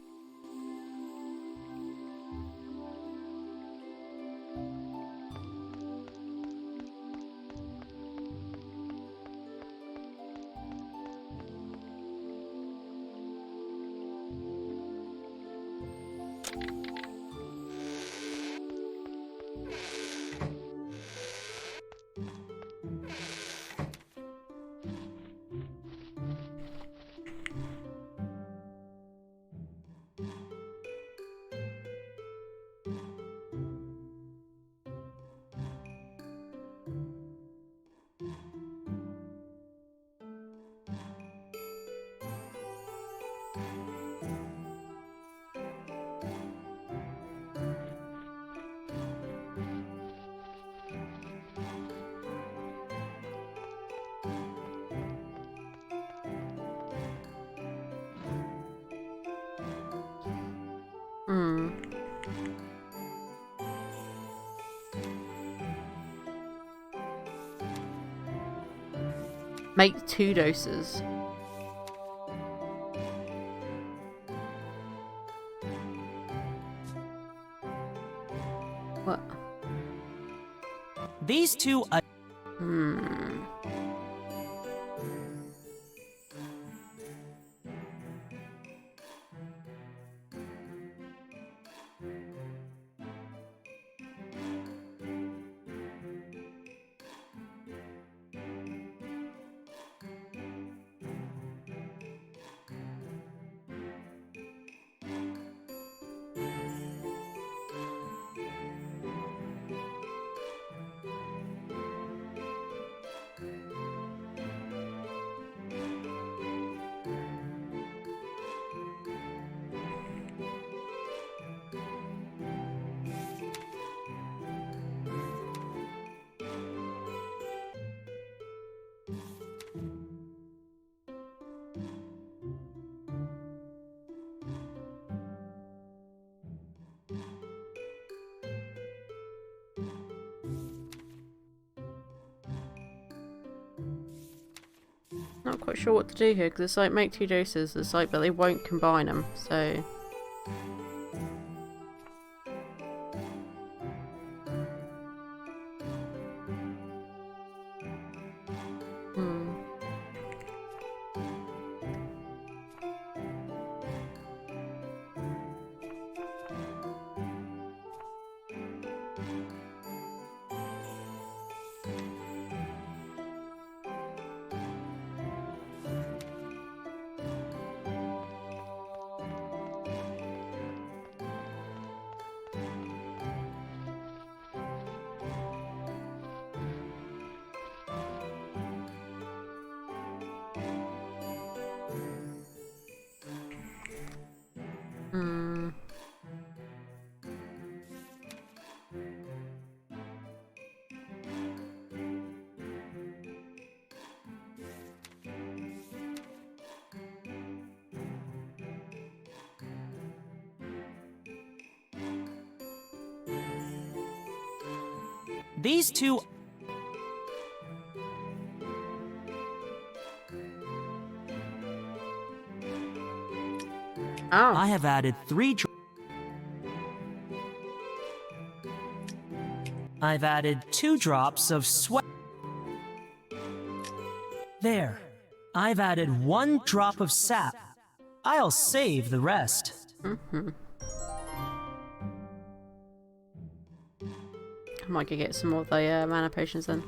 Hmm. Make 2 doses. What? These two. Hmm. Not quite sure what to do here, because it's like make 2 doses, it's like, but they won't combine them, so... Hmm. Hmm. These two. Oh. I have added 3. I've added 2 drops of sweat. There. I've added 1 drop of sap. I'll save the rest. Mm-hmm. I might go get some more of the mana potions then.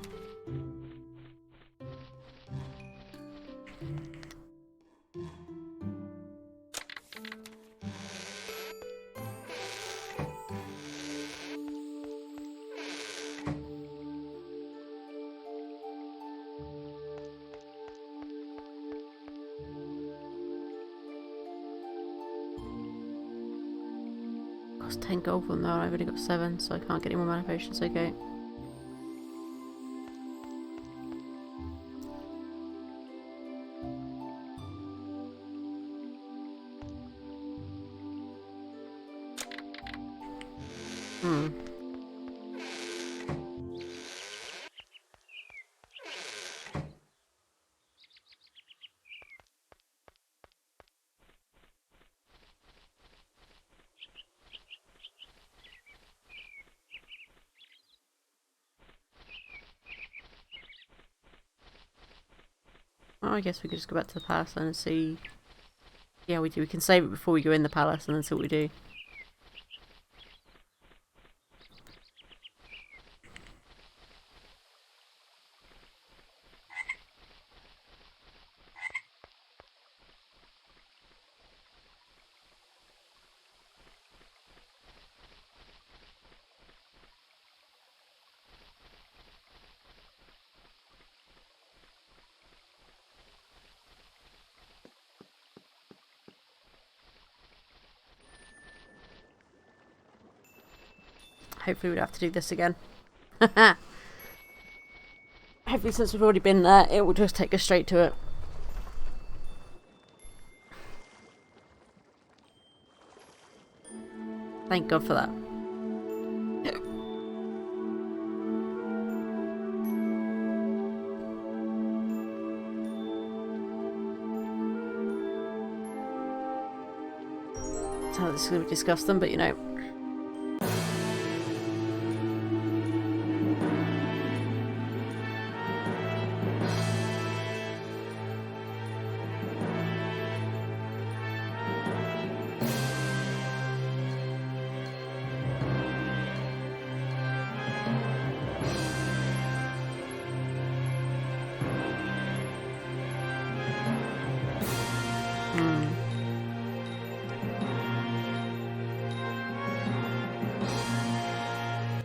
Cost 10 gold from there, I've already got 7, so I can't get any more mana potions, okay. Hmm. Well, I guess we could just go back to the palace then and see. Yeah, we do. We can save it before we go in the palace and then see what we do. Hopefully we'd have to do this again. Hopefully since we've already been there, it will just take us straight to it. Thank God for that. How this is going to discuss them, but you know.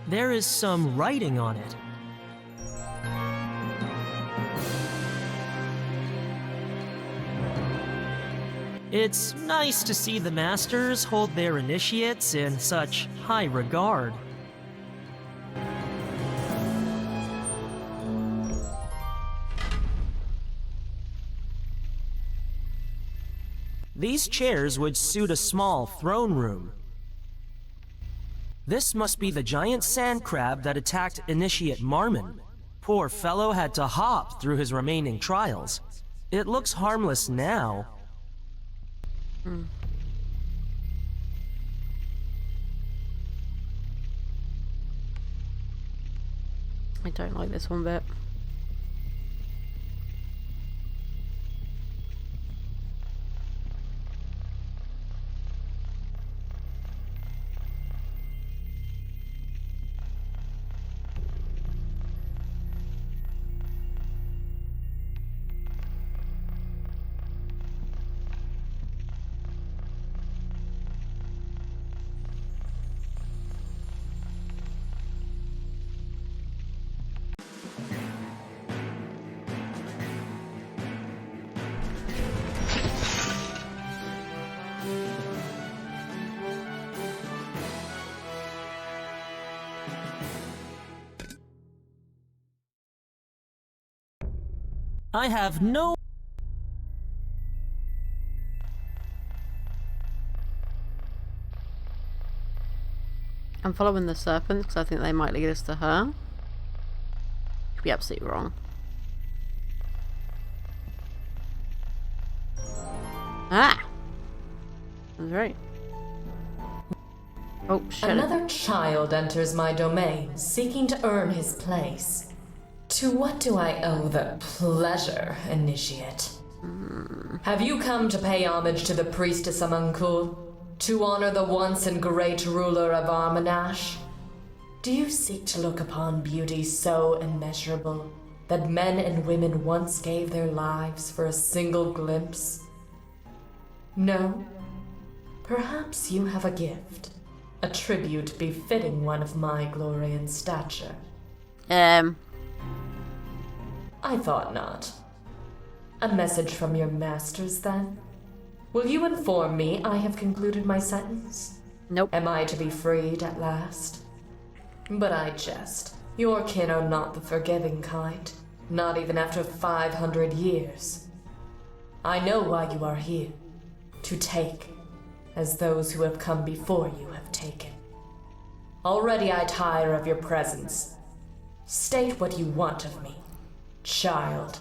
There is some writing on it. It's nice to see the masters hold their initiates in such high regard. These chairs would suit a small throne room. This must be the giant sand crab that attacked Initiate Marmon. Poor fellow had to hop through his remaining trials. It looks harmless now. I don't like this one bit. I have no... I'm following the serpent because I think they might lead us to her. Could be absolutely wrong. Ah! That's right. Oh, shit. Another child enters my domain, seeking to earn his place. To what do I owe the pleasure, Initiate? Have you come to pay homage to the priestess Amunkul? To honor the once and great ruler of Armanash? Do you seek to look upon beauty so immeasurable that men and women once gave their lives for a single glimpse? No? Perhaps you have a gift, a tribute befitting one of my glory and stature. I thought not. A message from your masters, then? Will you inform me I have concluded my sentence? Nope. Am I to be freed at last? But I jest. Your kin are not the forgiving kind, not even after 500 years. I know why you are here. To take, as those who have come before you have taken. Already I tire of your presence. State what you want of me, child.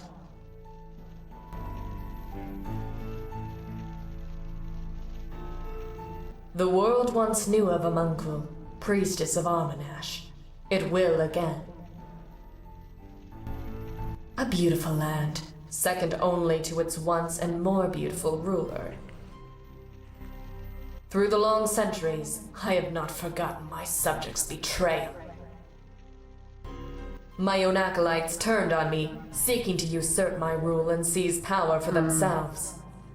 The world once knew of Amunkul, priestess of Armanash. It will again. A beautiful land, second only to its once and more beautiful ruler. Through the long centuries, I have not forgotten my subjects' betrayal. My own acolytes turned on me, seeking to usurp my rule and seize power for themselves.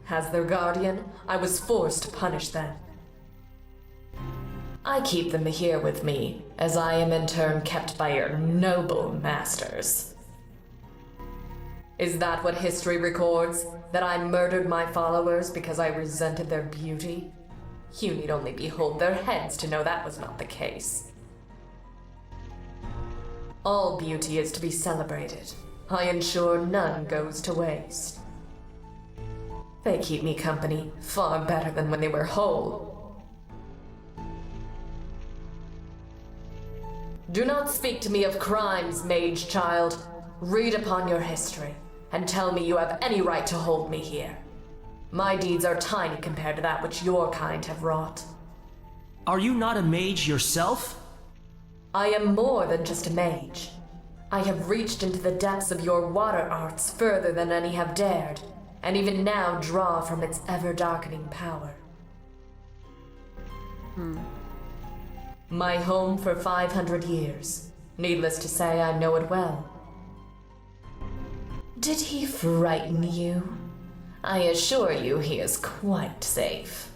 As their guardian, I was forced to punish them. I keep them here with me, as I am in turn kept by your noble masters. Is that what history records? That I murdered my followers because I resented their beauty? You need only behold their heads to know that was not the case. All beauty is to be celebrated. I ensure none goes to waste. They keep me company, far better than when they were whole. Do not speak to me of crimes, mage child. Read upon your history, and tell me you have any right to hold me here. My deeds are tiny compared to that which your kind have wrought. Are you not a mage yourself? I am more than just a mage. I have reached into the depths of your water arts further than any have dared, and even now draw from its ever-darkening power. My home for 500 years. Needless to say, I know it well. Did he frighten you? I assure you he is quite safe.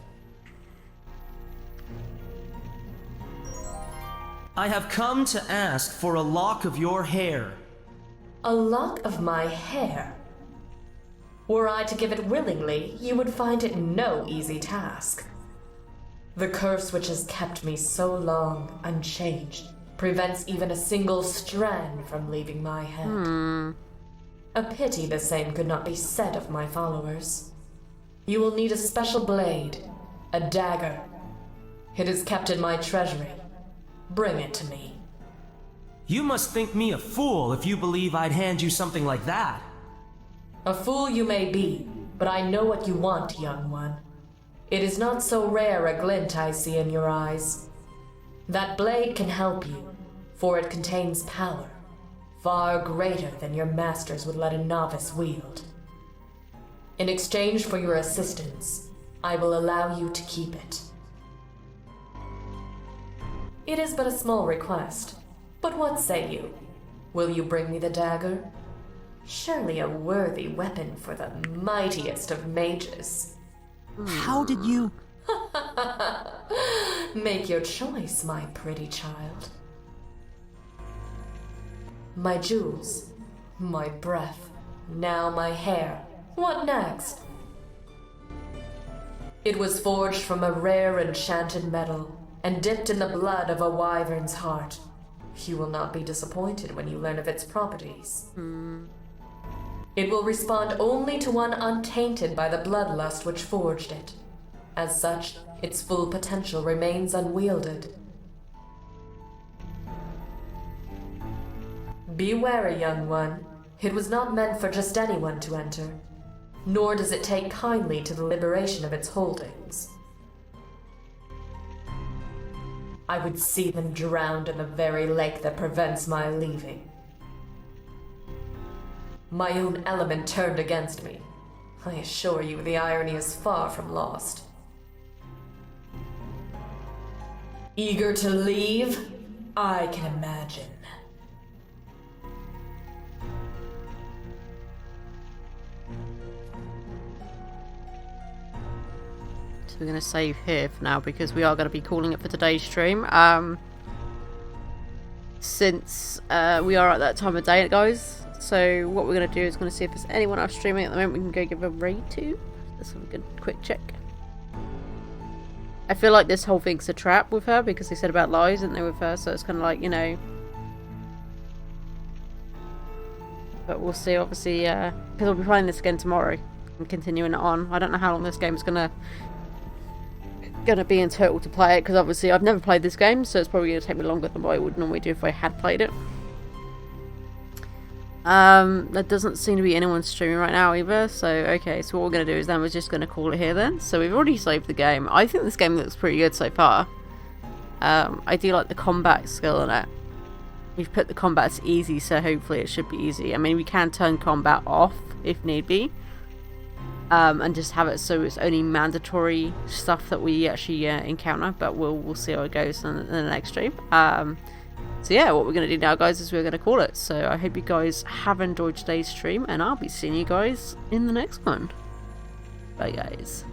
I have come to ask for a lock of your hair. A lock of my hair? Were I to give it willingly, you would find it no easy task. The curse which has kept me so long unchanged prevents even a single strand from leaving my head. A pity the same could not be said of my followers. You will need a special blade, a dagger. It is kept in my treasury. Bring it to me. You must think me a fool if you believe I'd hand you something like that. A fool you may be, but I know what you want, young one. It is not so rare a glint I see in your eyes. That blade can help you, for it contains power, far greater than your masters would let a novice wield. In exchange for your assistance, I will allow you to keep it. It is but a small request, but what say you? Will you bring me the dagger? Surely a worthy weapon for the mightiest of mages. How did you... Make your choice, my pretty child. My jewels, my breath, now my hair. What next? It was forged from a rare enchanted metal and dipped in the blood of a wyvern's heart. You will not be disappointed when you learn of its properties. It will respond only to one untainted by the bloodlust which forged it. As such, its full potential remains unwielded. Be wary, young one. It was not meant for just anyone to enter, nor does it take kindly to the liberation of its holdings. I would see them drowned in the very lake that prevents my leaving. My own element turned against me. I assure you the irony is far from lost. Eager to leave? I can imagine. So we're going to save here for now because we are going to be calling it for today's stream. Since we are at that time of day, guys. So what we're going to do is going to see if there's anyone else streaming at the moment we can go give a raid to. Let's have a good quick check. I feel like this whole thing's a trap with her because they said about lies, didn't they, with her? So it's kind of like, you know. But we'll see, obviously, because I'll be playing this again tomorrow and continuing it on. I don't know how long this game's gonna be in total to play it, because obviously I've never played this game, so it's probably gonna take me longer than what I would normally do if I had played it. There doesn't seem to be anyone streaming right now either, so okay, so what we're going to do is then we're just going to call it here then. So we've already saved the game. I think this game looks pretty good so far. I do like the combat skill in it. We've put the combat to easy, so hopefully it should be easy. I mean, we can turn combat off if need be. And just have it so it's only mandatory stuff that we actually encounter, but we'll see how it goes in the next stream. So yeah, what we're going to do now, guys, is we're going to call it. So I hope you guys have enjoyed today's stream, and I'll be seeing you guys in the next one. Bye, guys.